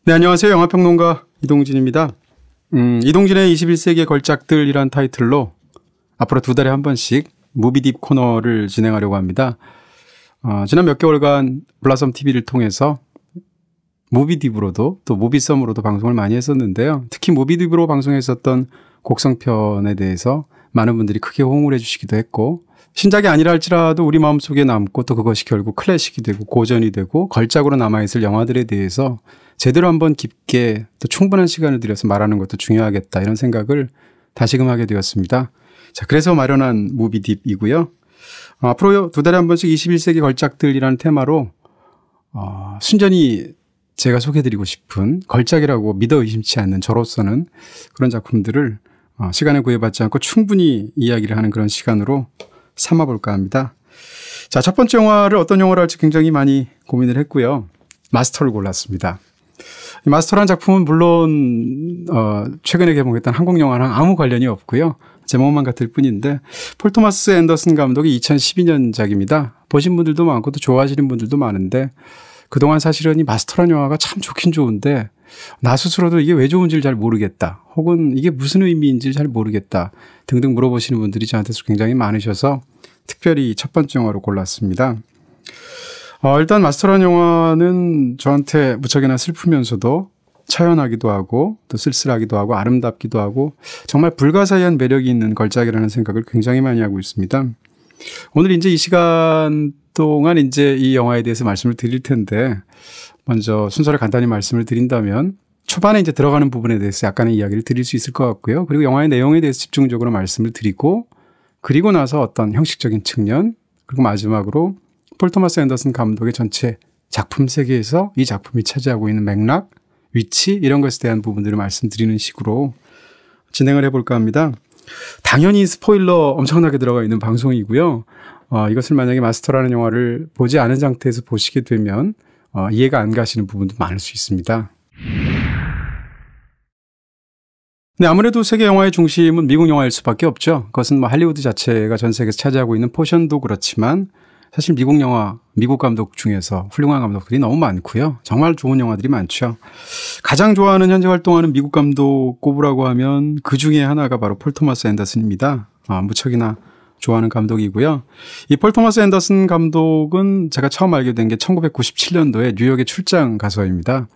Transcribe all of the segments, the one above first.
네, 안녕하세요. 영화평론가 이동진입니다. 이동진의 21세기의 걸작들이란 타이틀로 앞으로 2달에 한 번씩 무비딥 코너를 진행하려고 합니다. 지난 몇 개월간 블라썸 TV를 통해서 무비딥으로도 또 무비썸으로도 방송을 많이 했었는데요. 특히 무비딥으로 방송했었던 곡성편에 대해서 많은 분들이 크게 호응을 해주시기도 했고, 신작이 아니라 할지라도 우리 마음속에 남고 또 그것이 결국 클래식이 되고 고전이 되고 걸작으로 남아있을 영화들에 대해서 제대로 한번 깊게 또 충분한 시간을 들여서 말하는 것도 중요하겠다, 이런 생각을 다시금 하게 되었습니다. 자, 그래서 마련한 무비딥이고요. 앞으로 2달에 한 번씩 21세기 걸작들이라는 테마로 순전히 제가 소개해드리고 싶은 걸작이라고 믿어 의심치 않는 저로서는 그런 작품들을 시간에 구애받지 않고 충분히 이야기를 하는 그런 시간으로 삼아볼까 합니다. 자, 첫 번째 영화를 어떤 영화를 할지 굉장히 많이 고민을 했고요. 마스터를 골랐습니다. 이 마스터라는 작품은 물론 최근에 개봉했던 한국 영화랑 아무 관련이 없고요. 제목만 같을 뿐인데 폴 토마스 앤더슨 감독의 2012년작입니다. 보신 분들도 많고 또 좋아하시는 분들도 많은데, 그동안 사실은 이 마스터라는 영화가 참 좋긴 좋은데 나 스스로도 이게 왜 좋은지를 잘 모르겠다, 혹은 이게 무슨 의미인지를 잘 모르겠다 등등 물어보시는 분들이 저한테서 굉장히 많으셔서 특별히 첫 번째 영화로 골랐습니다. 일단 마스터라는 영화는 저한테 무척이나 슬프면서도 처연하기도 하고 또 쓸쓸하기도 하고 아름답기도 하고 정말 불가사의한 매력이 있는 걸작이라는 생각을 굉장히 많이 하고 있습니다. 오늘 이제 이 시간 동안 이제 이 영화에 대해서 말씀을 드릴 텐데, 먼저 순서를 간단히 말씀을 드린다면 초반에 이제 들어가는 부분에 대해서 약간의 이야기를 드릴 수 있을 것 같고요. 그리고 영화의 내용에 대해서 집중적으로 말씀을 드리고, 그리고 나서 어떤 형식적인 측면, 그리고 마지막으로 폴 토마스 앤더슨 감독의 전체 작품 세계에서 이 작품이 차지하고 있는 맥락, 위치, 이런 것에 대한 부분들을 말씀드리는 식으로 진행을 해볼까 합니다. 당연히 스포일러 엄청나게 들어가 있는 방송이고요. 이것을 만약에 마스터라는 영화를 보지 않은 상태에서 보시게 되면 이해가 안 가시는 부분도 많을 수 있습니다. 네, 아무래도 세계 영화의 중심은 미국 영화일 수밖에 없죠. 그것은 뭐 할리우드 자체가 전 세계에서 차지하고 있는 포션도 그렇지만, 사실 미국 영화, 미국 감독 중에서 훌륭한 감독들이 너무 많고요. 정말 좋은 영화들이 많죠. 가장 좋아하는, 현재 활동하는 미국 감독 꼽으라고 하면 그 중에 하나가 바로 폴 토마스 앤더슨입니다. 무척이나 좋아하는 감독이고요. 이 폴 토마스 앤더슨 감독은 제가 처음 알게 된 게 1997년도에 뉴욕에 출장 가서입니다.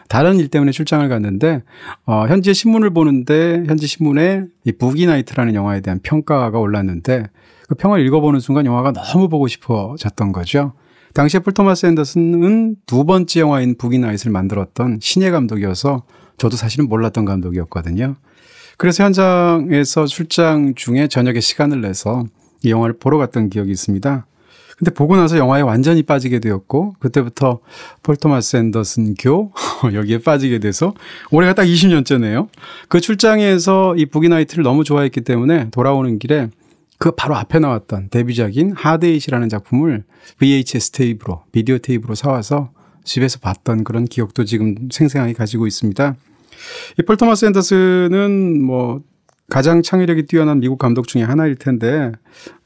다른 일 때문에 출장을 갔는데 현지의 신문을 보는데, 현지 신문에 이 부기 나이트라는 영화에 대한 평가가 올랐는데, 그 평을 읽어보는 순간 영화가 너무 보고 싶어졌던 거죠. 당시에 폴 토마스 앤더슨은 2번째 영화인 부기 나이트를 만들었던 신예 감독이어서 저도 사실은 몰랐던 감독이었거든요. 그래서 현장에서 출장 중에 저녁에 시간을 내서 이 영화를 보러 갔던 기억이 있습니다. 근데 보고 나서 영화에 완전히 빠지게 되었고, 그때부터 폴 토마스 앤더슨 여기에 빠지게 돼서 올해가 딱 20년째네요. 그 출장에서 이 부기 나이트를 너무 좋아했기 때문에 돌아오는 길에 그 바로 앞에 나왔던 데뷔작인 하드에잇이라는 작품을 VHS 테이프로, 비디오 테이프로 사와서 집에서 봤던 그런 기억도 지금 생생하게 가지고 있습니다. 이 폴 토마스 앤더슨은 뭐 가장 창의력이 뛰어난 미국 감독 중에 하나일 텐데,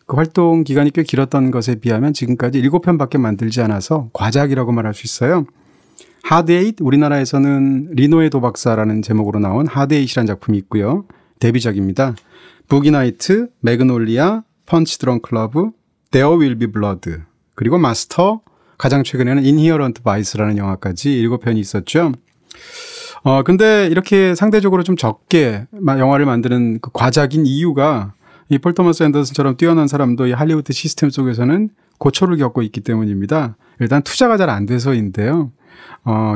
그 활동 기간이 꽤 길었던 것에 비하면 지금까지 7편밖에 만들지 않아서 과작이라고 말할 수 있어요. 하드에잇, 우리나라에서는 리노의 도박사라는 제목으로 나온 하드에잇이라는 작품이 있고요. 데뷔작입니다. 부기 나이트, 매그놀리아, 펀치 드렁크 러브, There Will Be Blood, 그리고 마스터, 가장 최근에는 인히어런트 바이스라는 영화까지 7편이 있었죠. 근데 이렇게 상대적으로 좀 적게 영화를 만드는 그 과작인 이유가, 이 폴 토마스 앤더슨처럼 뛰어난 사람도 이 할리우드 시스템 속에서는 고초를 겪고 있기 때문입니다. 일단 투자가 잘 안 돼서인데요.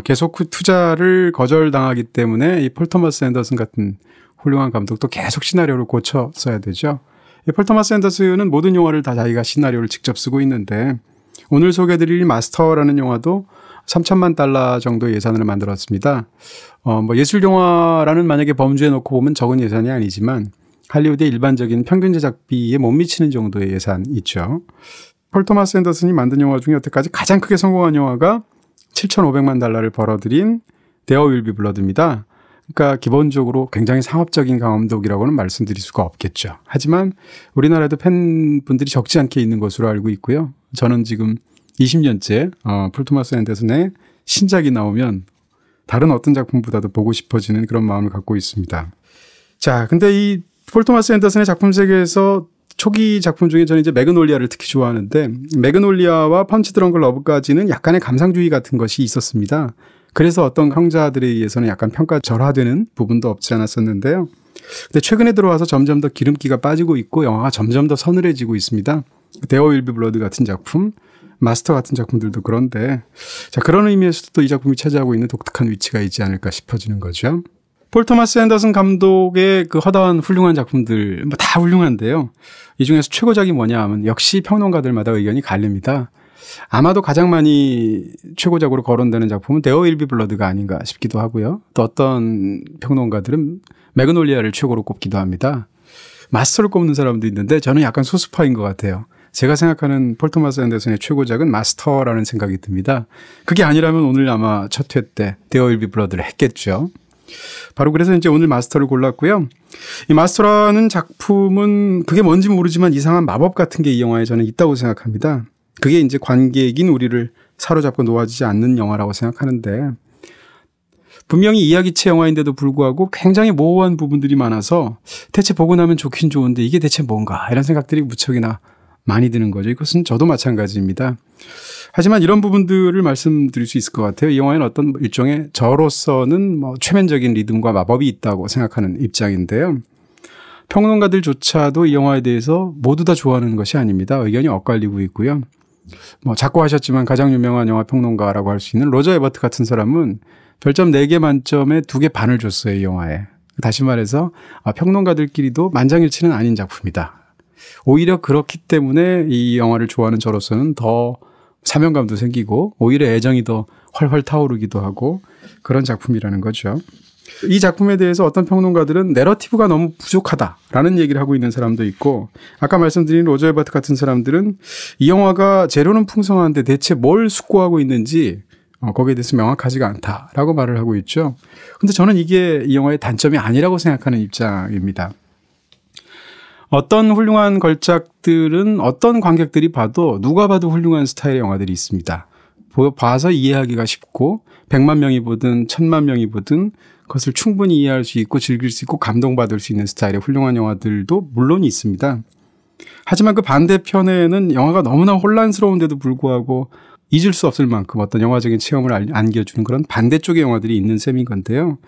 계속 그 투자를 거절당하기 때문에 이 폴 토마스 앤더슨 같은 훌륭한 감독도 계속 시나리오를 고쳐 써야 되죠. 이 폴 토마스 앤더슨은 모든 영화를 다 자기가 시나리오를 직접 쓰고 있는데, 오늘 소개해드릴 마스터라는 영화도 3천만 달러 정도의 예산을 만들었습니다. 뭐 예술 영화라는 만약에 범주에 놓고 보면 적은 예산이 아니지만 할리우드의 일반적인 평균 제작비에 못 미치는 정도의 예산이 있죠. 폴 토마스 앤더슨이 만든 영화 중에 여태까지 가장 크게 성공한 영화가 7,500만 달러를 벌어들인 There Will Be Blood입니다. 그러니까 기본적으로 굉장히 상업적인 감독이라고는 말씀드릴 수가 없겠죠. 하지만 우리나라에도 팬분들이 적지 않게 있는 것으로 알고 있고요. 저는 지금 20년째 폴 토마스 앤더슨의 신작이 나오면 다른 어떤 작품보다도 보고 싶어지는 그런 마음을 갖고 있습니다. 자, 근데 이 폴 토마스 앤더슨의 작품 세계에서 초기 작품 중에 저는 이제 매그놀리아를 특히 좋아하는데, 매그놀리아와 펀치 드렁크 러브까지는 약간의 감상주의 같은 것이 있었습니다. 그래서 어떤 평자들에 의해서는 약간 평가절하되는 부분도 없지 않았었는데요. 근데 최근에 들어와서 점점 더 기름기가 빠지고 있고 영화가 점점 더 서늘해지고 있습니다. 데어 윌 비 블러드 같은 작품, 마스터 같은 작품들도 그런데, 자, 그런 의미에서도 또 이 작품이 차지하고 있는 독특한 위치가 있지 않을까 싶어지는 거죠. 폴 토마스 앤더슨 감독의 그 허다한 훌륭한 작품들 뭐 다 훌륭한데요. 이 중에서 최고작이 뭐냐 하면 역시 평론가들마다 의견이 갈립니다. 아마도 가장 많이 최고작으로 거론되는 작품은 데어 윌 비 블러드가 아닌가 싶기도 하고요. 또 어떤 평론가들은 매그놀리아를 최고로 꼽기도 합니다. 마스터를 꼽는 사람도 있는데 저는 약간 소수파인 것 같아요. 제가 생각하는 폴 토마스 앤더슨의 최고작은 마스터라는 생각이 듭니다. 그게 아니라면 오늘 아마 첫 회 때 데어 윌 비 블러드를 했겠죠. 바로 그래서 이제 오늘 마스터를 골랐고요. 이 마스터라는 작품은 그게 뭔지 모르지만 이상한 마법 같은 게 이 영화에 저는 있다고 생각합니다. 그게 이제 관객인 우리를 사로잡고 놓아지지 않는 영화라고 생각하는데, 분명히 이야기체 영화인데도 불구하고 굉장히 모호한 부분들이 많아서 대체 보고 나면 좋긴 좋은데 이게 대체 뭔가 이런 생각들이 무척이나 많이 드는 거죠. 이것은 저도 마찬가지입니다. 하지만 이런 부분들을 말씀드릴 수 있을 것 같아요. 이 영화에는 어떤 일종의 저로서는 뭐 최면적인 리듬과 마법이 있다고 생각하는 입장인데요. 평론가들조차도 이 영화에 대해서 모두 다 좋아하는 것이 아닙니다. 의견이 엇갈리고 있고요. 뭐 자꾸 하셨지만 가장 유명한 영화 평론가라고 할 수 있는 로저 에버트 같은 사람은 별점 4개 만점에 2개 반을 줬어요, 이 영화에. 다시 말해서 평론가들끼리도 만장일치는 아닌 작품이다. 오히려 그렇기 때문에 이 영화를 좋아하는 저로서는 더 사명감도 생기고 오히려 애정이 더 활활 타오르기도 하고 그런 작품이라는 거죠. 이 작품에 대해서 어떤 평론가들은 내러티브가 너무 부족하다라는 얘기를 하고 있는 사람도 있고, 아까 말씀드린 로저 에버트 같은 사람들은 이 영화가 재료는 풍성한데 대체 뭘 숙고하고 있는지 거기에 대해서 명확하지가 않다라고 말을 하고 있죠. 근데 저는 이게 이 영화의 단점이 아니라고 생각하는 입장입니다. 어떤 훌륭한 걸작들은 어떤 관객들이 봐도 누가 봐도 훌륭한 스타일의 영화들이 있습니다. 봐서 이해하기가 쉽고 100만 명이 보든 1000만 명이 보든 그것을 충분히 이해할 수 있고 즐길 수 있고 감동받을 수 있는 스타일의 훌륭한 영화들도 물론 있습니다. 하지만 그 반대편에는 영화가 너무나 혼란스러운데도 불구하고 잊을 수 없을 만큼 어떤 영화적인 체험을 안겨주는 그런 반대쪽의 영화들이 있는 셈인 건데요.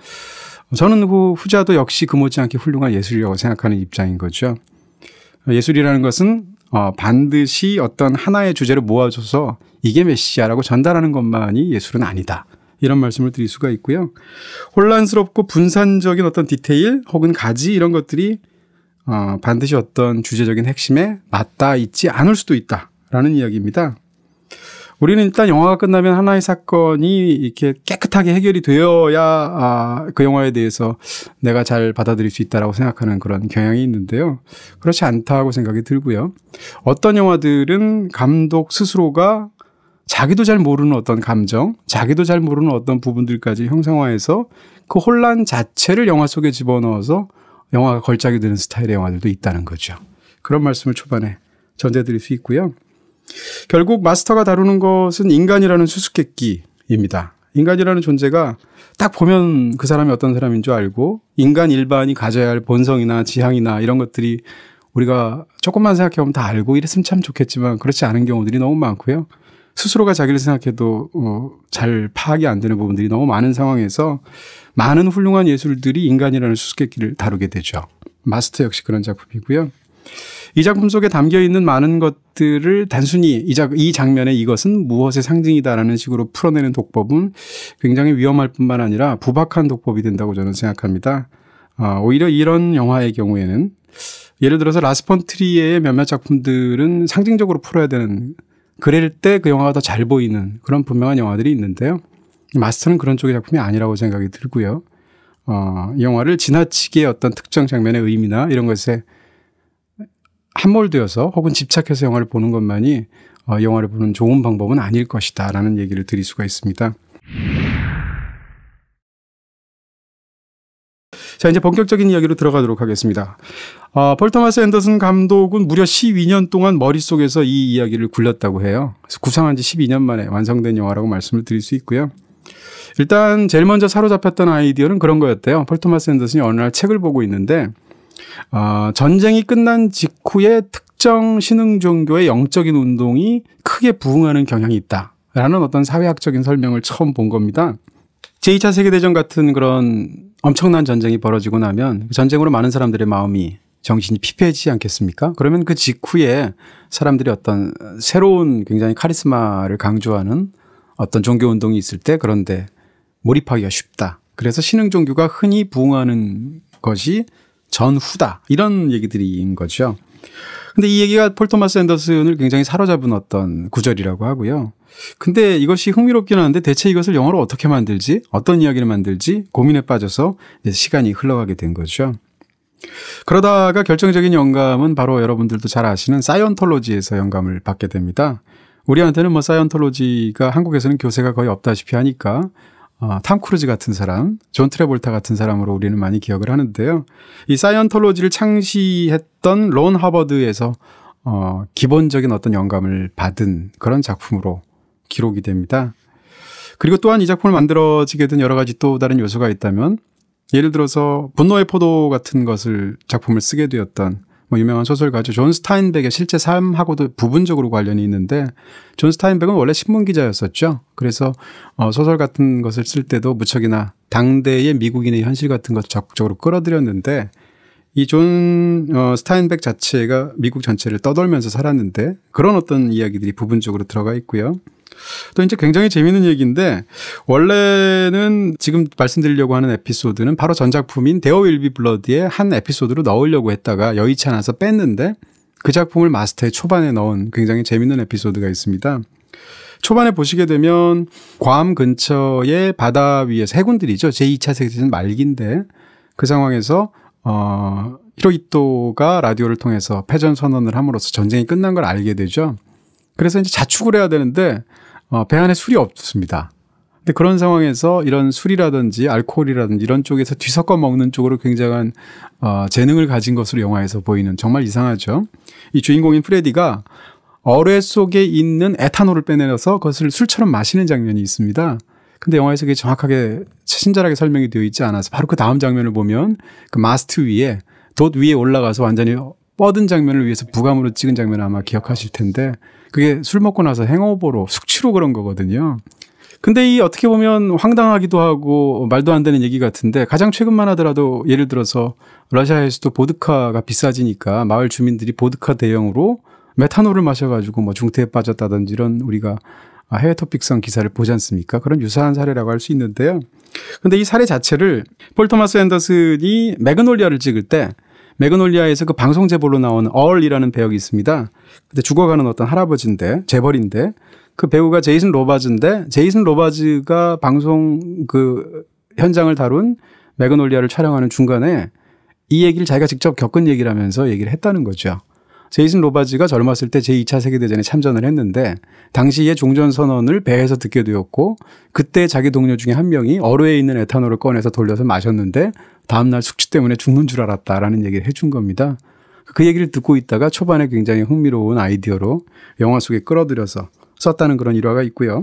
저는 그 후자도 역시 그 못지않게 훌륭한 예술이라고 생각하는 입장인 거죠. 예술이라는 것은 반드시 어떤 하나의 주제를 모아줘서 이게 메시아라고 전달하는 것만이 예술은 아니다. 이런 말씀을 드릴 수가 있고요. 혼란스럽고 분산적인 어떤 디테일 혹은 가지 이런 것들이 반드시 어떤 주제적인 핵심에 맞닿아 있지 않을 수도 있다라는 이야기입니다. 우리는 일단 영화가 끝나면 하나의 사건이 이렇게 깨끗하게 해결이 되어야 그 영화에 대해서 내가 잘 받아들일 수 있다라고 생각하는 그런 경향이 있는데요. 그렇지 않다고 생각이 들고요. 어떤 영화들은 감독 스스로가 자기도 잘 모르는 어떤 감정, 자기도 잘 모르는 어떤 부분들까지 형상화해서 그 혼란 자체를 영화 속에 집어넣어서 영화가 걸작이 되는 스타일의 영화들도 있다는 거죠. 그런 말씀을 초반에 전해드릴 수 있고요. 결국 마스터가 다루는 것은 인간이라는 수수께끼입니다. 인간이라는 존재가 딱 보면 그 사람이 어떤 사람인 줄 알고 인간 일반이 가져야 할 본성이나 지향이나 이런 것들이 우리가 조금만 생각해보면 다 알고 이랬으면 참 좋겠지만 그렇지 않은 경우들이 너무 많고요. 스스로가 자기를 생각해도 잘 파악이 안 되는 부분들이 너무 많은 상황에서 많은 훌륭한 예술들이 인간이라는 수수께끼를 다루게 되죠. 마스터 역시 그런 작품이고요. 이 작품 속에 담겨있는 많은 것들을 단순히 이 장면에 이것은 무엇의 상징이다라는 식으로 풀어내는 독법은 굉장히 위험할 뿐만 아니라 부박한 독법이 된다고 저는 생각합니다. 오히려 이런 영화의 경우에는 예를 들어서 라스 폰 트리에의 몇몇 작품들은 상징적으로 풀어야 되는, 그럴 때 그 영화가 더 잘 보이는 그런 분명한 영화들이 있는데요. 마스터는 그런 쪽의 작품이 아니라고 생각이 들고요. 이 영화를 지나치게 어떤 특정 장면의 의미나 이런 것에 함몰되어서 혹은 집착해서 영화를 보는 것만이 영화를 보는 좋은 방법은 아닐 것이다 라는 얘기를 드릴 수가 있습니다. 자, 이제 본격적인 이야기로 들어가도록 하겠습니다. 폴 토마스 앤더슨 감독은 무려 12년 동안 머릿속에서 이 이야기를 굴렸다고 해요. 그래서 구상한 지 12년 만에 완성된 영화라고 말씀을 드릴 수 있고요. 일단 제일 먼저 사로잡혔던 아이디어는 그런 거였대요. 폴 토마스 앤더슨이 어느 날 책을 보고 있는데 전쟁이 끝난 직후에 특정 신흥 종교의 영적인 운동이 크게 부흥하는 경향이 있다라는 어떤 사회학적인 설명을 처음 본 겁니다. 제2차 세계대전 같은 그런 엄청난 전쟁이 벌어지고 나면 전쟁으로 많은 사람들의 마음이 정신이 피폐해지지 않겠습니까? 그러면 그 직후에 사람들이 어떤 새로운 굉장히 카리스마를 강조하는 어떤 종교운동이 있을 때 그런데 몰입하기가 쉽다. 그래서 신흥 종교가 흔히 부흥하는 것이 전후다. 이런 얘기들인 거죠. 근데 이 얘기가 폴 토마스 앤더슨을 굉장히 사로잡은 어떤 구절이라고 하고요. 근데 이것이 흥미롭긴 한데 대체 이것을 영어로 어떻게 만들지? 어떤 이야기를 만들지? 고민에 빠져서 이제 시간이 흘러가게 된 거죠. 그러다가 결정적인 영감은 바로 여러분들도 잘 아시는 사이언톨로지에서 영감을 받게 됩니다. 우리한테는 뭐 사이언톨로지가 한국에서는 교세가 거의 없다시피 하니까 탐 크루즈 같은 사람, 존 트래볼타 같은 사람으로 우리는 많이 기억을 하는데요. 이 사이언톨로지를 창시했던 론 하버드에서 기본적인 어떤 영감을 받은 그런 작품으로 기록이 됩니다. 그리고 또한 이 작품을 만들어지게 된 여러 가지 또 다른 요소가 있다면 예를 들어서 분노의 포도 같은 것을 작품을 쓰게 되었던 유명한 소설가죠. 존 스타인백의 실제 삶하고도 부분적으로 관련이 있는데 존 스타인백은 원래 신문기자였었죠. 그래서 소설 같은 것을 쓸 때도 무척이나 당대의 미국인의 현실 같은 것을 적극적으로 끌어들였는데 이 존 스타인백 자체가 미국 전체를 떠돌면서 살았는데 그런 어떤 이야기들이 부분적으로 들어가 있고요. 또 이제 굉장히 재미있는 얘기인데 원래는 지금 말씀드리려고 하는 에피소드는 바로 전작품인 데어 윌 비 블러드의 한 에피소드로 넣으려고 했다가 여의치 않아서 뺐는데 그 작품을 마스터의 초반에 넣은 굉장히 재미있는 에피소드가 있습니다. 초반에 보시게 되면 괌 근처의 바다 위에서 해군들이죠. 제2차 세계대전 말기인데 그 상황에서 히로히토가 라디오를 통해서 패전 선언을 함으로써 전쟁이 끝난 걸 알게 되죠. 그래서 이제 자축을 해야 되는데 배 안에 술이 없습니다. 근데 그런 상황에서 이런 술이라든지 알코올이라든지 이런 쪽에서 뒤섞어 먹는 쪽으로 굉장한 재능을 가진 것으로 영화에서 보이는 정말 이상하죠. 이 주인공인 프레디가 어뢰 속에 있는 에탄올을 빼내서 그것을 술처럼 마시는 장면이 있습니다. 근데 영화에서 그게 정확하게 친절하게 설명이 되어 있지 않아서 바로 그 다음 장면을 보면 그 마스트 위에 돛 위에 올라가서 완전히 뻗은 장면을 위해서 부감으로 찍은 장면을 아마 기억하실 텐데 그게 술 먹고 나서 행오버로 숙취로 그런 거거든요. 근데 이 어떻게 보면 황당하기도 하고 말도 안 되는 얘기 같은데 가장 최근만 하더라도 예를 들어서 러시아에서도 보드카가 비싸지니까 마을 주민들이 보드카 대용으로 메탄올을 마셔가지고 뭐 중태에 빠졌다든지 이런 우리가 해외 토픽성 기사를 보지 않습니까? 그런 유사한 사례라고 할 수 있는데요. 근데 이 사례 자체를 폴 토마스 앤더슨이 매그놀리아를 찍을 때 매그놀리아에서 그 방송 제보로 나온 얼이라는 배역이 있습니다. 근데 죽어가는 어떤 할아버지인데 재벌인데 그 배우가 제이슨 로바즈인데 제이슨 로바즈가 방송 그 현장을 다룬 매그놀리아를 촬영하는 중간에 이 얘기를 자기가 직접 겪은 얘기라면서 얘기를 했다는 거죠. 제이슨 로바즈가 젊었을 때 제2차 세계대전에 참전을 했는데 당시에 종전선언을 배에서 듣게 되었고 그때 자기 동료 중에 한 명이 어뢰에 있는 에탄올을 꺼내서 돌려서 마셨는데 다음날 숙취 때문에 죽는 줄 알았다라는 얘기를 해준 겁니다. 그 얘기를 듣고 있다가 초반에 굉장히 흥미로운 아이디어로 영화 속에 끌어들여서 썼다는 그런 일화가 있고요.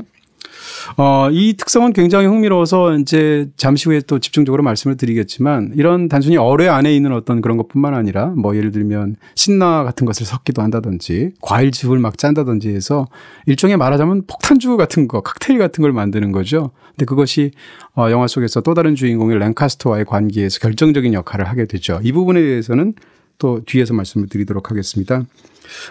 이 특성은 굉장히 흥미로워서 이제 잠시 후에 또 집중적으로 말씀을 드리겠지만 이런 단순히 어뢰 안에 있는 어떤 그런 것뿐만 아니라 뭐 예를 들면 신나 같은 것을 섞기도 한다든지 과일즙을 막 짠다든지 해서 일종의 말하자면 폭탄주 같은 거, 칵테일 같은 걸 만드는 거죠. 근데 그것이 영화 속에서 또 다른 주인공인 랭카스터와의 관계에서 결정적인 역할을 하게 되죠. 이 부분에 대해서는 또 뒤에서 말씀을 드리도록 하겠습니다.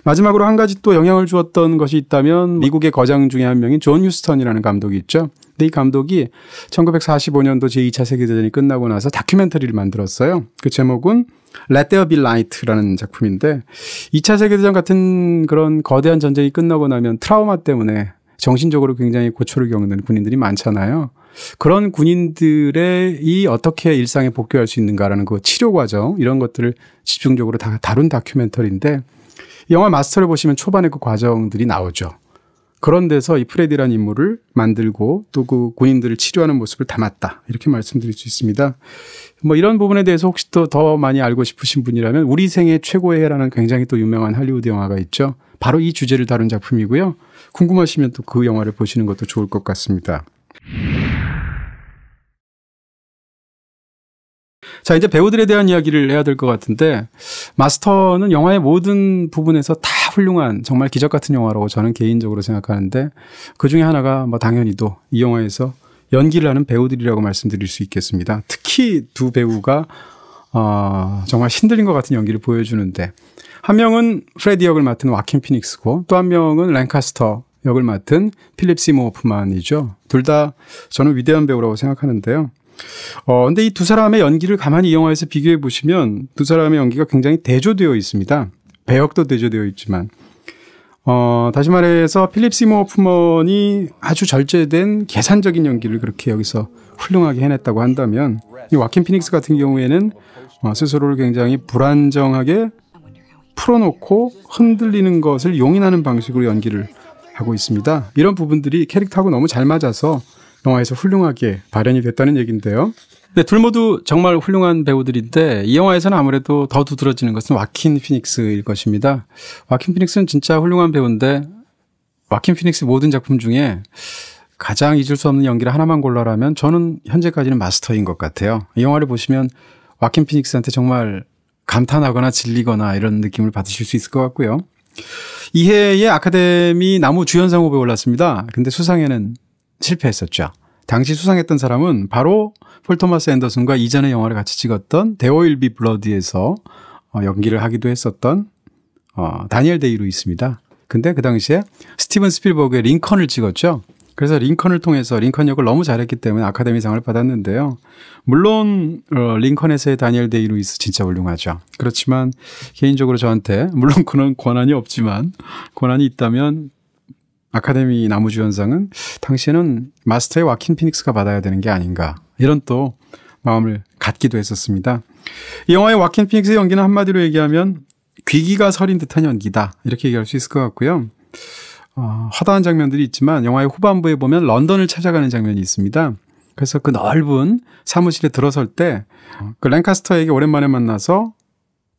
마지막으로 한 가지 또 영향을 주었던 것이 있다면 미국의 거장 중에 한 명인 존 휴스턴이라는 감독이 있죠. 근데 이 감독이 1945년도 제2차 세계대전이 끝나고 나서 다큐멘터리를 만들었어요. 그 제목은 Let There Be Light라는 작품인데 2차 세계대전 같은 그런 거대한 전쟁이 끝나고 나면 트라우마 때문에 정신적으로 굉장히 고초를 겪는 군인들이 많잖아요. 그런 군인들의 이 어떻게 일상에 복귀할 수 있는가라는 그 치료 과정 이런 것들을 집중적으로 다 다룬 다큐멘터리인데 영화 마스터를 보시면 초반에 그 과정들이 나오죠. 그런 데서 이 프레디라는 인물을 만들고 또 그 군인들을 치료하는 모습을 담았다. 이렇게 말씀드릴 수 있습니다. 뭐 이런 부분에 대해서 혹시 또 더 많이 알고 싶으신 분이라면 우리 생애 최고의 해라는 굉장히 또 유명한 할리우드 영화가 있죠. 바로 이 주제를 다룬 작품이고요. 궁금하시면 또 그 영화를 보시는 것도 좋을 것 같습니다. 자, 이제 배우들에 대한 이야기를 해야 될 것 같은데 마스터는 영화의 모든 부분에서 다 훌륭한 정말 기적 같은 영화라고 저는 개인적으로 생각하는데 그중에 하나가 뭐 당연히도 이 영화에서 연기를 하는 배우들이라고 말씀드릴 수 있겠습니다. 특히 두 배우가 정말 신들린 것 같은 연기를 보여주는데 한 명은 프레디 역을 맡은 와킨 피닉스고 또 한 명은 랭카스터 역을 맡은 필립 시모 호프만이죠. 둘 다 저는 위대한 배우라고 생각하는데요. 근데 이 두 사람의 연기를 가만히 이 영화에서 비교해 보시면 두 사람의 연기가 굉장히 대조되어 있습니다. 배역도 대조되어 있지만 다시 말해서 필립 시모 호프만이 아주 절제된 계산적인 연기를 그렇게 여기서 훌륭하게 해냈다고 한다면 이 와킨 피닉스 같은 경우에는 스스로를 굉장히 불안정하게 풀어놓고 흔들리는 것을 용인하는 방식으로 연기를 하고 있습니다. 이런 부분들이 캐릭터하고 너무 잘 맞아서 영화에서 훌륭하게 발현이 됐다는 얘기인데요. 네, 둘 모두 정말 훌륭한 배우들인데 이 영화에서는 아무래도 더 두드러지는 것은 와킨 피닉스일 것입니다. 와킨 피닉스는 진짜 훌륭한 배우인데 와킨 피닉스 모든 작품 중에 가장 잊을 수 없는 연기를 하나만 골라라면 저는 현재까지는 마스터인 것 같아요. 이 영화를 보시면 와킨 피닉스한테 정말 감탄하거나 질리거나 이런 느낌을 받으실 수 있을 것 같고요. 이해의 아카데미 나무 주연상 후보에 올랐습니다. 근데 수상에는 실패했었죠. 당시 수상했던 사람은 바로 폴 토마스 앤더슨과 이전의 영화를 같이 찍었던 There Will Be Blood에서 연기를 하기도 했었던 다니엘 데이 루이스입니다. 근데 그 당시에 스티븐 스필버그의 링컨을 찍었죠. 그래서 링컨을 통해서 링컨 역을 너무 잘했기 때문에 아카데미상을 받았는데요. 물론 링컨에서의 다니엘 데이 루이스 진짜 훌륭하죠. 그렇지만 개인적으로 저한테 물론 그런 권한이 없지만 권한이 있다면 아카데미 나무주연상은 당시에는 마스터의 와킨 피닉스가 받아야 되는 게 아닌가 이런 또 마음을 갖기도 했었습니다. 이 영화의 와킨 피닉스의 연기는 한마디로 얘기하면 귀기가 서린 듯한 연기다 이렇게 얘기할 수 있을 것 같고요. 허다한 장면들이 있지만 영화의 후반부에 보면 런던을 찾아가는 장면이 있습니다. 그래서 그 넓은 사무실에 들어설 때 그 랭카스터에게 오랜만에 만나서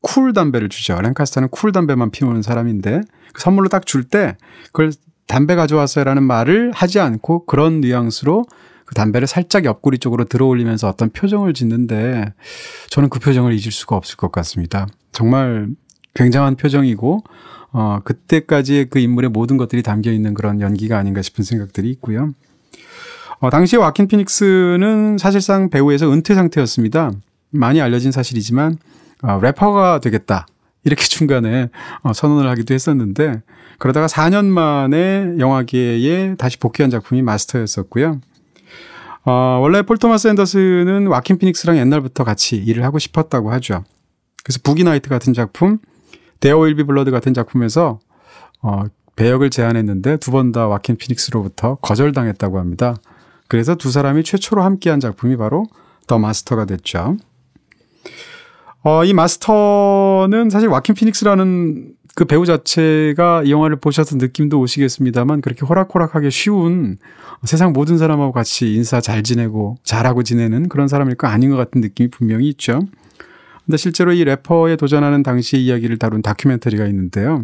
쿨 담배를 주죠. 랭카스터는 쿨 담배만 피우는 사람인데 그 선물로 딱 줄 때 그걸 담배 가져왔어요라는 말을 하지 않고 그런 뉘앙스로 그 담배를 살짝 옆구리 쪽으로 들어올리면서 어떤 표정을 짓는데 저는 그 표정을 잊을 수가 없을 것 같습니다. 정말 굉장한 표정이고 그때까지의 그 인물의 모든 것들이 담겨 있는 그런 연기가 아닌가 싶은 생각들이 있고요. 당시에 와킨 피닉스는 사실상 배우에서 은퇴 상태였습니다. 많이 알려진 사실이지만 래퍼가 되겠다. 이렇게 중간에 선언을 하기도 했었는데 그러다가 4년 만에 영화계에 다시 복귀한 작품이 마스터였었고요. 원래 폴 토마스 앤더슨은 와킨 피닉스랑 옛날부터 같이 일을 하고 싶었다고 하죠. 그래서 부기 나이트 같은 작품, There Will Be Blood 같은 작품에서 배역을 제안했는데 두 번 다 와킨 피닉스로부터 거절당했다고 합니다. 그래서 두 사람이 최초로 함께한 작품이 바로 더 마스터가 됐죠. 이 마스터는 사실 와킨 피닉스라는 그 배우 자체가 이 영화를 보셔서 느낌도 오시겠습니다만 그렇게 호락호락하게 쉬운 세상 모든 사람하고 같이 인사 잘 지내고 잘하고 지내는 그런 사람일 거 아닌 것 같은 느낌이 분명히 있죠. 근데 실제로 이 래퍼에 도전하는 당시의 이야기를 다룬 다큐멘터리가 있는데요.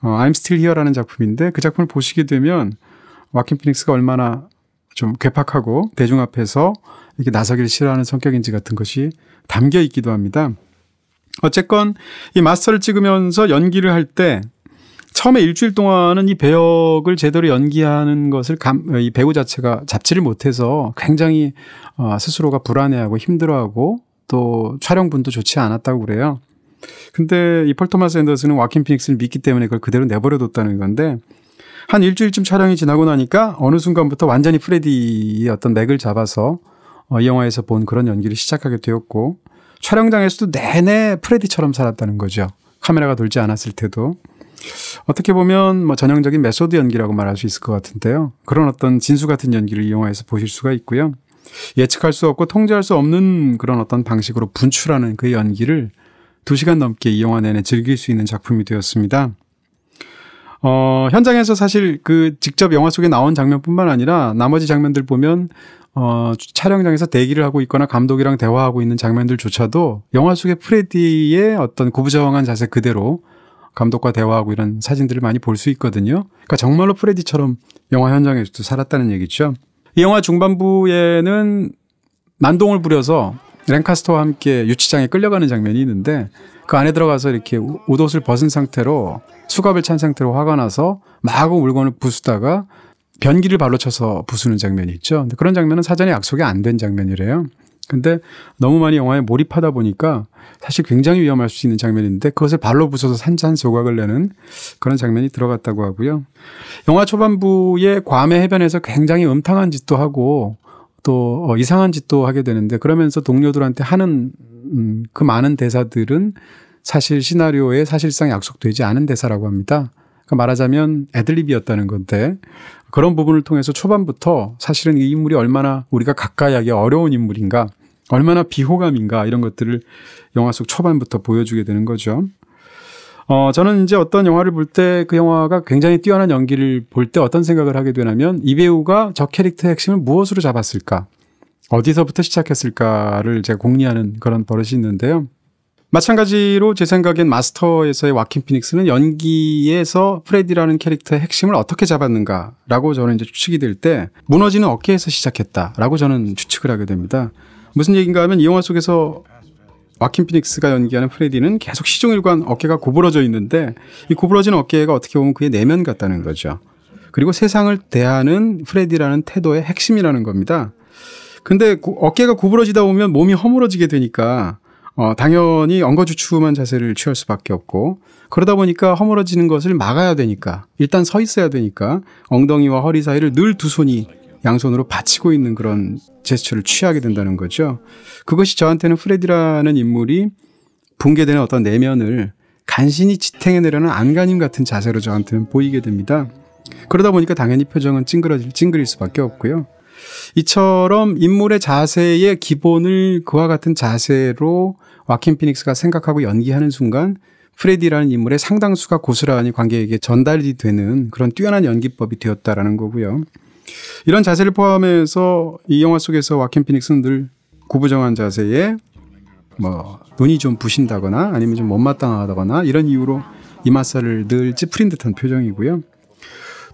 I'm Still Here라는 작품인데 그 작품을 보시게 되면 와킨 피닉스가 얼마나 좀 괴팍하고 대중 앞에서 이렇게 나서기를 싫어하는 성격인지 같은 것이 담겨 있기도 합니다. 어쨌건 이 마스터를 찍으면서 연기를 할 때 처음에 일주일 동안은 이 배역을 제대로 연기하는 것을 이 배우 자체가 잡지를 못해서 굉장히 스스로가 불안해하고 힘들어하고 또 촬영분도 좋지 않았다고 그래요. 근데 이 폴 토마스 앤더슨은 와킨 피닉스를 믿기 때문에 그걸 그대로 내버려뒀다는 건데 한 일주일쯤 촬영이 지나고 나니까 어느 순간부터 완전히 프레디의 어떤 맥을 잡아서 이 영화에서 본 그런 연기를 시작하게 되었고 촬영장에서도 내내 프레디처럼 살았다는 거죠. 카메라가 돌지 않았을 때도. 어떻게 보면 뭐 전형적인 메소드 연기라고 말할 수 있을 것 같은데요. 그런 어떤 진수 같은 연기를 이 영화에서 보실 수가 있고요. 예측할 수 없고 통제할 수 없는 그런 어떤 방식으로 분출하는 그 연기를 2시간 넘게 이 영화 내내 즐길 수 있는 작품이 되었습니다. 현장에서 사실 그 직접 영화 속에 나온 장면뿐만 아니라 나머지 장면들 보면 촬영장에서 대기를 하고 있거나 감독이랑 대화하고 있는 장면들조차도 영화 속의 프레디의 어떤 구부정한 자세 그대로 감독과 대화하고 이런 사진들을 많이 볼 수 있거든요. 그러니까 정말로 프레디처럼 영화 현장에서도 살았다는 얘기죠. 이 영화 중반부에는 난동을 부려서 랭카스터와 함께 유치장에 끌려가는 장면이 있는데 그 안에 들어가서 이렇게 옷을 벗은 상태로 수갑을 찬 상태로 화가 나서 마구 물건을 부수다가 변기를 발로 쳐서 부수는 장면이 있죠. 근데 그런 장면은 사전에 약속이 안 된 장면이래요. 근데 너무 많이 영화에 몰입하다 보니까 사실 굉장히 위험할 수 있는 장면인데 그것을 발로 부숴서 산산조각을 내는 그런 장면이 들어갔다고 하고요. 영화 초반부에 괌의 해변에서 굉장히 음탕한 짓도 하고 또 이상한 짓도 하게 되는데 그러면서 동료들한테 하는 그 많은 대사들은 사실 시나리오에 사실상 약속되지 않은 대사라고 합니다. 그러니까 말하자면 애들립이었다는 건데 그런 부분을 통해서 초반부터 사실은 이 인물이 얼마나 우리가 가까이 하기 어려운 인물인가, 얼마나 비호감인가 이런 것들을 영화 속 초반부터 보여주게 되는 거죠. 저는 이제 어떤 영화를 볼 때 그 영화가 굉장히 뛰어난 연기를 볼 때 어떤 생각을 하게 되냐면 이 배우가 저 캐릭터의 핵심을 무엇으로 잡았을까? 어디서부터 시작했을까를 제가 공리하는 그런 버릇이 있는데요. 마찬가지로 제 생각엔 마스터에서의 와킨 피닉스는 연기에서 프레디라는 캐릭터의 핵심을 어떻게 잡았는가라고 저는 이제 추측이 될 때 무너지는 어깨에서 시작했다라고 저는 추측을 하게 됩니다. 무슨 얘기인가 하면 이 영화 속에서 와킨 피닉스가 연기하는 프레디는 계속 시종일관 어깨가 구부러져 있는데 이 구부러진 어깨가 어떻게 보면 그의 내면 같다는 거죠. 그리고 세상을 대하는 프레디라는 태도의 핵심이라는 겁니다. 근데 어깨가 구부러지다 보면 몸이 허물어지게 되니까 당연히 엉거주춤한 자세를 취할 수밖에 없고 그러다 보니까 허물어지는 것을 막아야 되니까 일단 서 있어야 되니까 엉덩이와 허리 사이를 늘 두 손이 양손으로 받치고 있는 그런 제스처를 취하게 된다는 거죠. 그것이 저한테는 프레디라는 인물이 붕괴되는 어떤 내면을 간신히 지탱해내려는 안간힘 같은 자세로 저한테는 보이게 됩니다. 그러다 보니까 당연히 표정은 찡그릴 수밖에 없고요. 이처럼 인물의 자세의 기본을 그와 같은 자세로 와킨 피닉스가 생각하고 연기하는 순간 프레디라는 인물의 상당수가 고스란히 관객에게 전달이 되는 그런 뛰어난 연기법이 되었다라는 거고요. 이런 자세를 포함해서 이 영화 속에서 와킨 피닉스는 늘 구부정한 자세에 눈이 좀 부신다거나 아니면 좀 못마땅하다거나 이런 이유로 이마살을 늘 찌푸린 듯한 표정이고요.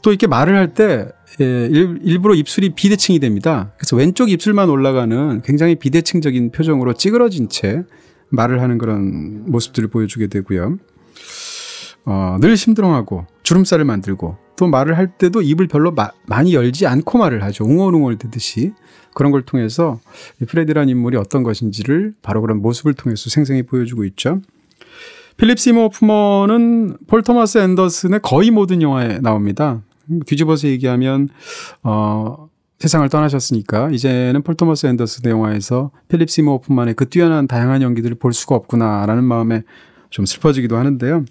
또 이렇게 말을 할 때 일부러 입술이 비대칭이 됩니다. 그래서 왼쪽 입술만 올라가는 굉장히 비대칭적인 표정으로 찌그러진 채 말을 하는 그런 모습들을 보여주게 되고요. 늘 심드렁하고 주름살을 만들고 또 말을 할 때도 입을 별로 많이 열지 않고 말을 하죠. 웅얼웅얼 대듯이. 그런 걸 통해서 프레디라는 인물이 어떤 것인지를 바로 그런 모습을 통해서 생생히 보여주고 있죠. 필립 시모 호프먼은 폴 토마스 앤더슨의 거의 모든 영화에 나옵니다. 뒤집어서 얘기하면 세상을 떠나셨으니까 이제는 폴 토마스 앤더슨의 영화에서 필립 시모 호프먼의 그 뛰어난 다양한 연기들을 볼 수가 없구나라는 마음에 좀 슬퍼지기도 하는데요.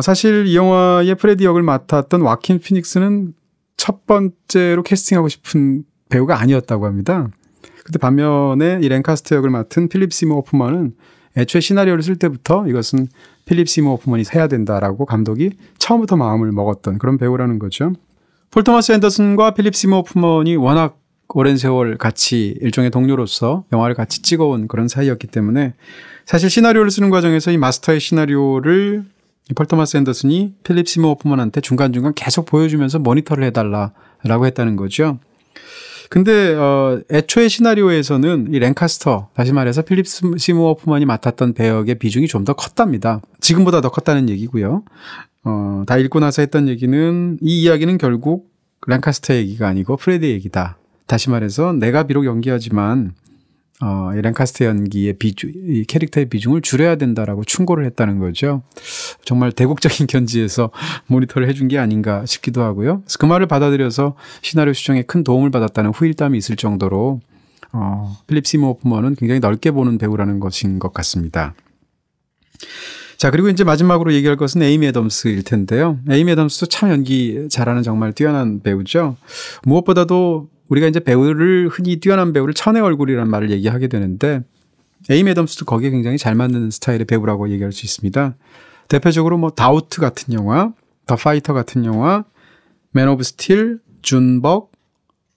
사실 이 영화의 프레디 역을 맡았던 와킨 피닉스는 첫 번째로 캐스팅하고 싶은 배우가 아니었다고 합니다. 근데 반면에 이 랭카스터 역을 맡은 필립 시모 호프먼은 애초에 시나리오를 쓸 때부터 이것은 필립 시모 호프먼이 해야 된다라고 감독이 처음부터 마음을 먹었던 그런 배우라는 거죠. 폴 토마스 앤더슨과 필립 시모 호프먼이 워낙 오랜 세월 같이 일종의 동료로서 영화를 같이 찍어온 그런 사이였기 때문에 사실 시나리오를 쓰는 과정에서 이 마스터의 시나리오를 폴 토마스 앤더슨이 필립 시모 호프먼한테 중간중간 계속 보여주면서 모니터를 해달라고 했다는 거죠. 근데 애초에 시나리오에서는 이 랭카스터, 다시 말해서 필립 시모 호프먼이 맡았던 배역의 비중이 좀 더 컸답니다. 지금보다 더 컸다는 얘기고요. 다 읽고 나서 했던 얘기는 이 이야기는 결국 랭카스터 얘기가 아니고 프레디 얘기다. 다시 말해서 내가 비록 연기하지만 이 랭카스터 연기의 이 캐릭터의 비중을 줄여야 된다라고 충고를 했다는 거죠. 정말 대국적인 견지에서 모니터를 해준 게 아닌가 싶기도 하고요. 그래서 그 말을 받아들여서 시나리오 수정에 큰 도움을 받았다는 후일담이 있을 정도로 필립 시모 호프먼은 굉장히 넓게 보는 배우라는 것인 것 같습니다. 자, 그리고 이제 마지막으로 얘기할 것은 에이미 애덤스일 텐데요. 에이미 애덤스도 참 연기 잘하는 정말 뛰어난 배우죠. 무엇보다도 우리가 이제 배우를 흔히 뛰어난 배우를 천의 얼굴이라는 말을 얘기하게 되는데 에이미 애덤스도 거기에 굉장히 잘 맞는 스타일의 배우라고 얘기할 수 있습니다. 대표적으로 다우트 같은 영화, 더 파이터 같은 영화, 맨 오브 스틸, 준벅,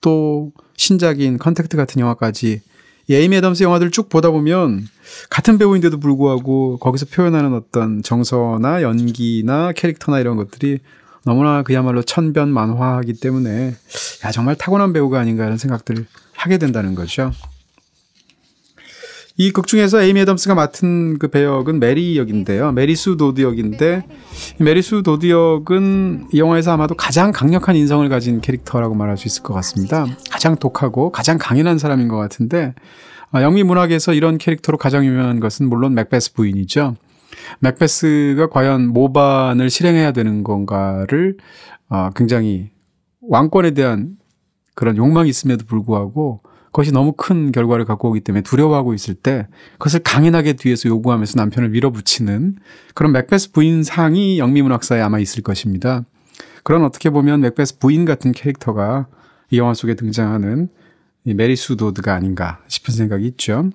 또 신작인 컨택트 같은 영화까지 이 에이미 애덤스 영화들을 쭉 보다 보면 같은 배우인데도 불구하고 거기서 표현하는 어떤 정서나 연기나 캐릭터나 이런 것들이 너무나 그야말로 천변만화이기 때문에 정말 타고난 배우가 아닌가 이런 생각들을 하게 된다는 거죠. 이 극 중에서 에이미 애덤스가 맡은 그 배역은 메리 역인데요. 메리 수 도드 역인데 이 메리 수 도드 역은 이 영화에서 아마도 가장 강력한 인성을 가진 캐릭터라고 말할 수 있을 것 같습니다. 가장 독하고 가장 강인한 사람인 것 같은데 영미 문학에서 이런 캐릭터로 가장 유명한 것은 물론 맥베스 부인이죠. 맥베스가 과연 모반을 실행해야 되는 건가를 굉장히 왕권에 대한 그런 욕망이 있음에도 불구하고 그것이 너무 큰 결과를 갖고 오기 때문에 두려워하고 있을 때 그것을 강인하게 뒤에서 요구하면서 남편을 밀어붙이는 그런 맥베스 부인 상이 영미문학사에 아마 있을 것입니다. 그런 어떻게 보면 맥베스 부인 같은 캐릭터가 이 영화 속에 등장하는 이 메리 수 도드가 아닌가 싶은 생각이 있죠.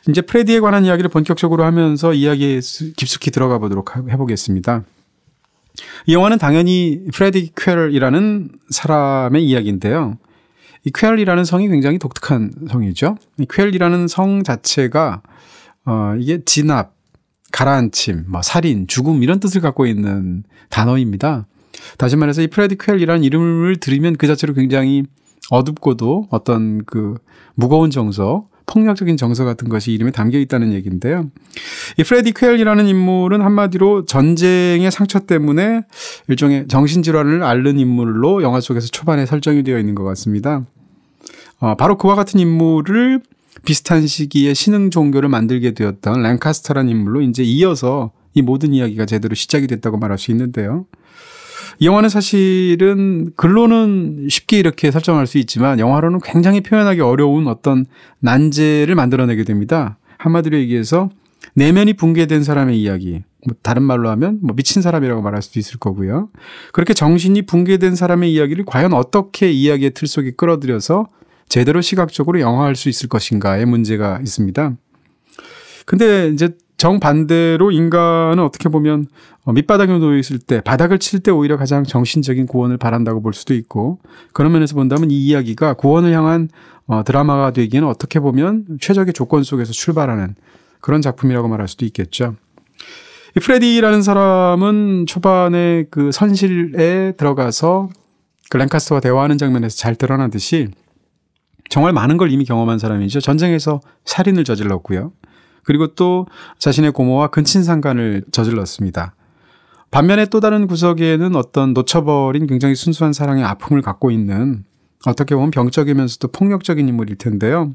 이제 프레디에 관한 이야기를 본격적으로 하면서 이야기에 깊숙이 들어가 보도록 해보겠습니다. 이 영화는 당연히 프레디 퀘럴이라는 사람의 이야기인데요. 이 퀘럴이라는 성이 굉장히 독특한 성이죠. 이 퀘럴이라는 성 자체가 이게 진압, 가라앉힘, 살인, 죽음 이런 뜻을 갖고 있는 단어입니다. 다시 말해서 이 프레디 퀘럴이라는 이름을 들으면 그 자체로 굉장히 어둡고도 어떤 그 무거운 정서, 폭력적인 정서 같은 것이 이름에 담겨 있다는 얘기인데요. 이 프레디 퀘럴이라는 인물은 한마디로 전쟁의 상처 때문에 일종의 정신질환을 앓는 인물로 영화 속에서 초반에 설정이 되어 있는 것 같습니다. 바로 그와 같은 인물을 비슷한 시기에 신흥 종교를 만들게 되었던 랭카스터라는 인물로 이제 이어서 이 모든 이야기가 제대로 시작이 됐다고 말할 수 있는데요. 이 영화는 사실은 글로는 쉽게 이렇게 설정할 수 있지만 영화로는 굉장히 표현하기 어려운 어떤 난제를 만들어내게 됩니다. 한마디로 얘기해서 내면이 붕괴된 사람의 이야기, 다른 말로 하면 미친 사람이라고 말할 수도 있을 거고요. 그렇게 정신이 붕괴된 사람의 이야기를 과연 어떻게 이야기의 틀 속에 끌어들여서 제대로 시각적으로 영화할 수 있을 것인가의 문제가 있습니다. 근데 이제 정반대로 인간은 어떻게 보면 밑바닥에 놓여 있을 때 바닥을 칠 때 오히려 가장 정신적인 구원을 바란다고 볼 수도 있고 그런 면에서 본다면 이 이야기가 구원을 향한 드라마가 되기에는 어떻게 보면 최적의 조건 속에서 출발하는 그런 작품이라고 말할 수도 있겠죠. 이 프레디라는 사람은 초반에 그 선실에 들어가서 그 랭카스터와 대화하는 장면에서 잘 드러나듯이 정말 많은 걸 이미 경험한 사람이죠. 전쟁에서 살인을 저질렀고요. 그리고 또 자신의 고모와 근친상간을 저질렀습니다. 반면에 또 다른 구석에는 어떤 놓쳐버린 굉장히 순수한 사랑의 아픔을 갖고 있는 어떻게 보면 병적이면서도 폭력적인 인물일 텐데요.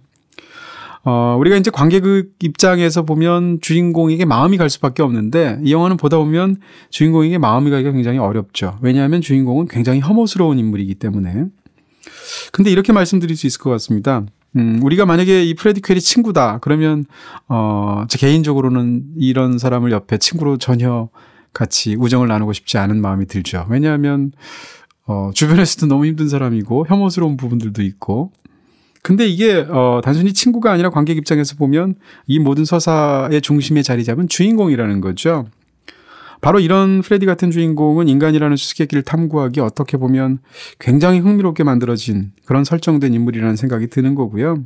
우리가 이제 관객의 입장에서 보면 주인공에게 마음이 갈 수밖에 없는데 이 영화는 보다 보면 주인공에게 마음이 가기가 굉장히 어렵죠. 왜냐하면 주인공은 굉장히 혐오스러운 인물이기 때문에. 근데 이렇게 말씀드릴 수 있을 것 같습니다. 우리가 만약에 이 프레디 퀘럴이 친구다 그러면 제 개인적으로는 이런 사람을 옆에 친구로 전혀 같이 우정을 나누고 싶지 않은 마음이 들죠. 왜냐하면 주변에서도 너무 힘든 사람이고 혐오스러운 부분들도 있고 근데 이게 단순히 친구가 아니라 관객 입장에서 보면 이 모든 서사의 중심에 자리 잡은 주인공이라는 거죠. 바로 이런 프레디 같은 주인공은 인간이라는 수수께끼를 탐구하기 어떻게 보면 굉장히 흥미롭게 만들어진 그런 설정된 인물이라는 생각이 드는 거고요.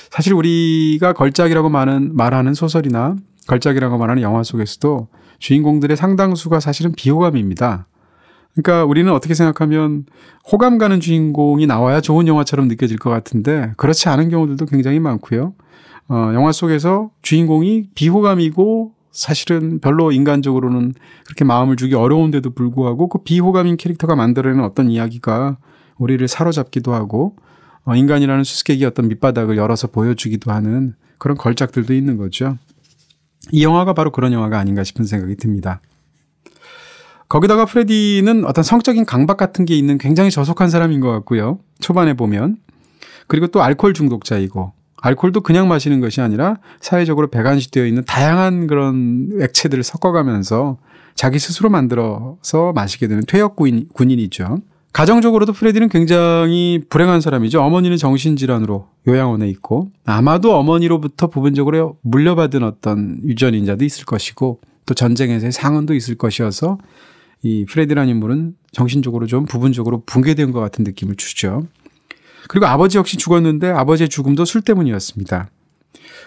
사실 우리가 걸작이라고 말하는 소설이나 걸작이라고 말하는 영화 속에서도 주인공들의 상당수가 사실은 비호감입니다. 그러니까 우리는 어떻게 생각하면 호감 가는 주인공이 나와야 좋은 영화처럼 느껴질 것 같은데 그렇지 않은 경우들도 굉장히 많고요. 영화 속에서 주인공이 비호감이고 사실은 별로 인간적으로는 그렇게 마음을 주기 어려운데도 불구하고 그 비호감인 캐릭터가 만들어내는 어떤 이야기가 우리를 사로잡기도 하고 인간이라는 수수께끼의 어떤 밑바닥을 열어서 보여주기도 하는 그런 걸작들도 있는 거죠. 이 영화가 바로 그런 영화가 아닌가 싶은 생각이 듭니다. 거기다가 프레디는 어떤 성적인 강박 같은 게 있는 굉장히 저속한 사람인 것 같고요. 초반에 보면. 그리고 또 알코올 중독자이고 알코올도 그냥 마시는 것이 아니라 사회적으로 배관시되어 있는 다양한 그런 액체들을 섞어가면서 자기 스스로 만들어서 마시게 되는 퇴역 군인이죠. 가정적으로도 프레디는 굉장히 불행한 사람이죠. 어머니는 정신질환으로 요양원에 있고 아마도 어머니로부터 부분적으로 물려받은 어떤 유전인자도 있을 것이고 또 전쟁에서의 상흔도 있을 것이어서 이 프레디라는 인물은 정신적으로 좀 부분적으로 붕괴된 것 같은 느낌을 주죠. 그리고 아버지 역시 죽었는데 아버지의 죽음도 술 때문이었습니다.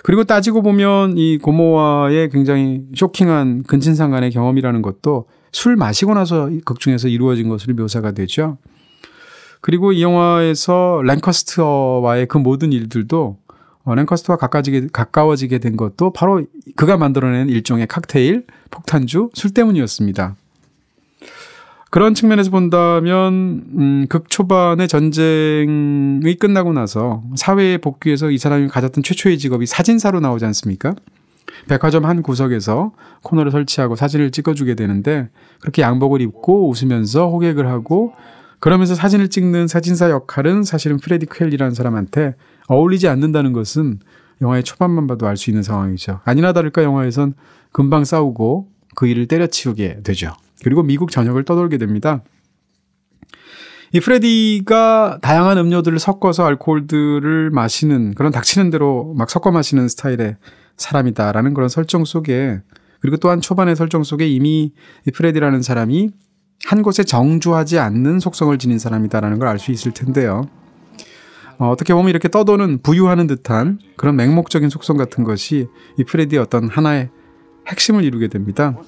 그리고 따지고 보면 이 고모와의 굉장히 쇼킹한 근친상간의 경험이라는 것도 술 마시고 나서 극 중에서 이루어진 것으로 묘사가 되죠. 그리고 이 영화에서 랭커스터와의 그 모든 일들도 랭커스터와 가까워지게 된 것도 바로 그가 만들어낸 일종의 칵테일, 폭탄주, 술 때문이었습니다. 그런 측면에서 본다면 극 초반에 전쟁이 끝나고 나서 사회에 복귀해서 이 사람이 가졌던 최초의 직업이 사진사로 나오지 않습니까? 백화점 한 구석에서 코너를 설치하고 사진을 찍어주게 되는데 그렇게 양복을 입고 웃으면서 호객을 하고 그러면서 사진을 찍는 사진사 역할은 사실은 프레디 퀘일이라는 사람한테 어울리지 않는다는 것은 영화의 초반만 봐도 알 수 있는 상황이죠. 아니나 다를까 영화에선 금방 싸우고 그 일을 때려치우게 되죠. 그리고 미국 전역을 떠돌게 됩니다. 이 프레디가 다양한 음료들을 섞어서 알코올들을 마시는 그런 닥치는 대로 막 섞어 마시는 스타일의 사람이다라는 그런 설정 속에 그리고 또한 초반의 설정 속에 이미 이 프레디라는 사람이 한 곳에 정주하지 않는 속성을 지닌 사람이다라는 걸 알 수 있을 텐데요. 어떻게 보면 이렇게 떠도는 부유하는 듯한 그런 맹목적인 속성 같은 것이 이 프레디의 어떤 하나의 핵심을 이루게 됩니다.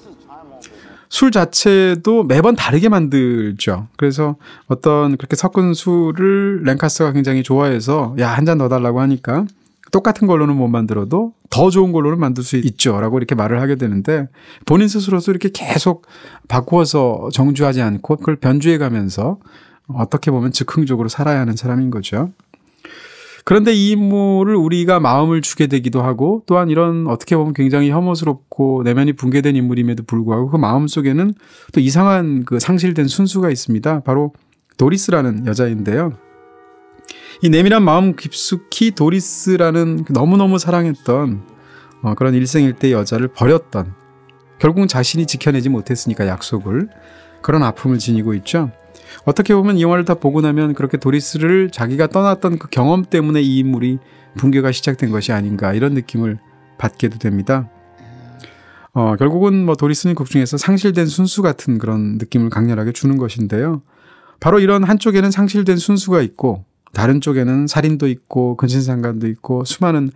술 자체도 매번 다르게 만들죠. 그래서 어떤 그렇게 섞은 술을 랭카스터가 굉장히 좋아해서 야, 한 잔 더 달라고 하니까 똑같은 걸로는 못 만들어도 더 좋은 걸로는 만들 수 있죠 라고 이렇게 말을 하게 되는데 본인 스스로도 이렇게 계속 바꾸어서 정주하지 않고 그걸 변주해 가면서 어떻게 보면 즉흥적으로 살아야 하는 사람인 거죠. 그런데 이 인물을 우리가 마음을 주게 되기도 하고 또한 이런 어떻게 보면 굉장히 혐오스럽고 내면이 붕괴된 인물임에도 불구하고 그 마음 속에는 또 이상한 그 상실된 순수가 있습니다. 바로 도리스라는 여자인데요. 이 내밀한 마음 깊숙이 도리스라는 너무너무 사랑했던 그런 일생일대 여자를 버렸던 결국은 자신이 지켜내지 못했으니까 약속을 그런 아픔을 지니고 있죠. 어떻게 보면 이 영화를 다 보고 나면 그렇게 도리스를 자기가 떠났던 그 경험 때문에 이 인물이 붕괴가 시작된 것이 아닌가 이런 느낌을 받게도 됩니다. 결국은 뭐 도리스는 극 중에서 상실된 순수 같은 그런 느낌을 강렬하게 주는 것인데요. 바로 이런 한쪽에는 상실된 순수가 있고 다른 쪽에는 살인도 있고 근신상간도 있고 수많은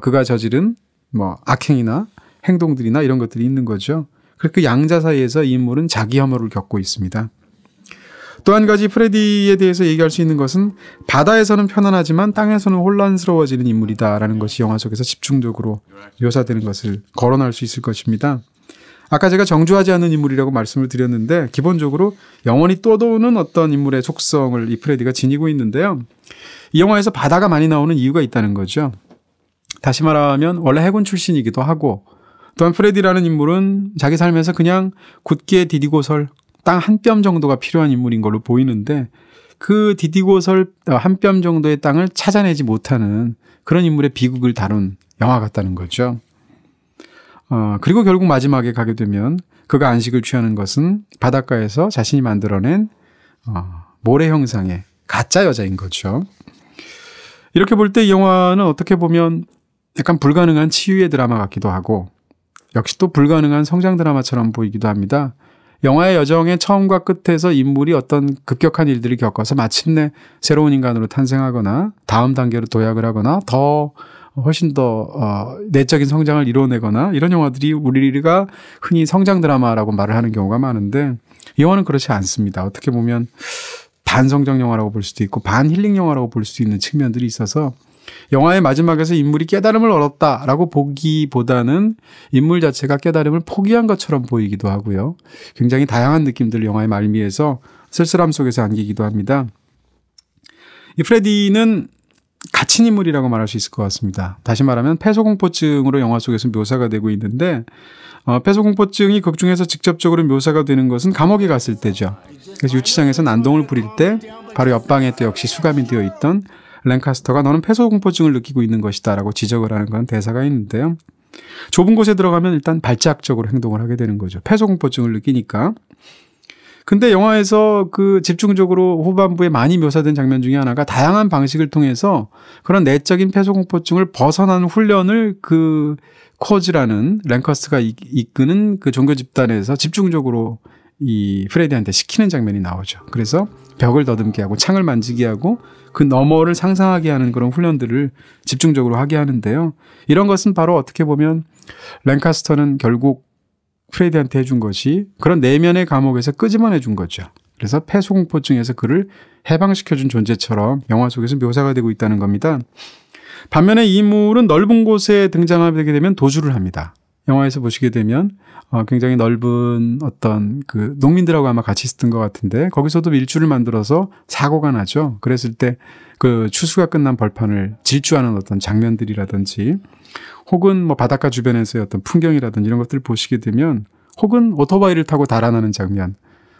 그가 저지른 뭐 악행이나 행동들이나 이런 것들이 있는 거죠. 그 양자 사이에서 이 인물은 자기 혐오를 겪고 있습니다. 또 한 가지 프레디에 대해서 얘기할 수 있는 것은 바다에서는 편안하지만 땅에서는 혼란스러워지는 인물이다라는 것이 영화 속에서 집중적으로 묘사되는 것을 거론할 수 있을 것입니다. 아까 제가 정주하지 않는 인물이라고 말씀을 드렸는데 기본적으로 영원히 떠도는 어떤 인물의 속성을 이 프레디가 지니고 있는데요. 이 영화에서 바다가 많이 나오는 이유가 있다는 거죠. 다시 말하면 원래 해군 출신이기도 하고 또한 프레디라는 인물은 자기 삶에서 그냥 굳게 디디고설 땅 한 뼘 정도가 필요한 인물인 걸로 보이는데 그 디디고설 한 뼘 정도의 땅을 찾아내지 못하는 그런 인물의 비극을 다룬 영화 같다는 거죠. 그리고 결국 마지막에 가게 되면 그가 안식을 취하는 것은 바닷가에서 자신이 만들어낸 모래 형상의 가짜 여자인 거죠. 이렇게 볼 때 이 영화는 어떻게 보면 약간 불가능한 치유의 드라마 같기도 하고 역시 또 불가능한 성장 드라마처럼 보이기도 합니다. 영화의 여정의 처음과 끝에서 인물이 어떤 급격한 일들을 겪어서 마침내 새로운 인간으로 탄생하거나 다음 단계로 도약을 하거나 더 훨씬 더 내적인 성장을 이뤄내거나 이런 영화들이 우리가 흔히 성장 드라마라고 말을 하는 경우가 많은데 이 영화는 그렇지 않습니다. 어떻게 보면 반성장 영화라고 볼 수도 있고 반힐링 영화라고 볼 수도 있는 측면들이 있어서 영화의 마지막에서 인물이 깨달음을 얻었다라고 보기보다는 인물 자체가 깨달음을 포기한 것처럼 보이기도 하고요. 굉장히 다양한 느낌들을 영화의 말미에서 쓸쓸함 속에서 안기기도 합니다. 이 프레디는 갇힌 인물이라고 말할 수 있을 것 같습니다. 다시 말하면 폐소공포증으로 영화 속에서 묘사가 되고 있는데 폐소공포증이 극 중에서 직접적으로 묘사가 되는 것은 감옥에 갔을 때죠. 그래서 유치장에서 난동을 부릴 때 바로 옆방에 또 역시 수감이 되어 있던 랭카스터가 너는 폐소공포증을 느끼고 있는 것이다 라고 지적을 하는 그런 대사가 있는데요. 좁은 곳에 들어가면 일단 발작적으로 행동을 하게 되는 거죠. 폐소공포증을 느끼니까. 근데 영화에서 그 집중적으로 후반부에 많이 묘사된 장면 중에 하나가 다양한 방식을 통해서 그런 내적인 폐소공포증을 벗어나는 훈련을 그 코즈라는 랭커스가 이끄는 그 종교 집단에서 집중적으로 이 프레디한테 시키는 장면이 나오죠. 그래서 벽을 더듬게 하고 창을 만지게 하고 그 너머를 상상하게 하는 그런 훈련들을 집중적으로 하게 하는데요. 이런 것은 바로 어떻게 보면 랭카스터는 결국 프레디한테 해준 것이 그런 내면의 감옥에서 끄집어내 준 거죠. 그래서 폐소공포증에서 그를 해방시켜준 존재처럼 영화 속에서 묘사가 되고 있다는 겁니다. 반면에 이 인물은 넓은 곳에 등장하게 되면 도주를 합니다. 영화에서 보시게 되면 굉장히 넓은 어떤 그 농민들하고 아마 같이 있었던 것 같은데 거기서도 밀주를 만들어서 사고가 나죠. 그랬을 때 그 추수가 끝난 벌판을 질주하는 어떤 장면들이라든지 혹은 뭐 바닷가 주변에서의 어떤 풍경이라든지 이런 것들을 보시게 되면 혹은 오토바이를 타고 달아나는 장면,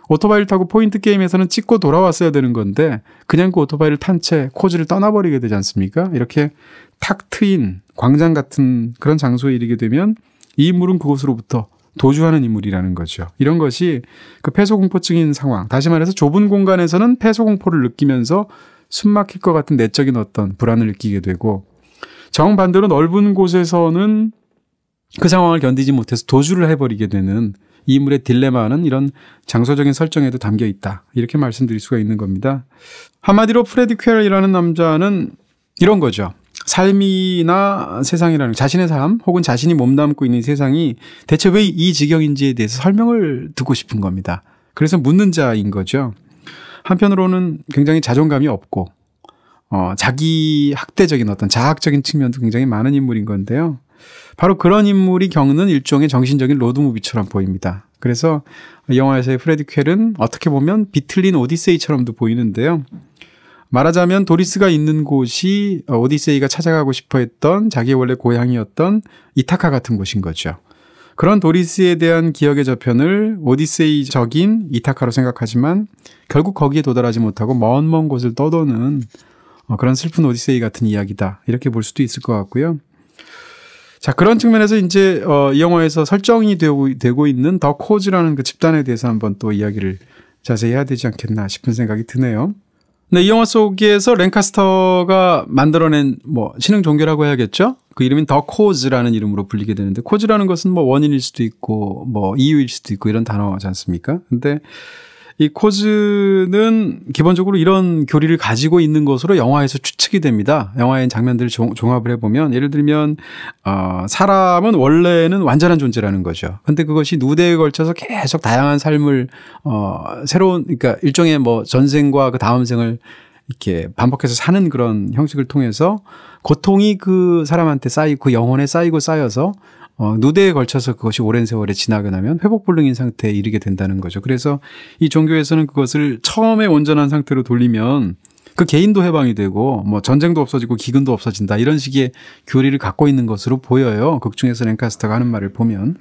오토바이를 타고 포인트 게임에서는 찍고 돌아왔어야 되는 건데 그냥 그 오토바이를 탄 채 코즈를 떠나버리게 되지 않습니까? 이렇게 탁 트인 광장 같은 그런 장소에 이르게 되면 이 인물은 그곳으로부터 도주하는 인물이라는 거죠. 이런 것이 그 폐소공포증인 상황, 다시 말해서 좁은 공간에서는 폐소공포를 느끼면서 숨막힐 것 같은 내적인 어떤 불안을 느끼게 되고 정반대로 넓은 곳에서는 그 상황을 견디지 못해서 도주를 해버리게 되는 이 인물의 딜레마는 이런 장소적인 설정에도 담겨 있다. 이렇게 말씀드릴 수가 있는 겁니다. 한마디로 프레디 퀘럴이라는 남자는 이런 거죠. 삶이나 세상이라는 자신의 삶 혹은 자신이 몸담고 있는 세상이 대체 왜 이 지경인지에 대해서 설명을 듣고 싶은 겁니다. 그래서 묻는 자인 거죠. 한편으로는 굉장히 자존감이 없고 자기 학대적인 어떤 자학적인 측면도 굉장히 많은 인물인 건데요. 바로 그런 인물이 겪는 일종의 정신적인 로드무비처럼 보입니다. 그래서 영화에서의 프레디 퀘럴은 어떻게 보면 비틀린 오디세이처럼도 보이는데요. 말하자면 도리스가 있는 곳이 오디세이가 찾아가고 싶어 했던 자기의 원래 고향이었던 이타카 같은 곳인 거죠. 그런 도리스에 대한 기억의 저편을 오디세이적인 이타카로 생각하지만 결국 거기에 도달하지 못하고 먼 곳을 떠도는 그런 슬픈 오디세이 같은 이야기다. 이렇게 볼 수도 있을 것 같고요. 자, 그런 측면에서 이제 이 영화에서 설정이 되고 있는 더 코즈라는 그 집단에 대해서 한번 또 이야기를 자세히 해야 되지 않겠나 싶은 생각이 드네요. 네, 이 영화 속에서 랭카스터가 만들어낸 뭐 신흥 종교라고 해야겠죠? 그 이름인 더 코즈라는 이름으로 불리게 되는데 코즈라는 것은 뭐 원인일 수도 있고 뭐 이유일 수도 있고 이런 단어지 않습니까? 근데 이 코즈는 기본적으로 이런 교리를 가지고 있는 것으로 영화에서 추측이 됩니다. 영화의 장면들을 종합을 해보면 예를 들면 사람은 원래는 완전한 존재라는 거죠. 근데 그것이 누대에 걸쳐서 계속 다양한 삶을 그러니까 일종의 뭐 전생과 그 다음 생을 이렇게 반복해서 사는 그런 형식을 통해서 고통이 그 사람한테 쌓이고 그 영혼에 쌓이고 쌓여서 누대에 걸쳐서 그것이 오랜 세월에 지나고 나면 회복불능인 상태에 이르게 된다는 거죠. 그래서 이 종교에서는 그것을 처음에 온전한 상태로 돌리면 그 개인도 해방이 되고 뭐 전쟁도 없어지고 기근도 없어진다. 이런 식의 교리를 갖고 있는 것으로 보여요. 극 중에서 랭카스터가 하는 말을 보면.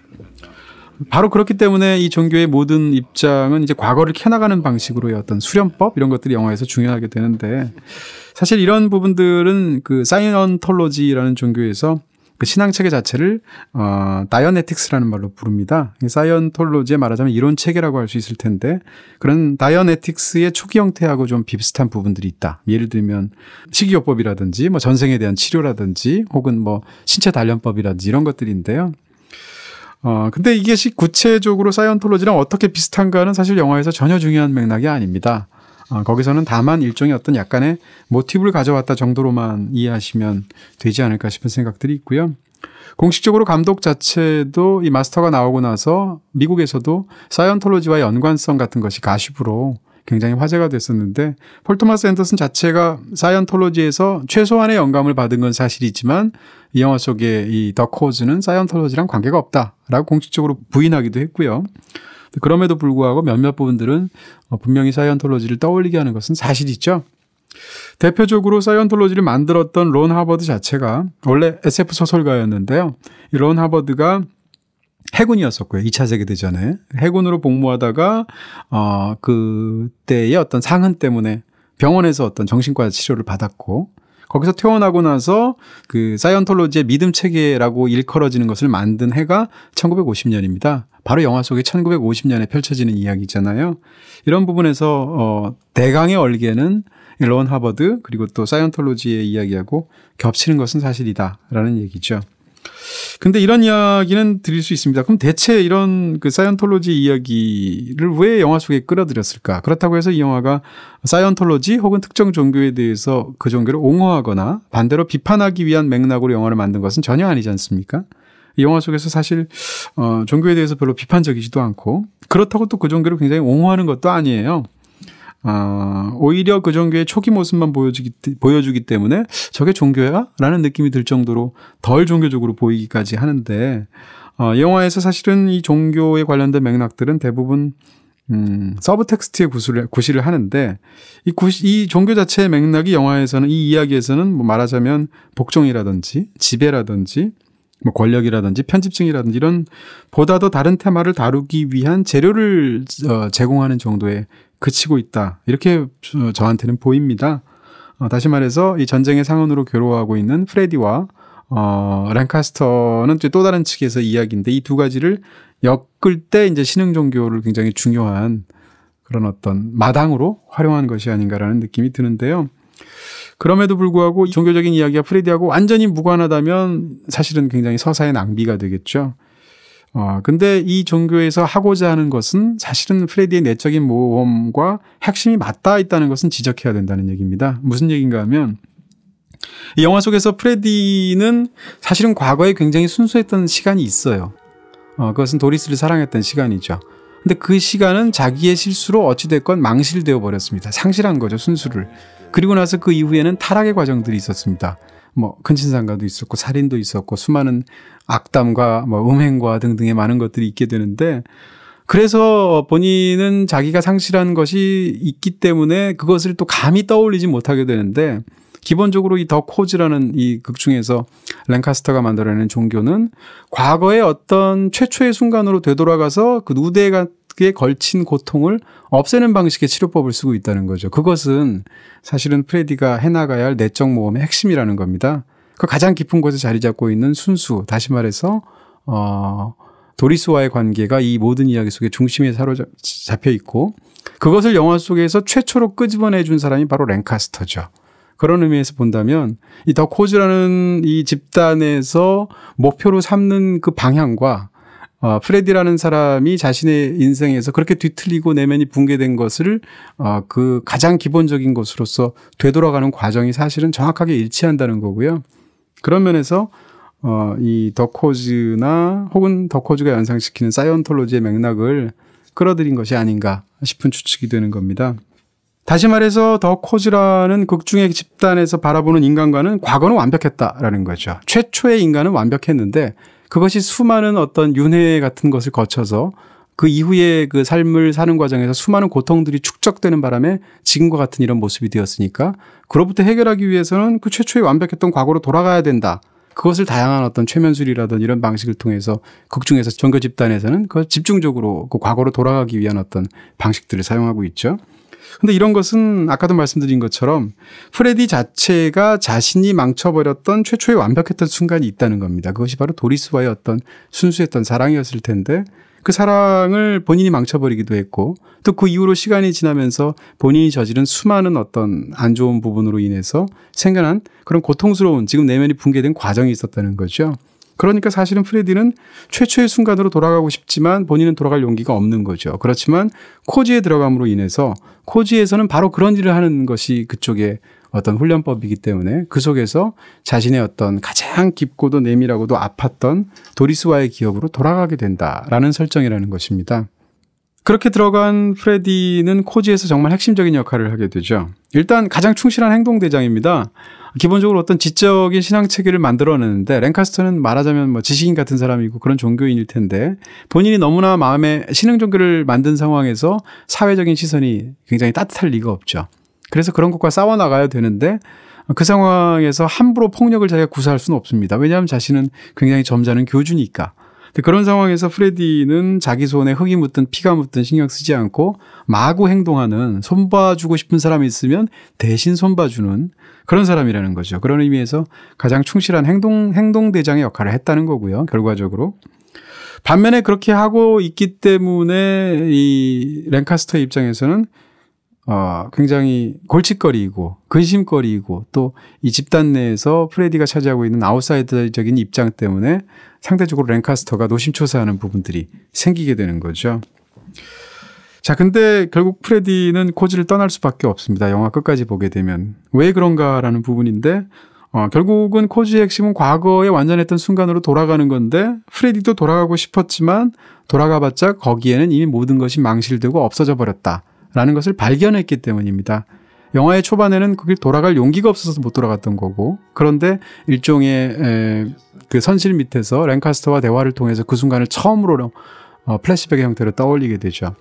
바로 그렇기 때문에 이 종교의 모든 입장은 이제 과거를 캐나가는 방식으로의 어떤 수련법 이런 것들이 영화에서 중요하게 되는데 사실 이런 부분들은 그 사이언톨로지라는 종교에서 그 신앙체계 자체를 다이어네틱스라는 말로 부릅니다. 사이언톨로지에 말하자면 이론체계라고 할 수 있을 텐데 그런 다이어네틱스의 초기 형태하고 좀 비슷한 부분들이 있다. 예를 들면 식이요법이라든지 뭐 전생에 대한 치료라든지 혹은 뭐 신체 단련법이라든지 이런 것들인데요. 근데 이게 구체적으로 사이언톨로지랑 어떻게 비슷한가는 사실 영화에서 전혀 중요한 맥락이 아닙니다. 거기서는 다만 일종의 어떤 약간의 모티브를 가져왔다 정도로만 이해하시면 되지 않을까 싶은 생각들이 있고요. 공식적으로 감독 자체도 이 마스터가 나오고 나서 미국에서도 사이언톨로지와의 연관성 같은 것이 가십으로 굉장히 화제가 됐었는데 폴 토마스 앤더슨 자체가 사이언톨로지에서 최소한의 영감을 받은 건 사실이지만 이 영화 속의 이 더 코즈는 사이언톨로지랑 관계가 없다라고 공식적으로 부인하기도 했고요. 그럼에도 불구하고 몇몇 부분들은 분명히 사이언톨로지를 떠올리게 하는 것은 사실이죠. 대표적으로 사이언톨로지를 만들었던 론 하버드 자체가 원래 SF 소설가였는데요. 이 론 하버드가 해군이었었고요. 2차 세계대전에. 해군으로 복무하다가 그때의 어떤 상흔 때문에 병원에서 어떤 정신과 치료를 받았고 거기서 퇴원하고 나서 그 사이언톨로지의 믿음 체계라고 일컬어지는 것을 만든 해가 1950년입니다. 바로 영화 속에 1950년에 펼쳐지는 이야기잖아요. 이런 부분에서 대강의 얼개는 론 하버드 그리고 또 사이언톨로지의 이야기하고 겹치는 것은 사실이다라는 얘기죠. 근데 이런 이야기는 드릴 수 있습니다. 그럼 대체 이런 그 사이언톨로지 이야기를 왜 영화 속에 끌어들였을까? 그렇다고 해서 이 영화가 사이언톨로지 혹은 특정 종교에 대해서 그 종교를 옹호하거나 반대로 비판하기 위한 맥락으로 영화를 만든 것은 전혀 아니지 않습니까? 이 영화 속에서 사실 종교에 대해서 별로 비판적이지도 않고 그렇다고 또 그 종교를 굉장히 옹호하는 것도 아니에요. 오히려 그 종교의 초기 모습만 보여주기 때문에 저게 종교야? 라는 느낌이 들 정도로 덜 종교적으로 보이기까지 하는데, 영화에서 사실은 이 종교에 관련된 맥락들은 대부분 서브텍스트의 구실을 하는데, 이 종교 자체의 맥락이 영화에서는, 이 이야기에서는 뭐 말하자면 복종이라든지 지배라든지 뭐 권력이라든지 편집증이라든지 이런 보다 더 다른 테마를 다루기 위한 재료를 제공하는 정도에 그치고 있다. 이렇게 저한테는 보입니다. 다시 말해서 이 전쟁의 상흔으로 괴로워하고 있는 프레디와 랭카스터는 또 다른 측에서 이야기인데, 이 두 가지를 엮을 때 이제 신흥 종교를 굉장히 중요한 그런 어떤 마당으로 활용한 것이 아닌가라는 느낌이 드는데요. 그럼에도 불구하고 종교적인 이야기가 프레디하고 완전히 무관하다면 사실은 굉장히 서사의 낭비가 되겠죠. 근데 이 종교에서 하고자 하는 것은 사실은 프레디의 내적인 모험과 핵심이 맞닿아 있다는 것은 지적해야 된다는 얘기입니다. 무슨 얘기인가 하면, 이 영화 속에서 프레디는 사실은 과거에 굉장히 순수했던 시간이 있어요. 그것은 도리스를 사랑했던 시간이죠. 근데 그 시간은 자기의 실수로 어찌됐건 망실되어 버렸습니다. 상실한 거죠, 순수를. 그리고 나서 그 이후에는 타락의 과정들이 있었습니다. 뭐 근친상간도 있었고 살인도 있었고 수많은 악담과 뭐 음행과 등등의 많은 것들이 있게 되는데, 그래서 본인은 자기가 상실한 것이 있기 때문에 그것을 또 감히 떠올리지 못하게 되는데, 기본적으로 이 더 코즈라는 이 극 중에서 랭카스터가 만들어내는 종교는 과거의 어떤 최초의 순간으로 되돌아가서 그 누대에 걸친 고통을 없애는 방식의 치료법을 쓰고 있다는 거죠. 그것은 사실은 프레디가 해나가야 할 내적 모험의 핵심이라는 겁니다. 그 가장 깊은 곳에 자리 잡고 있는 순수, 다시 말해서 도리스와의 관계가 이 모든 이야기 속에 중심에 사로잡혀 있고, 그것을 영화 속에서 최초로 끄집어내준 사람이 바로 랭카스터죠. 그런 의미에서 본다면 이 더 코즈라는 이 집단에서 목표로 삼는 그 방향과 프레디라는 사람이 자신의 인생에서 그렇게 뒤틀리고 내면이 붕괴된 것을 그 가장 기본적인 것으로서 되돌아가는 과정이 사실은 정확하게 일치한다는 거고요. 그런 면에서 이 더 코즈나 혹은 더 코즈가 연상시키는 사이언톨로지의 맥락을 끌어들인 것이 아닌가 싶은 추측이 되는 겁니다. 다시 말해서 더 코즈라는 극중의 집단에서 바라보는 인간과는 과거는 완벽했다라는 거죠. 최초의 인간은 완벽했는데 그것이 수많은 어떤 윤회 같은 것을 거쳐서 그 이후에 그 삶을 사는 과정에서 수많은 고통들이 축적되는 바람에 지금과 같은 이런 모습이 되었으니까, 그로부터 해결하기 위해서는 그 최초의 완벽했던 과거로 돌아가야 된다. 그것을 다양한 어떤 최면술이라든 이런 방식을 통해서 극중에서 종교 집단에서는 그 집중적으로 그 과거로 돌아가기 위한 어떤 방식들을 사용하고 있죠. 근데 이런 것은 아까도 말씀드린 것처럼 프레디 자체가 자신이 망쳐버렸던 최초의 완벽했던 순간이 있다는 겁니다. 그것이 바로 도리스와의 어떤 순수했던 사랑이었을 텐데, 그 사랑을 본인이 망쳐버리기도 했고, 또 그 이후로 시간이 지나면서 본인이 저지른 수많은 어떤 안 좋은 부분으로 인해서 생겨난 그런 고통스러운 지금 내면이 붕괴된 과정이 있었다는 거죠. 그러니까 사실은 프레디는 최초의 순간으로 돌아가고 싶지만 본인은 돌아갈 용기가 없는 거죠. 그렇지만 코지에 들어감으로 인해서 코지에서는 바로 그런 일을 하는 것이 그쪽의 어떤 훈련법이기 때문에 그 속에서 자신의 어떤 가장 깊고도 내밀하고도 아팠던 도리스와의 기억으로 돌아가게 된다라는 설정이라는 것입니다. 그렇게 들어간 프레디는 코지에서 정말 핵심적인 역할을 하게 되죠. 일단 가장 충실한 행동대장입니다. 기본적으로 어떤 지적인 신앙 체계를 만들어내는데, 랭카스터는 말하자면 뭐 지식인 같은 사람이고 그런 종교인일 텐데, 본인이 너무나 마음에 신흥 종교를 만든 상황에서 사회적인 시선이 굉장히 따뜻할 리가 없죠. 그래서 그런 것과 싸워나가야 되는데, 그 상황에서 함부로 폭력을 자기가 구사할 수는 없습니다. 왜냐하면 자신은 굉장히 점잖은 교주니까. 그런 상황에서 프레디는 자기 손에 흙이 묻든 피가 묻든 신경 쓰지 않고 마구 행동하는, 손봐주고 싶은 사람이 있으면 대신 손봐주는 그런 사람이라는 거죠. 그런 의미에서 가장 충실한 행동대장의 역할을 했다는 거고요. 결과적으로. 반면에 그렇게 하고 있기 때문에 이 랭카스터의 입장에서는 굉장히 골칫거리이고 근심거리이고, 또 이 집단 내에서 프레디가 차지하고 있는 아웃사이더적인 입장 때문에 상대적으로 랭카스터가 노심초사하는 부분들이 생기게 되는 거죠. 자, 근데 결국 프레디는 코지를 떠날 수밖에 없습니다. 영화 끝까지 보게 되면. 왜 그런가라는 부분인데, 결국은 코지의 핵심은 과거에 완전했던 순간으로 돌아가는 건데, 프레디도 돌아가고 싶었지만 돌아가봤자 거기에는 이미 모든 것이 망실되고 없어져 버렸다 라는 것을 발견했기 때문입니다. 영화의 초반에는 거길 돌아갈 용기가 없어서 못 돌아갔던 거고, 그런데 일종의 그 선실 밑에서 랭카스터와 대화를 통해서 그 순간을 처음으로 플래시백의 형태로 떠올리게 되죠.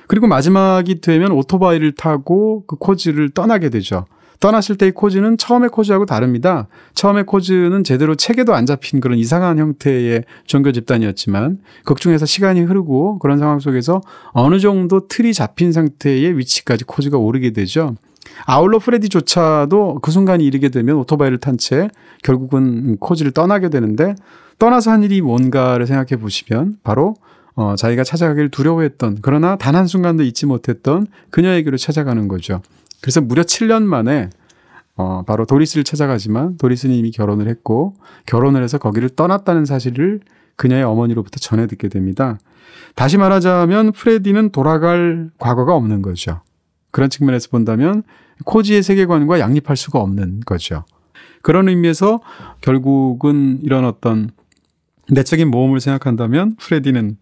그리고 마지막이 되면 오토바이를 타고 그 코즈를 떠나게 되죠. 떠났을 때의 코즈는 처음의 코즈하고 다릅니다. 처음의 코즈는 제대로 체계도 안 잡힌 그런 이상한 형태의 종교 집단이었지만 극중에서 시간이 흐르고 그런 상황 속에서 어느 정도 틀이 잡힌 상태의 위치까지 코즈가 오르게 되죠. 아울러 프레디조차도 그 순간이 이르게 되면 오토바이를 탄 채 결국은 코즈를 떠나게 되는데, 떠나서 한 일이 뭔가를 생각해 보시면 바로 자기가 찾아가길 두려워했던, 그러나 단 한순간도 잊지 못했던 그녀에게로 찾아가는 거죠. 그래서 무려 7년 만에 바로 도리스를 찾아가지만 도리스는 이미 결혼을 했고, 결혼을 해서 거기를 떠났다는 사실을 그녀의 어머니로부터 전해 듣게 됩니다. 다시 말하자면 프레디는 돌아갈 과거가 없는 거죠. 그런 측면에서 본다면 코지의 세계관과 양립할 수가 없는 거죠. 그런 의미에서 결국은 이런 어떤 내적인 모험을 생각한다면 프레디는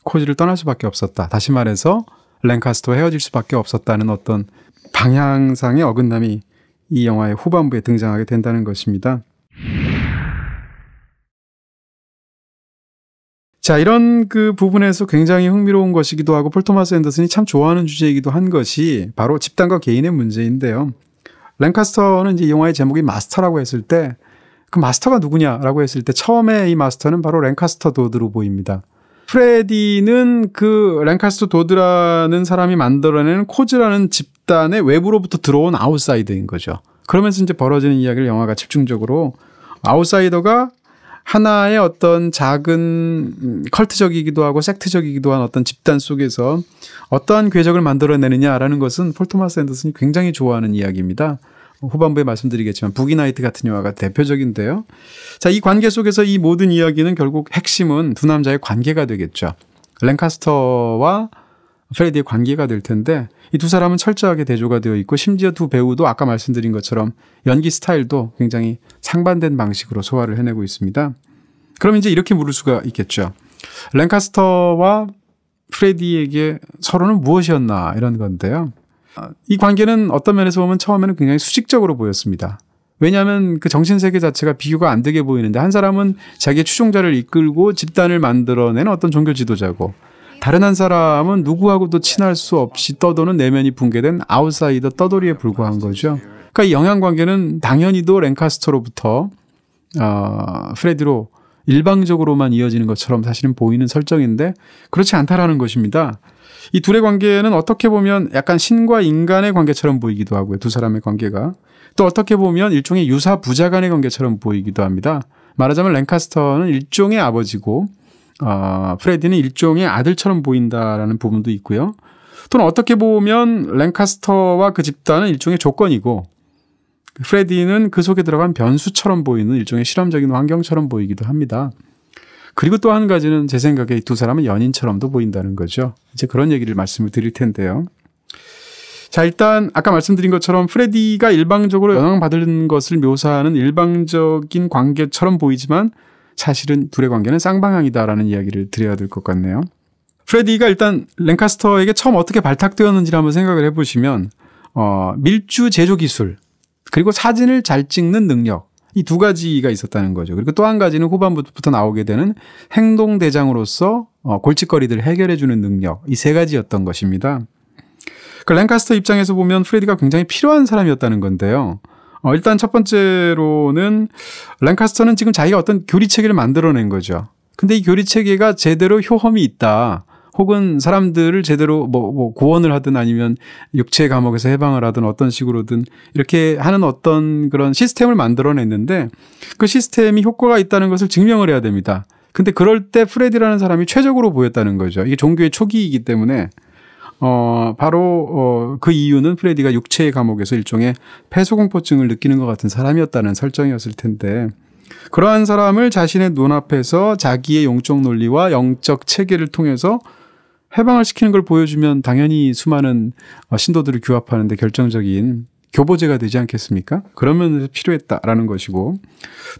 코지를 떠날 수밖에 없었다. 다시 말해서 랭카스터와 헤어질 수밖에 없었다는 어떤 방향상의 어긋남이 이 영화의 후반부에 등장하게 된다는 것입니다. 자, 이런 그 부분에서 굉장히 흥미로운 것이기도 하고 폴 토마스 앤더슨이 참 좋아하는 주제이기도 한 것이 바로 집단과 개인의 문제인데요. 랭카스터는 이제 이 영화의 제목이 마스터라고 했을 때 그 마스터가 누구냐라고 했을 때 처음에 이 마스터는 바로 랭카스터 도드로 보입니다. 프레디는 그 랭카스터 도드라는 사람이 만들어낸 코즈라는 집단의 외부로부터 들어온 아웃사이더인 거죠. 그러면서 이제 벌어지는 이야기를 영화가 집중적으로 아웃사이더가 하나의 어떤 작은 컬트적이기도 하고 섹트적이기도 한 어떤 집단 속에서 어떠한 궤적을 만들어내느냐라는 것은 폴 토마스 앤더슨이 굉장히 좋아하는 이야기입니다. 후반부에 말씀드리겠지만 부기나이트 같은 영화가 대표적인데요. 자, 이 관계 속에서 이 모든 이야기는 결국 핵심은 두 남자의 관계가 되겠죠. 랭카스터와 프레디의 관계가 될 텐데 이 두 사람은 철저하게 대조가 되어 있고 심지어 두 배우도 아까 말씀드린 것처럼 연기 스타일도 굉장히 상반된 방식으로 소화를 해내고 있습니다. 그럼 이제 이렇게 물을 수가 있겠죠. 랭카스터와 프레디에게 서로는 무엇이었나 이런 건데요. 이 관계는 어떤 면에서 보면 처음에는 굉장히 수직적으로 보였습니다. 왜냐하면 그 정신세계 자체가 비교가 안 되게 보이는데 한 사람은 자기의 추종자를 이끌고 집단을 만들어내는 어떤 종교 지도자고 다른 한 사람은 누구하고도 친할 수 없이 떠도는 내면이 붕괴된 아웃사이더 떠돌이에 불과한 거죠. 그러니까 이 영향관계는 당연히도 랭카스터로부터 프레디로 일방적으로만 이어지는 것처럼 사실은 보이는 설정인데 그렇지 않다라는 것입니다. 이 둘의 관계는 어떻게 보면 약간 신과 인간의 관계처럼 보이기도 하고요. 두 사람의 관계가. 또 어떻게 보면 일종의 유사 부자 간의 관계처럼 보이기도 합니다. 말하자면 랭카스터는 일종의 아버지고 프레디는 일종의 아들처럼 보인다라는 부분도 있고요. 또는 어떻게 보면 랭카스터와 그 집단은 일종의 조건이고 프레디는 그 속에 들어간 변수처럼 보이는 일종의 실험적인 환경처럼 보이기도 합니다. 그리고 또 한 가지는 제 생각에 이 두 사람은 연인처럼도 보인다는 거죠. 이제 그런 얘기를 말씀을 드릴 텐데요. 자, 일단 아까 말씀드린 것처럼 프레디가 일방적으로 영향받는 것을 묘사하는 일방적인 관계처럼 보이지만 사실은 둘의 관계는 쌍방향이다라는 이야기를 드려야 될 것 같네요. 프레디가 일단 랭카스터에게 처음 어떻게 발탁되었는지를 한번 생각을 해보시면 밀주 제조 기술 그리고 사진을 잘 찍는 능력 이 두 가지가 있었다는 거죠. 그리고 또 한 가지는 후반부부터 나오게 되는 행동대장으로서 골칫거리들을 해결해주는 능력 이 세 가지였던 것입니다. 그 랭카스터 입장에서 보면 프레디가 굉장히 필요한 사람이었다는 건데요. 일단 첫 번째로는 랭카스터는 지금 자기가 어떤 교리체계를 만들어낸 거죠. 근데 이 교리체계가 제대로 효험이 있다. 혹은 사람들을 제대로 뭐 구원을 하든 아니면 육체 감옥에서 해방을 하든 어떤 식으로든 이렇게 하는 어떤 그런 시스템을 만들어냈는데 그 시스템이 효과가 있다는 것을 증명을 해야 됩니다. 근데 그럴 때 프레디라는 사람이 최적으로 보였다는 거죠. 이게 종교의 초기이기 때문에 바로 그 이유는 프레디가 육체의 감옥에서 일종의 폐소공포증을 느끼는 것 같은 사람이었다는 설정이었을 텐데 그러한 사람을 자신의 눈앞에서 자기의 용적 논리와 영적 체계를 통해서 해방을 시키는 걸 보여주면 당연히 수많은 신도들을 규합하는 데 결정적인 교보제가 되지 않겠습니까? 그러면 필요했다라는 것이고,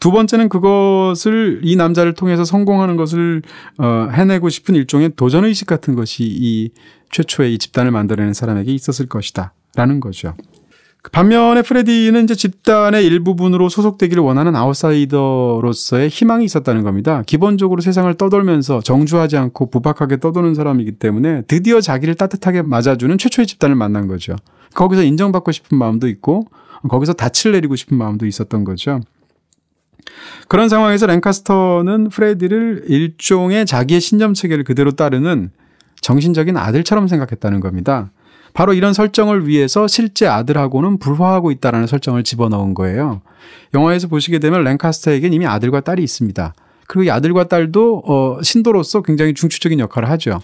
두 번째는 그것을 이 남자를 통해서 성공하는 것을 해내고 싶은 일종의 도전의식 같은 것이 이 최초의 이 집단을 만들어내는 사람에게 있었을 것이다 라는 거죠. 반면에 프레디는 이제 집단의 일부분으로 소속되기를 원하는 아웃사이더로서의 희망이 있었다는 겁니다. 기본적으로 세상을 떠돌면서 정주하지 않고 부박하게 떠도는 사람이기 때문에 드디어 자기를 따뜻하게 맞아주는 최초의 집단을 만난 거죠. 거기서 인정받고 싶은 마음도 있고 거기서 닻을 내리고 싶은 마음도 있었던 거죠. 그런 상황에서 랭카스터는 프레디를 일종의 자기의 신념체계를 그대로 따르는 정신적인 아들처럼 생각했다는 겁니다. 바로 이런 설정을 위해서 실제 아들하고는 불화하고 있다는 설정을 집어넣은 거예요. 영화에서 보시게 되면 랭카스터에겐 이미 아들과 딸이 있습니다. 그리고 이 아들과 딸도 신도로서 굉장히 중추적인 역할을 하죠.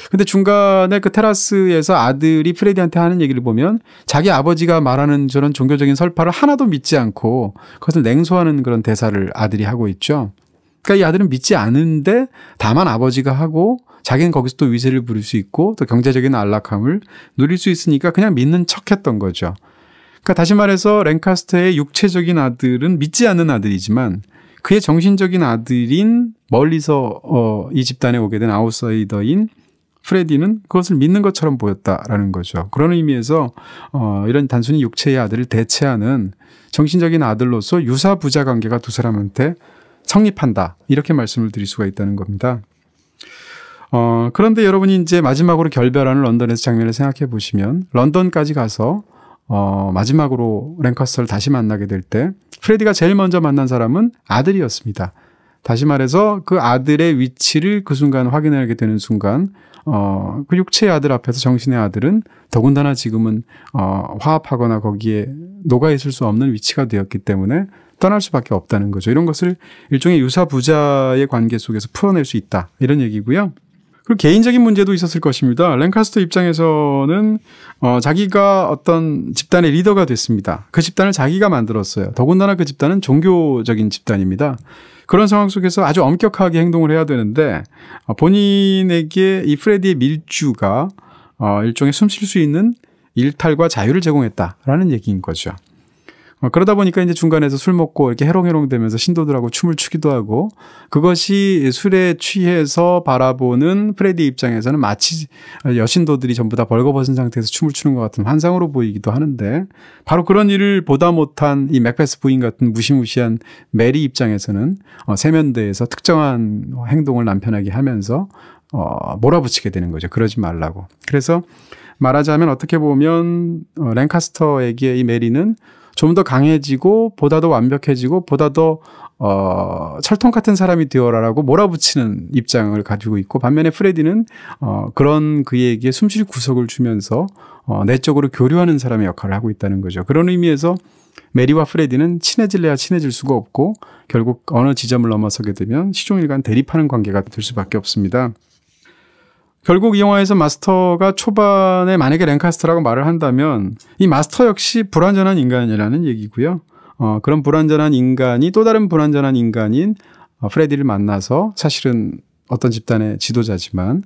근데 중간에 그 테라스에서 아들이 프레디한테 하는 얘기를 보면 자기 아버지가 말하는 저런 종교적인 설파를 하나도 믿지 않고 그것을 냉소하는 그런 대사를 아들이 하고 있죠. 그러니까 이 아들은 믿지 않은데 다만 아버지가 하고 자기는 거기서 또 위세를 부릴 수 있고 또 경제적인 안락함을 누릴 수 있으니까 그냥 믿는 척했던 거죠. 그러니까 다시 말해서 랭카스터의 육체적인 아들은 믿지 않는 아들이지만 그의 정신적인 아들인 멀리서 이 집단에 오게 된 아웃사이더인 프레디는 그것을 믿는 것처럼 보였다라는 거죠. 그런 의미에서 이런 단순히 육체의 아들을 대체하는 정신적인 아들로서 유사 부자 관계가 두 사람한테 성립한다. 이렇게 말씀을 드릴 수가 있다는 겁니다. 그런데 여러분이 이제 마지막으로 결별하는 런던에서 장면을 생각해 보시면 런던까지 가서 마지막으로 랭카스터를 다시 만나게 될 때 프레디가 제일 먼저 만난 사람은 아들이었습니다. 다시 말해서 그 아들의 위치를 그 순간 확인하게 되는 순간 그 육체의 아들 앞에서 정신의 아들은 더군다나 지금은 화합하거나 거기에 녹아 있을 수 없는 위치가 되었기 때문에 떠날 수밖에 없다는 거죠. 이런 것을 일종의 유사 부자의 관계 속에서 풀어낼 수 있다. 이런 얘기고요. 그리고 개인적인 문제도 있었을 것입니다. 랭카스터 입장에서는 자기가 어떤 집단의 리더가 됐습니다. 그 집단을 자기가 만들었어요. 더군다나 그 집단은 종교적인 집단입니다. 그런 상황 속에서 아주 엄격하게 행동을 해야 되는데 본인에게 이 프레디의 밀주가 일종의 숨 쉴 수 있는 일탈과 자유를 제공했다라는 얘기인 거죠. 그러다 보니까 이제 중간에서 술 먹고 이렇게 해롱해롱 되면서 신도들하고 춤을 추기도 하고 그것이 술에 취해서 바라보는 프레디 입장에서는 마치 여신도들이 전부 다 벌거벗은 상태에서 춤을 추는 것 같은 환상으로 보이기도 하는데 바로 그런 일을 보다 못한 이 맥베스 부인 같은 무시무시한 메리 입장에서는 세면대에서 특정한 행동을 남편에게 하면서 몰아붙이게 되는 거죠. 그러지 말라고. 그래서 말하자면 어떻게 보면 랭카스터에게 이 메리는 좀 더 강해지고 보다 더 완벽해지고 보다 더 철통 같은 사람이 되어라라고 몰아붙이는 입장을 가지고 있고 반면에 프레디는 그런 그에게 숨쉴 구석을 주면서 내적으로 교류하는 사람의 역할을 하고 있다는 거죠. 그런 의미에서 메리와 프레디는 친해질래야 친해질 수가 없고 결국 어느 지점을 넘어서게 되면 시종일관 대립하는 관계가 될 수밖에 없습니다. 결국 이 영화에서 마스터가 초반에 만약에 랭카스터라고 말을 한다면 이 마스터 역시 불완전한 인간이라는 얘기고요. 그런 불완전한 인간이 또 다른 불완전한 인간인 프레디를 만나서 사실은 어떤 집단의 지도자지만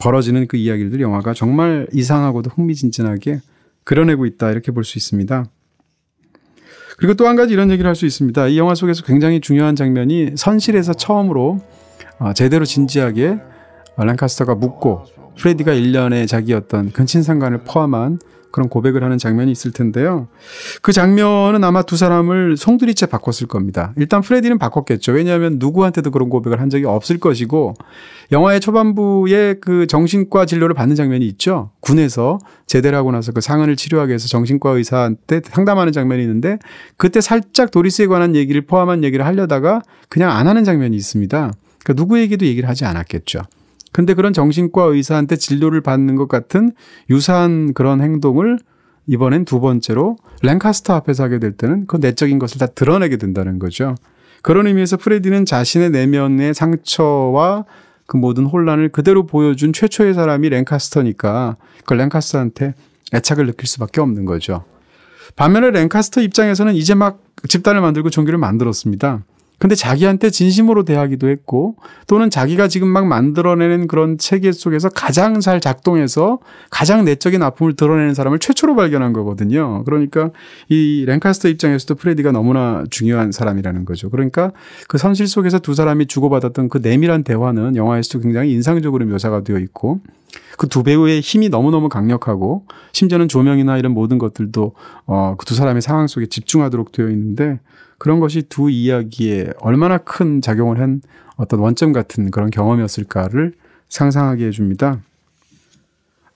벌어지는 그 이야기들 영화가 정말 이상하고도 흥미진진하게 그려내고 있다 이렇게 볼 수 있습니다. 그리고 또 한 가지 이런 얘기를 할 수 있습니다. 이 영화 속에서 굉장히 중요한 장면이 선실에서 처음으로 제대로 진지하게 랭카스터가 묻고 프레디가 일련의 자기 어떤 근친상간을 포함한 그런 고백을 하는 장면이 있을 텐데요. 그 장면은 아마 두 사람을 송두리째 바꿨을 겁니다. 일단 프레디는 바꿨겠죠. 왜냐하면 누구한테도 그런 고백을 한 적이 없을 것이고 영화의 초반부에 그 정신과 진료를 받는 장면이 있죠. 군에서 제대를 하고 나서 그 상흔을 치료하기 위해서 정신과 의사한테 상담하는 장면이 있는데 그때 살짝 도리스에 관한 얘기를 포함한 얘기를 하려다가 그냥 안 하는 장면이 있습니다. 그러니까 누구에게도 얘기를 하지 않았겠죠. 근데 그런 정신과 의사한테 진료를 받는 것 같은 유사한 그런 행동을 이번엔 두 번째로 랭카스터 앞에서 하게 될 때는 그 내적인 것을 다 드러내게 된다는 거죠. 그런 의미에서 프레디는 자신의 내면의 상처와 그 모든 혼란을 그대로 보여준 최초의 사람이 랭카스터니까 그 랭카스터한테 애착을 느낄 수밖에 없는 거죠. 반면에 랭카스터 입장에서는 이제 막 집단을 만들고 종교를 만들었습니다. 근데 자기한테 진심으로 대하기도 했고 또는 자기가 지금 막 만들어내는 그런 체계 속에서 가장 잘 작동해서 가장 내적인 아픔을 드러내는 사람을 최초로 발견한 거거든요. 그러니까 이 랭카스터 입장에서도 프레디가 너무나 중요한 사람이라는 거죠. 그러니까 그 선실 속에서 두 사람이 주고받았던 그 내밀한 대화는 영화에서도 굉장히 인상적으로 묘사가 되어 있고 그 두 배우의 힘이 너무너무 강력하고 심지어는 조명이나 이런 모든 것들도 그 두 사람의 상황 속에 집중하도록 되어 있는데 그런 것이 두 이야기에 얼마나 큰 작용을 한 어떤 원점 같은 그런 경험이었을까를 상상하게 해줍니다.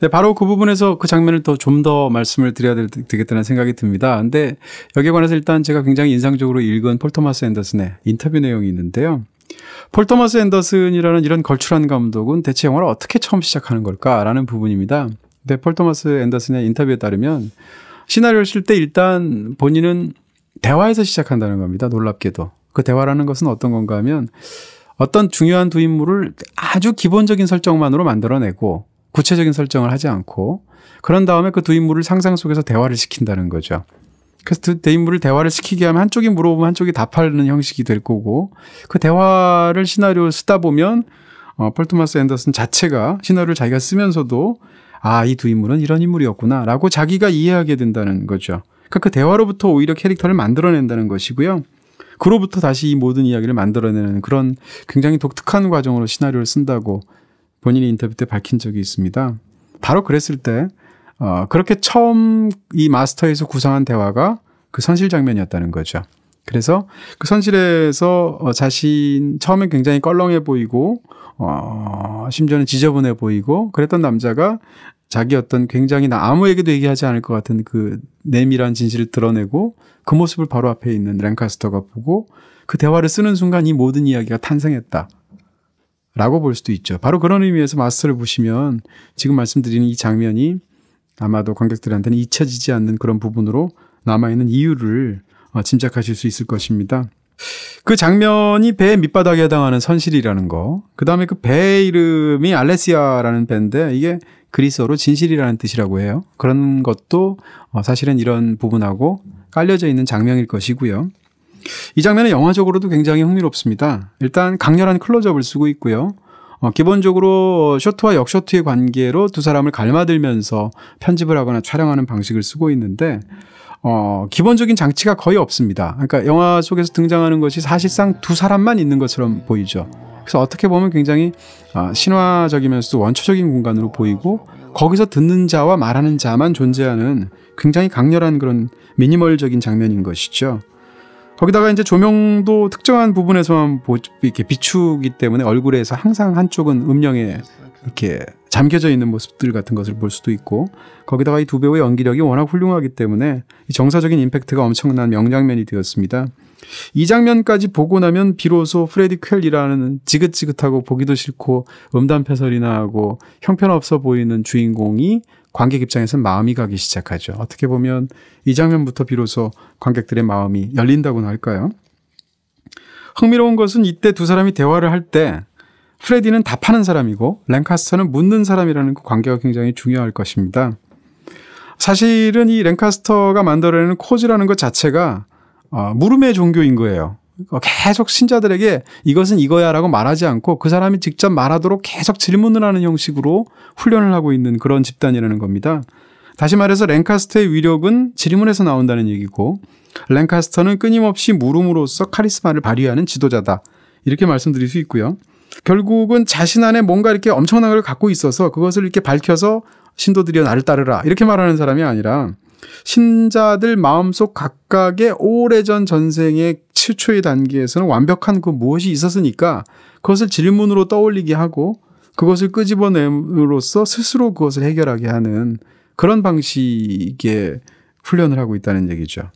네, 바로 그 부분에서 그 장면을 좀 더 말씀을 드려야 되겠다는 생각이 듭니다. 근데 여기에 관해서 일단 제가 굉장히 인상적으로 읽은 폴 토마스 앤더슨의 인터뷰 내용이 있는데요. 폴 토마스 앤더슨이라는 이런 걸출한 감독은 대체 영화를 어떻게 처음 시작하는 걸까라는 부분입니다. 근데 폴 토마스 앤더슨의 인터뷰에 따르면 시나리오를 쓸 때 일단 본인은 대화에서 시작한다는 겁니다. 놀랍게도. 그 대화라는 것은 어떤 건가 하면 어떤 중요한 두 인물을 아주 기본적인 설정만으로 만들어내고 구체적인 설정을 하지 않고 그런 다음에 그 두 인물을 상상 속에서 대화를 시킨다는 거죠. 그래서 두 인물을 대화를 시키게 하면 한쪽이 물어보면 한쪽이 답하는 형식이 될 거고 그 대화를 시나리오를 쓰다 보면 폴 토마스 앤더슨 자체가 시나리오를 자기가 쓰면서도 이 두 인물은 이런 인물이었구나 라고 자기가 이해하게 된다는 거죠. 그 대화로부터 오히려 캐릭터를 만들어낸다는 것이고요. 그로부터 다시 이 모든 이야기를 만들어내는 그런 굉장히 독특한 과정으로 시나리오를 쓴다고 본인이 인터뷰 때 밝힌 적이 있습니다. 바로 그랬을 때 그렇게 처음 이 마스터에서 구상한 대화가 그 선실 장면이었다는 거죠. 그래서 그 선실에서 자신 처음엔 굉장히 껄렁해 보이고 심지어는 지저분해 보이고 그랬던 남자가 자기 어떤 굉장히 아무에게도 얘기하지 않을 것 같은 그 내밀한 진실을 드러내고 그 모습을 바로 앞에 있는 랭카스터가 보고 그 대화를 쓰는 순간 이 모든 이야기가 탄생했다. 라고 볼 수도 있죠. 바로 그런 의미에서 마스터를 보시면 지금 말씀드리는 이 장면이 아마도 관객들한테는 잊혀지지 않는 그런 부분으로 남아있는 이유를 짐작하실 수 있을 것입니다. 그 장면이 배의 밑바닥에 해당하는 선실이라는 거. 그 다음에 그 배의 이름이 알레시아라는 배인데 이게 그리스어로 진실이라는 뜻이라고 해요. 그런 것도 사실은 이런 부분하고 깔려져 있는 장면일 것이고요. 이 장면은 영화적으로도 굉장히 흥미롭습니다. 일단 강렬한 클로즈업을 쓰고 있고요. 기본적으로 쇼트와 역쇼트의 관계로 두 사람을 갈마들면서 편집을 하거나 촬영하는 방식을 쓰고 있는데 기본적인 장치가 거의 없습니다. 그러니까 영화 속에서 등장하는 것이 사실상 두 사람만 있는 것처럼 보이죠. 그래서 어떻게 보면 굉장히 신화적이면서도 원초적인 공간으로 보이고 거기서 듣는 자와 말하는 자만 존재하는 굉장히 강렬한 그런 미니멀적인 장면인 것이죠. 거기다가 이제 조명도 특정한 부분에서만 이렇게 비추기 때문에 얼굴에서 항상 한쪽은 음영에 이렇게 잠겨져 있는 모습들 같은 것을 볼 수도 있고 거기다가 이 두 배우의 연기력이 워낙 훌륭하기 때문에 이 정서적인 임팩트가 엄청난 명장면이 되었습니다. 이 장면까지 보고 나면 비로소 프레디 퀼이라는 지긋지긋하고 보기도 싫고 음담패설이나 하고 형편없어 보이는 주인공이 관객 입장에서는 마음이 가기 시작하죠. 어떻게 보면 이 장면부터 비로소 관객들의 마음이 열린다고나 할까요? 흥미로운 것은 이때 두 사람이 대화를 할 때 프레디는 답하는 사람이고 랭카스터는 묻는 사람이라는 그 관계가 굉장히 중요할 것입니다. 사실은 이 랭카스터가 만들어내는 코즈라는 것 자체가 물음의 종교인 거예요. 계속 신자들에게 이것은 이거야 라고 말하지 않고 그 사람이 직접 말하도록 계속 질문을 하는 형식으로 훈련을 하고 있는 그런 집단이라는 겁니다. 다시 말해서 랭카스터의 위력은 질문에서 나온다는 얘기고 랭카스터는 끊임없이 물음으로써 카리스마를 발휘하는 지도자다. 이렇게 말씀드릴 수 있고요. 결국은 자신 안에 뭔가 이렇게 엄청난 걸 갖고 있어서 그것을 이렇게 밝혀서 신도들이여 나를 따르라 이렇게 말하는 사람이 아니라 신자들 마음속 각각의 오래전 전생의 최초의 단계에서는 완벽한 그 무엇이 있었으니까 그것을 질문으로 떠올리게 하고 그것을 끄집어냄으로써 스스로 그것을 해결하게 하는 그런 방식의 훈련을 하고 있다는 얘기죠.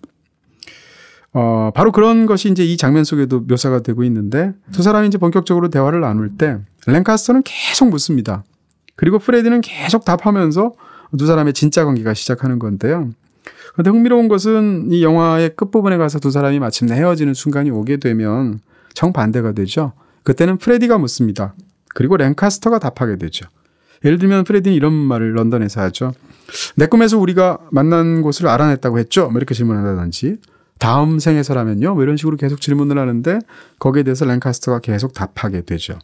바로 그런 것이 이제 이 장면 속에도 묘사가 되고 있는데 두 사람이 이제 본격적으로 대화를 나눌 때 랭카스터는 계속 묻습니다. 그리고 프레디는 계속 답하면서 두 사람의 진짜 관계가 시작하는 건데요. 그런데 흥미로운 것은 이 영화의 끝부분에 가서 두 사람이 마침내 헤어지는 순간이 오게 되면 정반대가 되죠. 그때는 프레디가 묻습니다. 그리고 랭카스터가 답하게 되죠. 예를 들면 프레디는 이런 말을 런던에서 하죠. 내 꿈에서 우리가 만난 곳을 알아냈다고 했죠? 뭐 이렇게 질문한다든지 다음 생에서라면요? 뭐 이런 식으로 계속 질문을 하는데 거기에 대해서 랭카스터가 계속 답하게 되죠.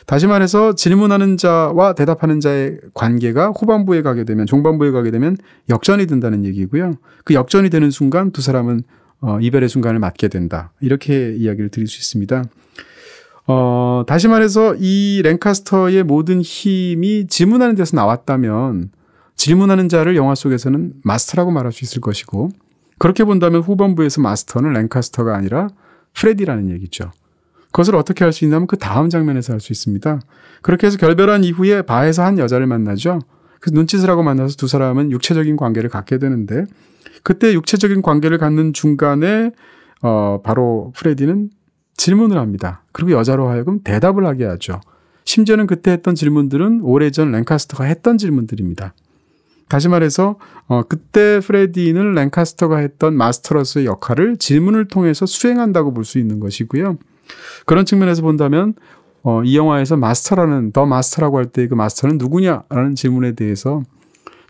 다시 말해서 질문하는 자와 대답하는 자의 관계가 후반부에 가게 되면, 종반부에 가게 되면 역전이 된다는 얘기고요. 그 역전이 되는 순간 두 사람은 이별의 순간을 맞게 된다. 이렇게 이야기를 드릴 수 있습니다. 다시 말해서 이 랭카스터의 모든 힘이 질문하는 데서 나왔다면 질문하는 자를 영화 속에서는 마스터라고 말할 수 있을 것이고, 그렇게 본다면 후반부에서 마스터는 랭카스터가 아니라 프레디라는 얘기죠. 그것을 어떻게 할 수 있냐면 그 다음 장면에서 할 수 있습니다. 그렇게 해서 결별한 이후에 바에서 한 여자를 만나죠. 그래서 눈짓을 하고 만나서 두 사람은 육체적인 관계를 갖게 되는데, 그때 육체적인 관계를 갖는 중간에 바로 프레디는 질문을 합니다. 그리고 여자로 하여금 대답을 하게 하죠. 심지어는 그때 했던 질문들은 오래전 랭카스터가 했던 질문들입니다. 다시 말해서 그때 프레디는 랭카스터가 했던 마스터로서의 역할을 질문을 통해서 수행한다고 볼 수 있는 것이고요. 그런 측면에서 본다면 이 영화에서 마스터라는, 더 마스터라고 할 때 그 마스터는 누구냐라는 질문에 대해서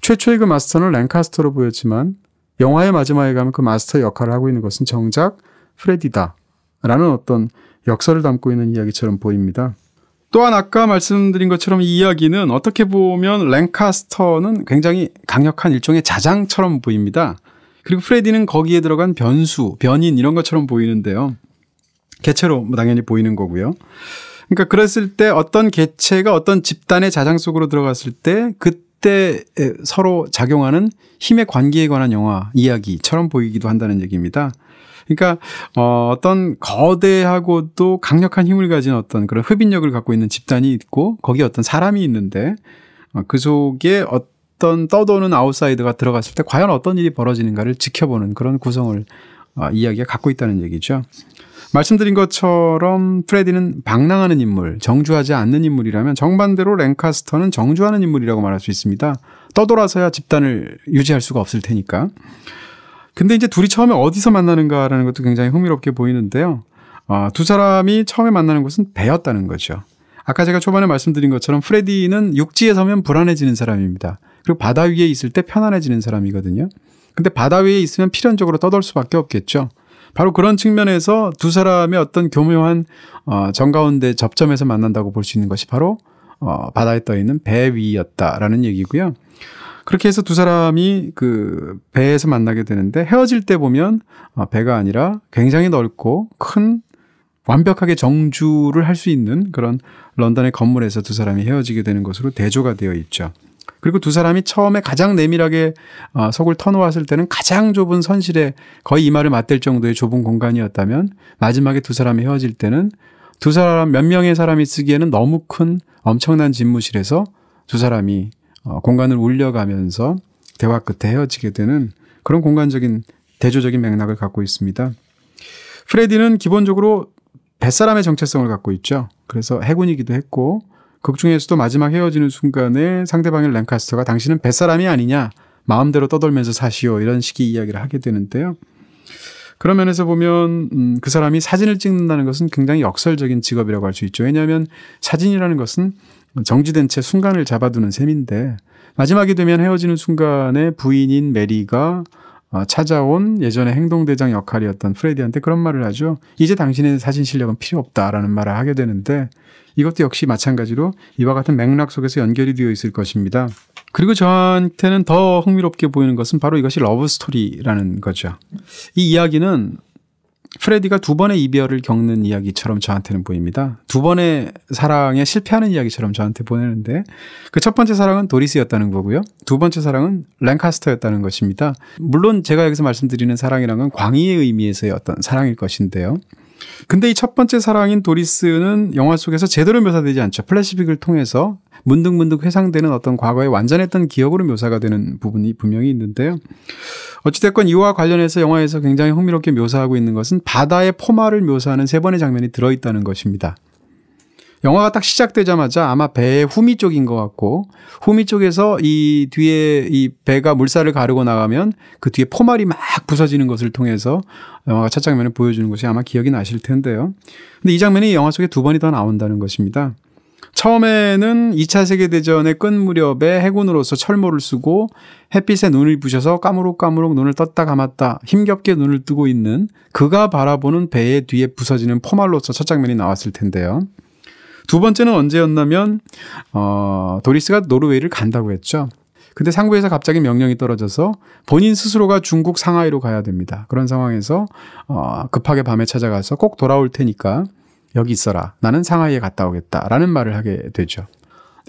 최초의 그 마스터는 랭카스터로 보였지만 영화의 마지막에 가면 그 마스터의 역할을 하고 있는 것은 정작 프레디다라는 어떤 역설을 담고 있는 이야기처럼 보입니다. 또한 아까 말씀드린 것처럼 이 이야기는 어떻게 보면 랭카스터는 굉장히 강력한 일종의 자장처럼 보입니다. 그리고 프레디는 거기에 들어간 변수, 변인 이런 것처럼 보이는데요. 개체로 당연히 보이는 거고요. 그러니까 그랬을 때 어떤 개체가 어떤 집단의 자장 속으로 들어갔을 때 그때 서로 작용하는 힘의 관계에 관한 영화 이야기처럼 보이기도 한다는 얘기입니다. 그러니까 어떤 거대하고도 강력한 힘을 가진 어떤 그런 흡인력을 갖고 있는 집단이 있고 거기에 어떤 사람이 있는데 그 속에 어떤 떠도는 아웃사이더가 들어갔을 때 과연 어떤 일이 벌어지는가를 지켜보는 그런 구성을 이야기가 갖고 있다는 얘기죠. 말씀드린 것처럼 프레디는 방랑하는 인물, 정주하지 않는 인물이라면 정반대로 랭카스터는 정주하는 인물이라고 말할 수 있습니다. 떠돌아서야 집단을 유지할 수가 없을 테니까. 근데 이제 둘이 처음에 어디서 만나는가라는 것도 굉장히 흥미롭게 보이는데요. 두 사람이 처음에 만나는 곳은 배였다는 거죠. 아까 제가 초반에 말씀드린 것처럼 프레디는 육지에 서면 불안해지는 사람입니다. 그리고 바다 위에 있을 때 편안해지는 사람이거든요. 근데 바다 위에 있으면 필연적으로 떠돌 수밖에 없겠죠. 바로 그런 측면에서 두 사람의 어떤 교묘한 정가운데 접점에서 만난다고 볼 수 있는 것이 바로 바다에 떠 있는 배 위였다라는 얘기고요. 그렇게 해서 두 사람이 그 배에서 만나게 되는데 헤어질 때 보면 배가 아니라 굉장히 넓고 큰 완벽하게 정주를 할 수 있는 그런 런던의 건물에서 두 사람이 헤어지게 되는 것으로 대조가 되어 있죠. 그리고 두 사람이 처음에 가장 내밀하게 속을 터놓았을 때는 가장 좁은 선실에 거의 이마를 맞댈 정도의 좁은 공간이었다면 마지막에 두 사람이 헤어질 때는 두 사람 몇 명의 사람이 쓰기에는 너무 큰 엄청난 집무실에서 두 사람이 공간을 울려가면서 대화 끝에 헤어지게 되는 그런 공간적인 대조적인 맥락을 갖고 있습니다. 프레디는 기본적으로 뱃사람의 정체성을 갖고 있죠. 그래서 해군이기도 했고 극 중에서도 마지막 헤어지는 순간에 상대방의 랭카스터가 당신은 뱃사람이 아니냐, 마음대로 떠돌면서 사시오, 이런 식의 이야기를 하게 되는데요. 그런 면에서 보면 그 사람이 사진을 찍는다는 것은 굉장히 역설적인 직업이라고 할 수 있죠. 왜냐하면 사진이라는 것은 정지된 채 순간을 잡아두는 셈인데 마지막이 되면 헤어지는 순간에 부인인 메리가 찾아온 예전에 행동대장 역할이었던 프레디한테 그런 말을 하죠. 이제 당신의 사진 실력은 필요 없다라는 말을 하게 되는데 이것도 역시 마찬가지로 이와 같은 맥락 속에서 연결이 되어 있을 것입니다. 그리고 저한테는 더 흥미롭게 보이는 것은 바로 이것이 러브 스토리라는 거죠. 이 이야기는 프레디가 두 번의 이별을 겪는 이야기처럼 저한테는 보입니다. 두 번의 사랑에 실패하는 이야기처럼 저한테 보이는데 그 첫 번째 사랑은 도리스였다는 거고요. 두 번째 사랑은 랭카스터였다는 것입니다. 물론 제가 여기서 말씀드리는 사랑이란 건 광의의 의미에서의 어떤 사랑일 것인데요. 근데 이 첫 번째 사랑인 도리스는 영화 속에서 제대로 묘사되지 않죠. 플래시백을 통해서 문득문득 회상되는 어떤 과거의 완전했던 기억으로 묘사가 되는 부분이 분명히 있는데요. 어찌됐건 이와 관련해서 영화에서 굉장히 흥미롭게 묘사하고 있는 것은 바다의 포마를 묘사하는 세 번의 장면이 들어있다는 것입니다. 영화가 딱 시작되자마자 아마 배의 후미 쪽인 것 같고 후미 쪽에서 이 뒤에 이 배가 물살을 가르고 나가면 그 뒤에 포말이 막 부서지는 것을 통해서 영화가 첫 장면을 보여주는 것이 아마 기억이 나실 텐데요. 근데 이 장면이 영화 속에 두 번이 더 나온다는 것입니다. 처음에는 2차 세계대전의 끝 무렵에 해군으로서 철모를 쓰고 햇빛에 눈을 부셔서 까무룩까무룩 눈을 떴다 감았다 힘겹게 눈을 뜨고 있는 그가 바라보는 배의 뒤에 부서지는 포말로서 첫 장면이 나왔을 텐데요. 두 번째는 언제였냐면 도리스가 노르웨이를 간다고 했죠. 근데 상부에서 갑자기 명령이 떨어져서 본인 스스로가 중국 상하이로 가야 됩니다. 그런 상황에서 급하게 밤에 찾아가서 꼭 돌아올 테니까 여기 있어라. 나는 상하이에 갔다 오겠다라는 말을 하게 되죠.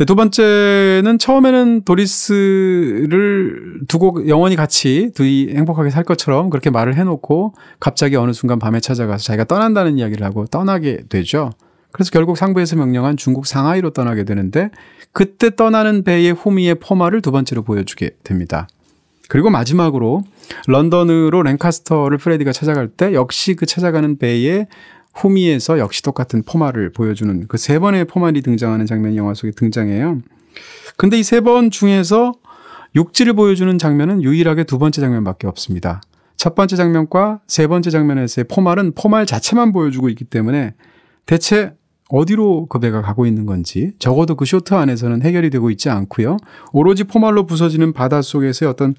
두 번째는 처음에는 도리스를 두고 영원히 같이 둘이 행복하게 살 것처럼 그렇게 말을 해놓고 갑자기 어느 순간 밤에 찾아가서 자기가 떠난다는 이야기를 하고 떠나게 되죠. 그래서 결국 상부에서 명령한 중국 상하이로 떠나게 되는데 그때 떠나는 배의 후미의 포마를 두 번째로 보여주게 됩니다. 그리고 마지막으로 런던으로 랭카스터를 프레디가 찾아갈 때 역시 그 찾아가는 배의 후미에서 역시 똑같은 포마를 보여주는 그 세 번의 포마이 등장하는 장면이 영화 속에 등장해요. 근데 이 세 번 중에서 육지를 보여주는 장면은 유일하게 두 번째 장면밖에 없습니다. 첫 번째 장면과 세 번째 장면에서의 포말은 포말 자체만 보여주고 있기 때문에 대체 어디로 그 배가 가고 있는 건지 적어도 그 쇼트 안에서는 해결이 되고 있지 않고요. 오로지 포말로 부서지는 바닷속에서의 어떤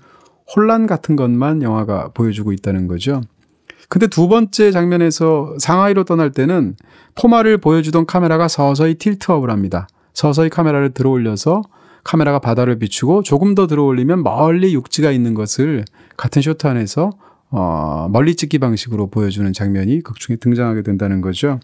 혼란 같은 것만 영화가 보여주고 있다는 거죠. 근데 두 번째 장면에서 상하이로 떠날 때는 포말을 보여주던 카메라가 서서히 틸트업을 합니다. 서서히 카메라를 들어올려서 카메라가 바다를 비추고 조금 더 들어올리면 멀리 육지가 있는 것을 같은 쇼트 안에서 멀리 찍기 방식으로 보여주는 장면이 극중에 등장하게 된다는 거죠.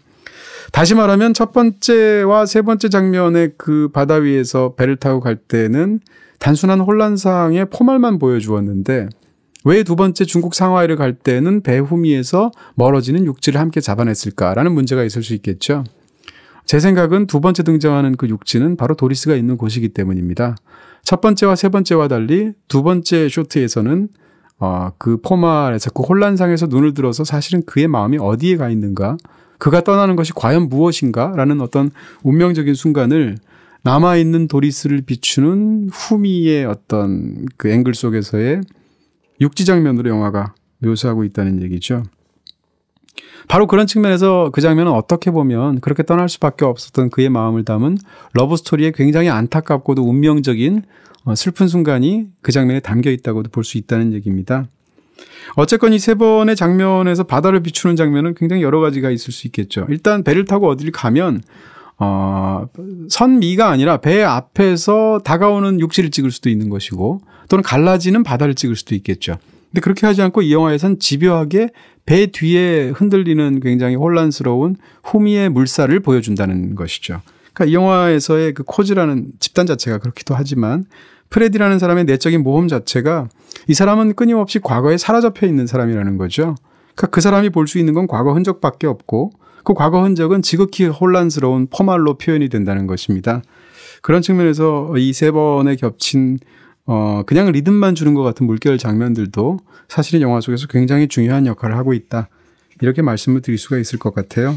다시 말하면 첫 번째와 세 번째 장면의 그 바다 위에서 배를 타고 갈 때는 단순한 혼란상의 포말만 보여주었는데 왜 두 번째 중국 상하이를 갈 때는 배 후미에서 멀어지는 육지를 함께 잡아냈을까라는 문제가 있을 수 있겠죠. 제 생각은 두 번째 등장하는 그 육지는 바로 도리스가 있는 곳이기 때문입니다. 첫 번째와 세 번째와 달리 두 번째 쇼트에서는 그 포말에서 그 혼란상에서 눈을 들어서 사실은 그의 마음이 어디에 가 있는가, 그가 떠나는 것이 과연 무엇인가 라는 어떤 운명적인 순간을 남아있는 도리스를 비추는 후미의 어떤 그 앵글 속에서의 육지 장면으로 영화가 묘사하고 있다는 얘기죠. 바로 그런 측면에서 그 장면은 어떻게 보면 그렇게 떠날 수밖에 없었던 그의 마음을 담은 러브스토리의 굉장히 안타깝고도 운명적인 슬픈 순간이 그 장면에 담겨 있다고도 볼 수 있다는 얘기입니다. 어쨌건 이 세 번의 장면에서 바다를 비추는 장면은 굉장히 여러 가지가 있을 수 있겠죠. 일단 배를 타고 어디를 가면 선미가 아니라 배 앞에서 다가오는 육지를 찍을 수도 있는 것이고 또는 갈라지는 바다를 찍을 수도 있겠죠. 근데 그렇게 하지 않고 이 영화에선 집요하게 배 뒤에 흔들리는 굉장히 혼란스러운 후미의 물살을 보여준다는 것이죠. 그러니까 이 영화에서의 그 코즈라는 집단 자체가 그렇기도 하지만 프레디라는 사람의 내적인 모험 자체가 이 사람은 끊임없이 과거에 사로잡혀 있는 사람이라는 거죠. 그러니까 그 사람이 볼 수 있는 건 과거 흔적밖에 없고 그 과거 흔적은 지극히 혼란스러운 포말로 표현이 된다는 것입니다. 그런 측면에서 이 세 번에 겹친 그냥 리듬만 주는 것 같은 물결 장면들도 사실은 영화 속에서 굉장히 중요한 역할을 하고 있다. 이렇게 말씀을 드릴 수가 있을 것 같아요.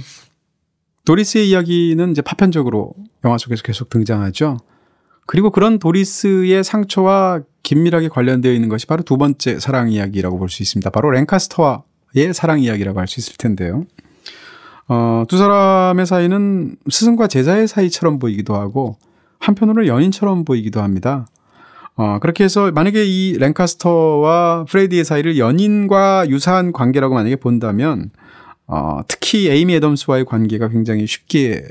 도리스의 이야기는 이제 파편적으로 영화 속에서 계속 등장하죠. 그리고 그런 도리스의 상처와 긴밀하게 관련되어 있는 것이 바로 두 번째 사랑 이야기라고 볼 수 있습니다. 바로 랭카스터와의 사랑 이야기라고 할 수 있을 텐데요. 두 사람의 사이는 스승과 제자의 사이처럼 보이기도 하고 한편으로는 연인처럼 보이기도 합니다. 그렇게 해서 만약에 이 랭카스터와 프레디의 사이를 연인과 유사한 관계라고 만약에 본다면 특히 에이미 애덤스와의 관계가 굉장히 쉽게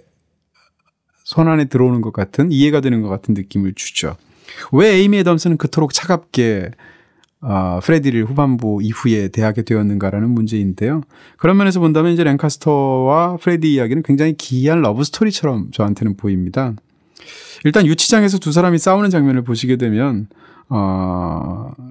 손 안에 들어오는 것 같은, 이해가 되는 것 같은 느낌을 주죠. 왜 에이미 애덤스는 그토록 차갑게 프레디를 후반부 이후에 대하게 되었는가라는 문제인데요. 그런 면에서 본다면 이제 랭카스터와 프레디 이야기는 굉장히 기이한 러브 스토리처럼 저한테는 보입니다. 일단 유치장에서 두 사람이 싸우는 장면을 보시게 되면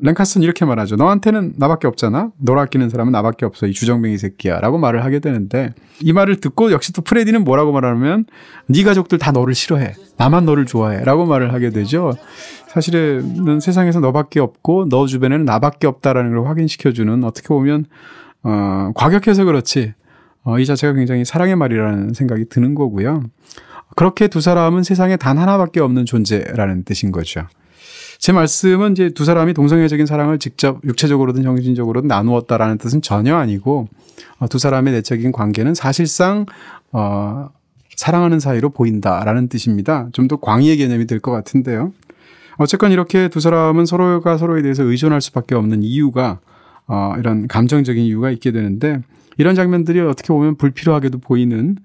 랭카스터는 이렇게 말하죠. 너한테는 나밖에 없잖아. 너를 아끼는 사람은 나밖에 없어. 이 주정뱅이 새끼야. 라고 말을 하게 되는데 이 말을 듣고 역시 또 프레디는 뭐라고 말하냐면 네 가족들 다 너를 싫어해. 나만 너를 좋아해. 라고 말을 하게 되죠. 사실은 세상에서 너밖에 없고 너 주변에는 나밖에 없다라는 걸 확인시켜주는 어떻게 보면 과격해서 그렇지 이 자체가 굉장히 사랑의 말이라는 생각이 드는 거고요. 그렇게 두 사람은 세상에 단 하나밖에 없는 존재라는 뜻인 거죠. 제 말씀은 이제 두 사람이 동성애적인 사랑을 직접 육체적으로든 정신적으로든 나누었다라는 뜻은 전혀 아니고 두 사람의 내적인 관계는 사실상 사랑하는 사이로 보인다라는 뜻입니다. 좀 더 광의의 개념이 될 것 같은데요. 어쨌건 이렇게 두 사람은 서로가 서로에 대해서 의존할 수밖에 없는 이유가 이런 감정적인 이유가 있게 되는데 이런 장면들이 어떻게 보면 불필요하게도 보이는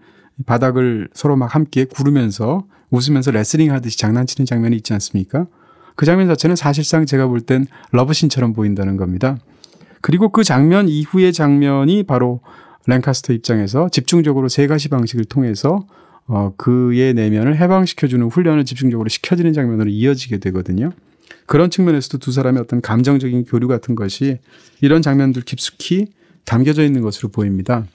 바닥을 서로 막 함께 구르면서 웃으면서 레슬링 하듯이 장난치는 장면이 있지 않습니까? 그 장면 자체는 사실상 제가 볼 땐 러브씬처럼 보인다는 겁니다. 그리고 그 장면 이후의 장면이 바로 랭카스터 입장에서 집중적으로 세 가지 방식을 통해서 그의 내면을 해방시켜주는 훈련을 집중적으로 시켜주는 장면으로 이어지게 되거든요. 그런 측면에서도 두 사람의 어떤 감정적인 교류 같은 것이 이런 장면들 깊숙이 담겨져 있는 것으로 보입니다.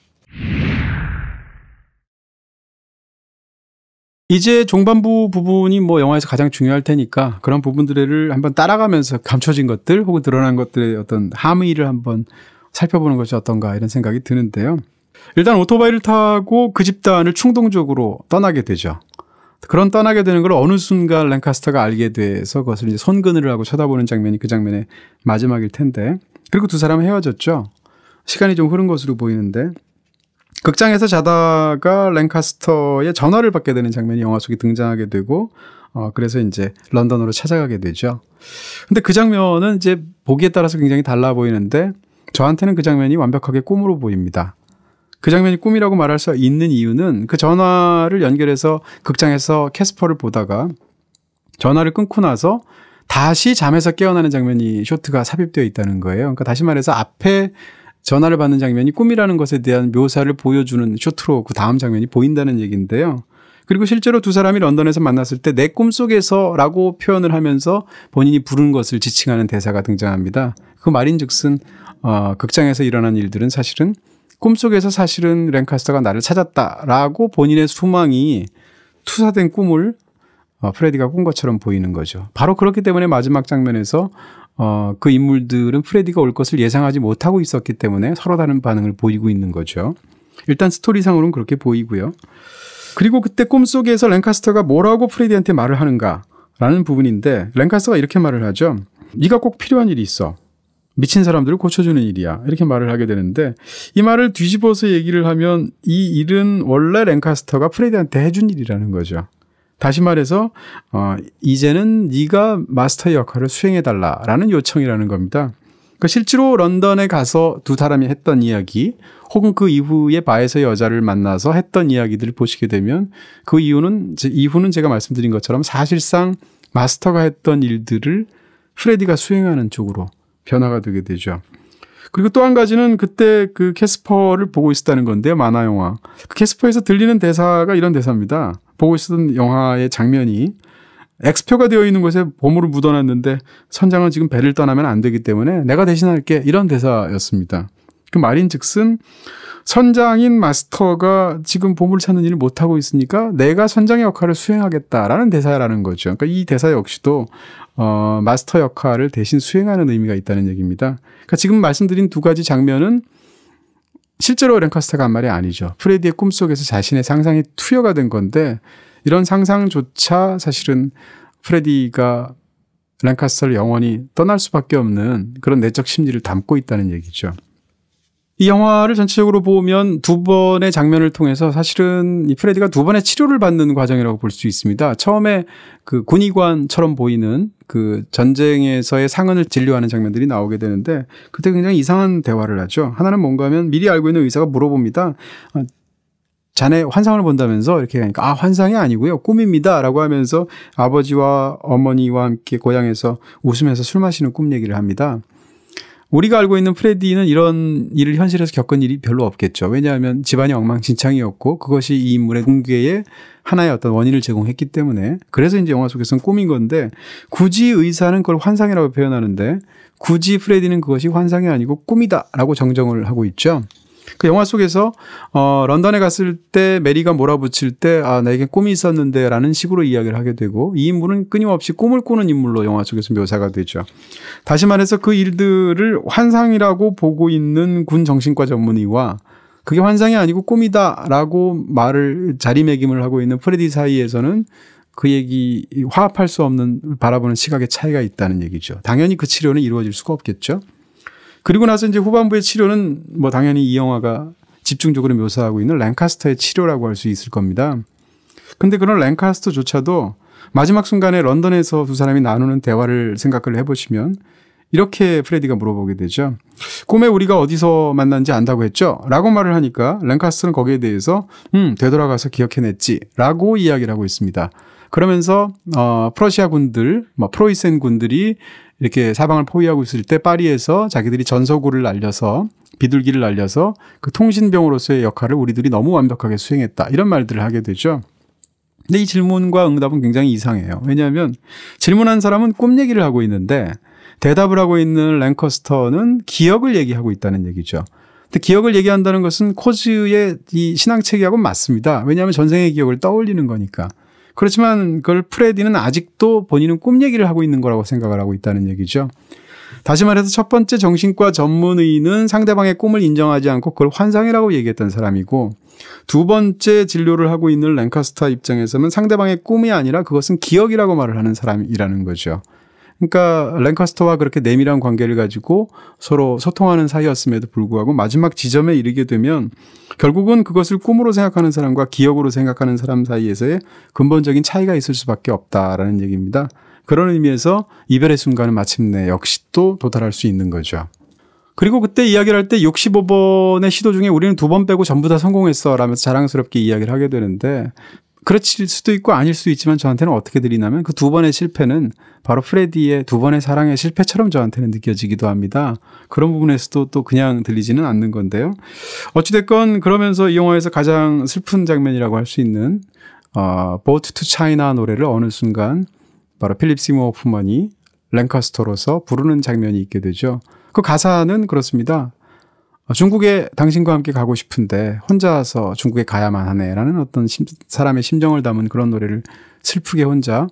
이제 종반부 부분이 뭐 영화에서 가장 중요할 테니까 그런 부분들을 한번 따라가면서 감춰진 것들 혹은 드러난 것들의 어떤 함의를 한번 살펴보는 것이 어떤가 이런 생각이 드는데요. 일단 오토바이를 타고 그 집단을 충동적으로 떠나게 되죠. 그런 떠나게 되는 걸 어느 순간 랭카스터가 알게 돼서 그것을 이제 손그늘을 하고 쳐다보는 장면이 그 장면의 마지막일 텐데 그리고 두 사람은 헤어졌죠. 시간이 좀 흐른 것으로 보이는데 극장에서 자다가 랭카스터의 전화를 받게 되는 장면이 영화 속에 등장하게 되고 그래서 이제 런던으로 찾아가게 되죠. 근데 그 장면은 이제 보기에 따라서 굉장히 달라 보이는데 저한테는 그 장면이 완벽하게 꿈으로 보입니다. 그 장면이 꿈이라고 말할 수 있는 이유는 그 전화를 연결해서 극장에서 캐스퍼를 보다가 전화를 끊고 나서 다시 잠에서 깨어나는 장면이 쇼트가 삽입되어 있다는 거예요. 그러니까 다시 말해서 앞에 전화를 받는 장면이 꿈이라는 것에 대한 묘사를 보여주는 쇼트로 그 다음 장면이 보인다는 얘기인데요. 그리고 실제로 두 사람이 런던에서 만났을 때 내 꿈속에서라고 표현을 하면서 본인이 부른 것을 지칭하는 대사가 등장합니다. 그 말인즉슨 극장에서 일어난 일들은 사실은 꿈속에서 사실은 랭카스터가 나를 찾았다라고 본인의 소망이 투사된 꿈을 프레디가 꾼 것처럼 보이는 거죠. 바로 그렇기 때문에 마지막 장면에서 그 인물들은 프레디가 올 것을 예상하지 못하고 있었기 때문에 서로 다른 반응을 보이고 있는 거죠. 일단 스토리상으로는 그렇게 보이고요. 그리고 그때 꿈속에서 랭카스터가 뭐라고 프레디한테 말을 하는가라는 부분인데 랭카스터가 이렇게 말을 하죠. 네가 꼭 필요한 일이 있어. 미친 사람들을 고쳐주는 일이야. 이렇게 말을 하게 되는데 이 말을 뒤집어서 얘기를 하면 이 일은 원래 랭카스터가 프레디한테 해준 일이라는 거죠. 다시 말해서 이제는 네가 마스터의 역할을 수행해달라라는 요청이라는 겁니다. 그러니까 실제로 런던에 가서 두 사람이 했던 이야기 혹은 그 이후에 바에서 여자를 만나서 했던 이야기들을 보시게 되면 그 이유는 이후는 제가 말씀드린 것처럼 사실상 마스터가 했던 일들을 프레디가 수행하는 쪽으로 변화가 되게 되죠. 그리고 또 한 가지는 그때 그 캐스퍼를 보고 있었다는 건데요. 만화 영화. 그 캐스퍼에서 들리는 대사가 이런 대사입니다. 보고 있었던 영화의 장면이 X표가 되어 있는 곳에 보물을 묻어놨는데 선장은 지금 배를 떠나면 안 되기 때문에 내가 대신할게. 이런 대사였습니다. 그 말인즉슨 선장인 마스터가 지금 보물을 찾는 일을 못하고 있으니까 내가 선장의 역할을 수행하겠다라는 대사라는 거죠. 그러니까 이 대사 역시도 마스터 역할을 대신 수행하는 의미가 있다는 얘기입니다. 그러니까 지금 말씀드린 두 가지 장면은 실제로 랭카스터가 한 말이 아니죠. 프레디의 꿈속에서 자신의 상상이 투여가 된 건데 이런 상상조차 사실은 프레디가 랭카스터를 영원히 떠날 수밖에 없는 그런 내적 심리를 담고 있다는 얘기죠. 이 영화를 전체적으로 보면 두 번의 장면을 통해서 사실은 이 프레디가 두 번의 치료를 받는 과정이라고 볼 수 있습니다. 처음에 그 군의관처럼 보이는 그 전쟁에서의 상흔을 진료하는 장면들이 나오게 되는데 그때 굉장히 이상한 대화를 하죠. 하나는 뭔가 하면 미리 알고 있는 의사가 물어봅니다. 자네 환상을 본다면서 이렇게 하니까 환상이 아니고요. 꿈입니다. 라고 하면서 아버지와 어머니와 함께 고향에서 웃으면서 술 마시는 꿈 얘기를 합니다. 우리가 알고 있는 프레디는 이런 일을 현실에서 겪은 일이 별로 없겠죠. 왜냐하면 집안이 엉망진창이었고 그것이 이 인물의 붕괴의 하나의 어떤 원인을 제공했기 때문에 그래서 이제 영화 속에서는 꿈인 건데 굳이 의사는 그걸 환상이라고 표현하는데 굳이 프레디는 그것이 환상이 아니고 꿈이다라고 정정을 하고 있죠. 그 영화 속에서 런던에 갔을 때 메리가 몰아붙일 때 나에게 꿈이 있었는데 라는 식으로 이야기를 하게 되고 이 인물은 끊임없이 꿈을 꾸는 인물로 영화 속에서 묘사가 되죠. 다시 말해서 그 일들을 환상이라고 보고 있는 군 정신과 전문의와 그게 환상이 아니고 꿈이다라고 말을 자리매김을 하고 있는 프레디 사이에서는 그 얘기 화합할 수 없는 바라보는 시각의 차이가 있다는 얘기죠. 당연히 그 치료는 이루어질 수가 없겠죠. 그리고 나서 이제 후반부의 치료는 뭐 당연히 이 영화가 집중적으로 묘사하고 있는 랭카스터의 치료라고 할 수 있을 겁니다. 근데 그런 랭카스터조차도 마지막 순간에 런던에서 두 사람이 나누는 대화를 생각을 해보시면 이렇게 프레디가 물어보게 되죠. 꿈에 우리가 어디서 만난지 안다고 했죠? 라고 말을 하니까 랭카스터는 거기에 대해서 되돌아가서 기억해냈지 라고 이야기를 하고 있습니다. 그러면서 프러시아 군들, 프로이센 군들이 이렇게 사방을 포위하고 있을 때 파리에서 자기들이 전서구를 날려서 비둘기를 날려서 그 통신병으로서의 역할을 우리들이 너무 완벽하게 수행했다. 이런 말들을 하게 되죠. 근데 이 질문과 응답은 굉장히 이상해요. 왜냐하면 질문한 사람은 꿈 얘기를 하고 있는데 대답을 하고 있는 랭커스터는 기억을 얘기하고 있다는 얘기죠. 근데 기억을 얘기한다는 것은 코즈의 이 신앙체계하고는 맞습니다. 왜냐하면 전생의 기억을 떠올리는 거니까. 그렇지만 그걸 프레디는 아직도 본인은 꿈 얘기를 하고 있는 거라고 생각을 하고 있다는 얘기죠. 다시 말해서 첫 번째 정신과 전문의는 상대방의 꿈을 인정하지 않고 그걸 환상이라고 얘기했던 사람이고 두 번째 진료를 하고 있는 랭카스터 입장에서는 상대방의 꿈이 아니라 그것은 기억이라고 말을 하는 사람이라는 거죠. 그러니까 랭카스터와 그렇게 내밀한 관계를 가지고 서로 소통하는 사이였음에도 불구하고 마지막 지점에 이르게 되면 결국은 그것을 꿈으로 생각하는 사람과 기억으로 생각하는 사람 사이에서의 근본적인 차이가 있을 수밖에 없다라는 얘기입니다. 그런 의미에서 이별의 순간은 마침내 역시 또 도달할 수 있는 거죠. 그리고 그때 이야기를 할 때 65번의 시도 중에 우리는 2번 빼고 전부 다 성공했어 라면서 자랑스럽게 이야기를 하게 되는데 그렇을 수도 있고 아닐 수도 있지만 저한테는 어떻게 들리냐면 그 2번의 실패는 바로 프레디의 2번의 사랑의 실패처럼 저한테는 느껴지기도 합니다. 그런 부분에서도 또 그냥 들리지는 않는 건데요. 어찌됐건 그러면서 이 영화에서 가장 슬픈 장면이라고 할 수 있는 Boat to China 노래를 어느 순간 바로 필립 시모 호프만이 랭카스터로서 부르는 장면이 있게 되죠. 그 가사는 그렇습니다. 중국에 당신과 함께 가고 싶은데 혼자서 중국에 가야만 하네라는 어떤 사람의 심정을 담은 그런 노래를 슬프게 혼자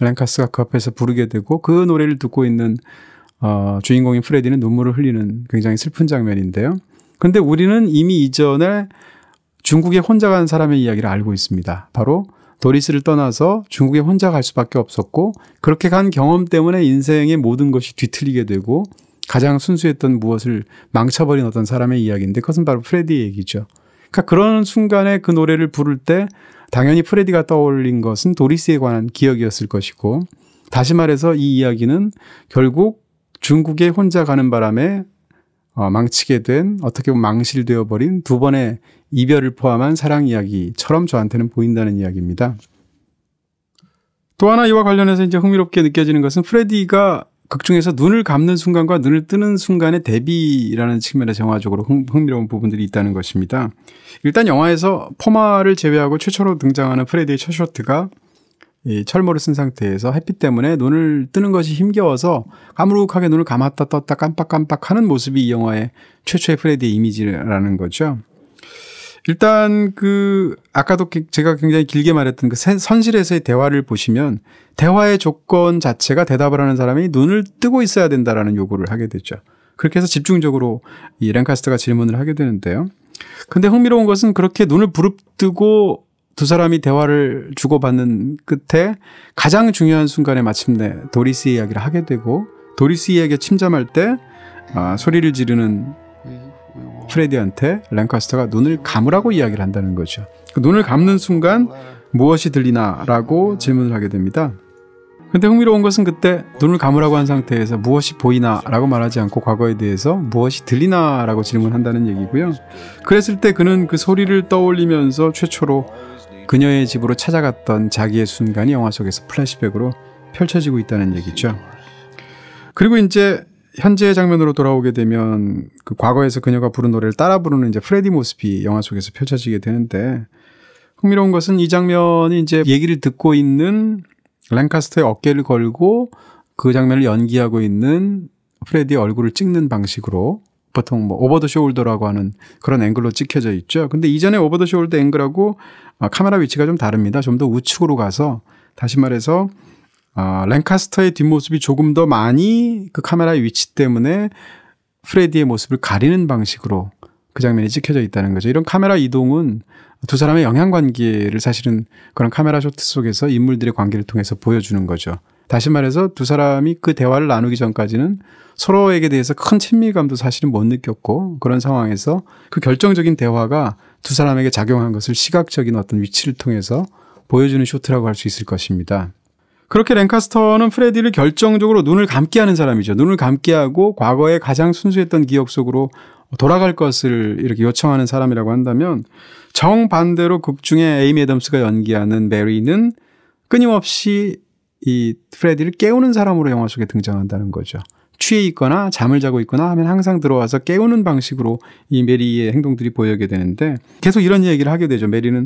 랭카스가 그 앞에서 부르게 되고 그 노래를 듣고 있는 주인공인 프레디는 눈물을 흘리는 굉장히 슬픈 장면인데요. 근데 우리는 이미 이전에 중국에 혼자 간 사람의 이야기를 알고 있습니다. 바로 도리스를 떠나서 중국에 혼자 갈 수밖에 없었고 그렇게 간 경험 때문에 인생의 모든 것이 뒤틀리게 되고 가장 순수했던 무엇을 망쳐버린 어떤 사람의 이야기인데 그것은 바로 프레디의 얘기죠. 그러니까 그런 순간에 그 노래를 부를 때 당연히 프레디가 떠올린 것은 도리스에 관한 기억이었을 것이고 다시 말해서 이 이야기는 결국 중국에 혼자 가는 바람에 망치게 된 어떻게 보면 망실되어 버린 2번의 이별을 포함한 사랑 이야기처럼 저한테는 보인다는 이야기입니다. 또 하나 이와 관련해서 이제 흥미롭게 느껴지는 것은 프레디가 극 중에서 눈을 감는 순간과 눈을 뜨는 순간의 대비라는 측면에서 영화적으로 흥미로운 부분들이 있다는 것입니다. 일단 영화에서 포마를 제외하고 최초로 등장하는 프레디의 첫 셔츠가 이 철모를 쓴 상태에서 햇빛 때문에 눈을 뜨는 것이 힘겨워서 까무룩하게 눈을 감았다 떴다 깜빡깜빡 하는 모습이 이 영화의 최초의 프레디의 이미지라는 거죠. 일단 아까도 제가 굉장히 길게 말했던 그 선실에서의 대화를 보시면 대화의 조건 자체가 대답을 하는 사람이 눈을 뜨고 있어야 된다라는 요구를 하게 되죠. 그렇게 해서 집중적으로 이 랭카스터가 질문을 하게 되는데요. 근데 흥미로운 것은 그렇게 눈을 부릅뜨고 두 사람이 대화를 주고받는 끝에 가장 중요한 순간에 마침내 도리스 이야기를 하게 되고 도리스 이야기에 침잠할 때 소리를 지르는 프레디한테 랭카스터가 눈을 감으라고 이야기를 한다는 거죠. 그 눈을 감는 순간 무엇이 들리나라고 질문을 하게 됩니다. 근데 흥미로운 것은 그때 눈을 감으라고 한 상태에서 무엇이 보이나라고 말하지 않고 과거에 대해서 무엇이 들리나라고 질문한다는 얘기고요. 그랬을 때 그는 그 소리를 떠올리면서 최초로 그녀의 집으로 찾아갔던 자기의 순간이 영화 속에서 플래시백으로 펼쳐지고 있다는 얘기죠. 그리고 이제 현재의 장면으로 돌아오게 되면 그 과거에서 그녀가 부른 노래를 따라 부르는 이제 프레디 모습이 영화 속에서 펼쳐지게 되는데 흥미로운 것은 이 장면이 이제 얘기를 듣고 있는 랭카스터의 어깨를 걸고 그 장면을 연기하고 있는 프레디의 얼굴을 찍는 방식으로 보통 오버 더 숄더라고 하는 그런 앵글로 찍혀져 있죠. 근데 이전에 오버 더 숄더 앵글하고 카메라 위치가 좀 다릅니다. 좀 더 우측으로 가서 다시 말해서 랭카스터의 뒷모습이 조금 더 많이 그 카메라의 위치 때문에 프레디의 모습을 가리는 방식으로 그 장면이 찍혀져 있다는 거죠. 이런 카메라 이동은 두 사람의 영향관계를 사실은 그런 카메라 쇼트 속에서 인물들의 관계를 통해서 보여주는 거죠. 다시 말해서 두 사람이 그 대화를 나누기 전까지는 서로에게 대해서 큰 친밀감도 사실은 못 느꼈고 그런 상황에서 그 결정적인 대화가 두 사람에게 작용한 것을 시각적인 어떤 위치를 통해서 보여주는 쇼트라고 할 수 있을 것입니다. 그렇게 랭카스터는 프레디를 결정적으로 눈을 감게 하는 사람이죠. 눈을 감게 하고 과거에 가장 순수했던 기억 속으로 돌아갈 것을 이렇게 요청하는 사람이라고 한다면, 정반대로 극 중에 에이미 애덤스가 연기하는 메리는 끊임없이 이 프레디를 깨우는 사람으로 영화 속에 등장한다는 거죠. 취해 있거나 잠을 자고 있거나 하면 항상 들어와서 깨우는 방식으로 이 메리의 행동들이 보이게 되는데, 계속 이런 얘기를 하게 되죠. 메리는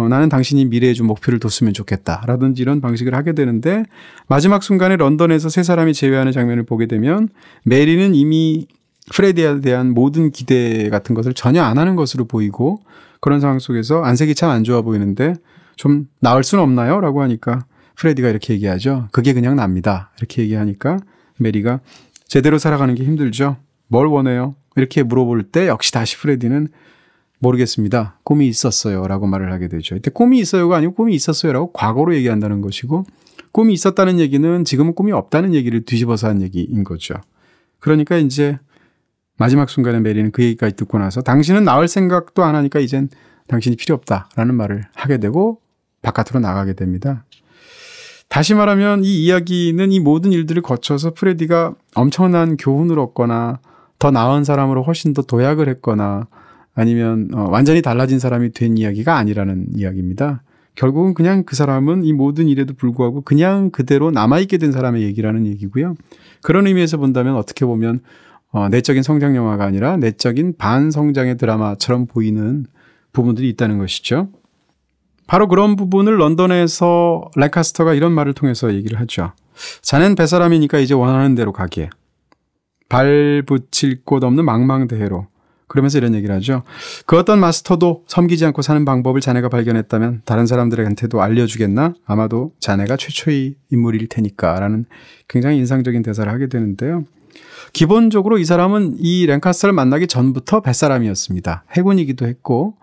나는 당신이 미래에 좀 목표를 뒀으면 좋겠다 라든지 이런 방식을 하게 되는데, 마지막 순간에 런던에서 세 사람이 재회하는 장면을 보게 되면 메리는 이미 프레디에 대한 모든 기대 같은 것을 전혀 안 하는 것으로 보이고, 그런 상황 속에서 안색이 참 안 좋아 보이는데 좀 나을 수는 없나요? 라고 하니까 프레디가 이렇게 얘기하죠. 그게 그냥 납니다. 이렇게 얘기하니까 메리가 제대로 살아가는 게 힘들죠. 뭘 원해요? 이렇게 물어볼 때 역시 다시 프레디는 모르겠습니다. 꿈이 있었어요. 라고 말을 하게 되죠. 이때 꿈이 있어요가 아니고 꿈이 있었어요. 라고 과거로 얘기한다는 것이고, 꿈이 있었다는 얘기는 지금은 꿈이 없다는 얘기를 뒤집어서 한 얘기인 거죠. 그러니까 이제 마지막 순간에 메리는 그 얘기까지 듣고 나서 당신은 나을 생각도 안 하니까 이젠 당신이 필요 없다라는 말을 하게 되고 바깥으로 나가게 됩니다. 다시 말하면 이 이야기는 이 모든 일들을 거쳐서 프레디가 엄청난 교훈을 얻거나 더 나은 사람으로 훨씬 더 도약을 했거나 아니면 완전히 달라진 사람이 된 이야기가 아니라는 이야기입니다. 결국은 그냥 그 사람은 이 모든 일에도 불구하고 그냥 그대로 남아있게 된 사람의 얘기라는 얘기고요. 그런 의미에서 본다면 어떻게 보면 내적인 성장 영화가 아니라 내적인 반성장의 드라마처럼 보이는 부분들이 있다는 것이죠. 바로 그런 부분을 런던에서 랭카스터가 이런 말을 통해서 얘기를 하죠. 자넨 뱃사람이니까 이제 원하는 대로 가게. 발 붙일 곳 없는 망망대해로. 그러면서 이런 얘기를 하죠. 그 어떤 마스터도 섬기지 않고 사는 방법을 자네가 발견했다면 다른 사람들한테도 알려주겠나? 아마도 자네가 최초의 인물일 테니까 라는 굉장히 인상적인 대사를 하게 되는데요. 기본적으로 이 사람은 이 랭카스터를 만나기 전부터 뱃사람이었습니다. 해군이기도 했고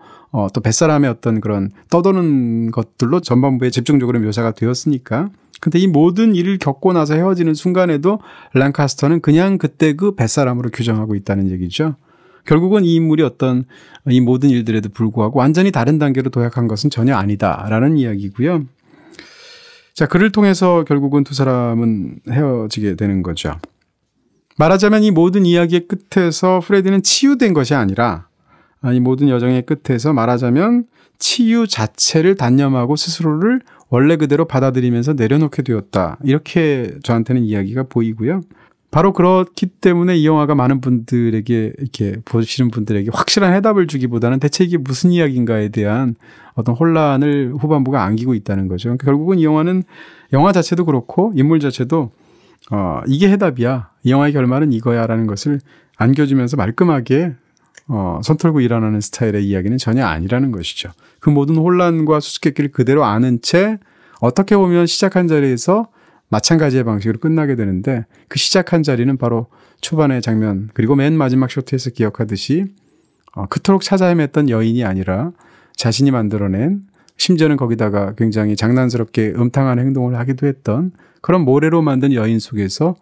또 뱃사람의 어떤 그런 떠도는 것들로 전반부에 집중적으로 묘사가 되었으니까. 근데 이 모든 일을 겪고 나서 헤어지는 순간에도 랭카스터는 그냥 그때 그 뱃사람으로 규정하고 있다는 얘기죠. 결국은 이 인물이 어떤 이 모든 일들에도 불구하고 완전히 다른 단계로 도약한 것은 전혀 아니다라는 이야기고요. 자, 그를 통해서 결국은 두 사람은 헤어지게 되는 거죠. 말하자면 이 모든 이야기의 끝에서 프레디는 치유된 것이 아니라 이 모든 여정의 끝에서 말하자면 치유 자체를 단념하고 스스로를 원래 그대로 받아들이면서 내려놓게 되었다. 이렇게 저한테는 이야기가 보이고요. 바로 그렇기 때문에 이 영화가 많은 분들에게 이렇게 보시는 분들에게 확실한 해답을 주기보다는 대체 이게 무슨 이야기인가에 대한 어떤 혼란을 후반부가 안기고 있다는 거죠. 그러니까 결국은 이 영화는 영화 자체도 그렇고 인물 자체도 이게 해답이야. 이 영화의 결말은 이거야라는 것을 안겨주면서 말끔하게 손 털고 일어나는 스타일의 이야기는 전혀 아니라는 것이죠. 그 모든 혼란과 수수께끼를 그대로 아는 채 어떻게 보면 시작한 자리에서 마찬가지의 방식으로 끝나게 되는데, 그 시작한 자리는 바로 초반의 장면 그리고 맨 마지막 쇼트에서 기억하듯이 그토록 찾아 헤맸던 여인이 아니라 자신이 만들어낸, 심지어는 거기다가 굉장히 장난스럽게 음탕한 행동을 하기도 했던 그런 모래로 만든 여인 속에서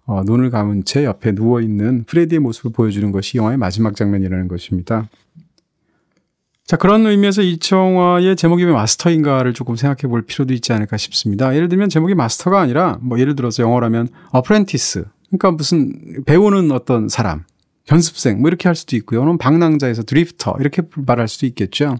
눈을 감은 채 옆에 누워있는 프레디의 모습을 보여주는 것이 영화의 마지막 장면이라는 것입니다. 자, 그런 의미에서 이 영화의 제목이 왜 마스터인가를 조금 생각해 볼 필요도 있지 않을까 싶습니다. 예를 들면 제목이 마스터가 아니라 예를 들어서 영어라면 어프렌티스, 그러니까 무슨 배우는 어떤 사람, 연습생 이렇게 할 수도 있고요. 또는 방랑자에서 드리프터 이렇게 말할 수도 있겠죠.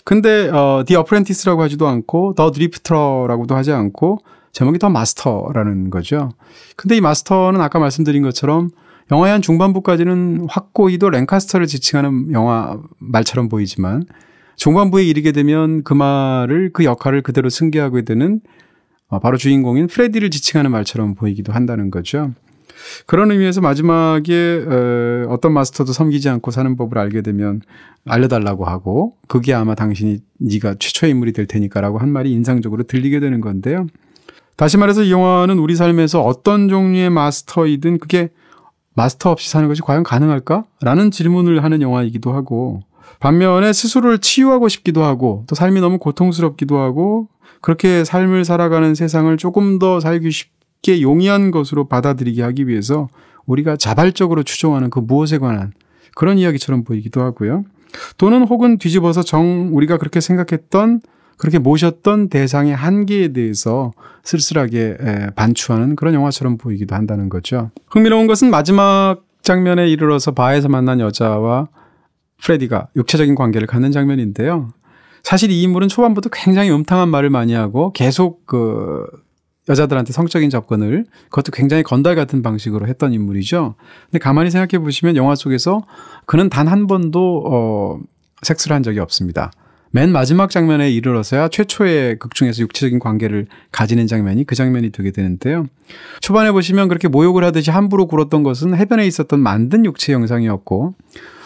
근데 The Apprentice라고 하지도 않고 The Drifter라고도 하지 않고 제목이 더 마스터라는 거죠. 근데 이 마스터는 아까 말씀드린 것처럼 영화의 한 중반부까지는 확고히도 랭카스터를 지칭하는 영화 말처럼 보이지만 중반부에 이르게 되면 그 말을, 그 역할을 그대로 승계하게 되는 바로 주인공인 프레디를 지칭하는 말처럼 보이기도 한다는 거죠. 그런 의미에서 마지막에 어떤 마스터도 섬기지 않고 사는 법을 알게 되면 알려달라고 하고, 그게 아마 네가 최초의 인물이 될 테니까라고 한 말이 인상적으로 들리게 되는 건데요. 다시 말해서 이 영화는 우리 삶에서 어떤 종류의 마스터이든 그게 마스터 없이 사는 것이 과연 가능할까? 라는 질문을 하는 영화이기도 하고, 반면에 스스로를 치유하고 싶기도 하고, 또 삶이 너무 고통스럽기도 하고, 그렇게 삶을 살아가는 세상을 조금 더 살기 쉽게 용이한 것으로 받아들이게 하기 위해서 우리가 자발적으로 추종하는 그 무엇에 관한 그런 이야기처럼 보이기도 하고요. 또는 혹은 뒤집어서 우리가 그렇게 생각했던 그렇게 모셨던 대상의 한계에 대해서 쓸쓸하게 반추하는 그런 영화처럼 보이기도 한다는 거죠. 흥미로운 것은 마지막 장면에 이르러서 바에서 만난 여자와 프레디가 육체적인 관계를 갖는 장면인데요. 사실 이 인물은 초반부터 굉장히 음탕한 말을 많이 하고 계속 여자들한테 성적인 접근을 그것도 굉장히 건달 같은 방식으로 했던 인물이죠. 근데 가만히 생각해 보시면 영화 속에서 그는 단 한 번도 섹스를 한 적이 없습니다. 맨 마지막 장면에 이르러서야 최초의 극 중에서 육체적인 관계를 가지는 장면이 그 장면이 되게 되는데요. 초반에 보시면 그렇게 모욕을 하듯이 함부로 굴었던 것은 해변에 있었던 만든 육체 영상이었고,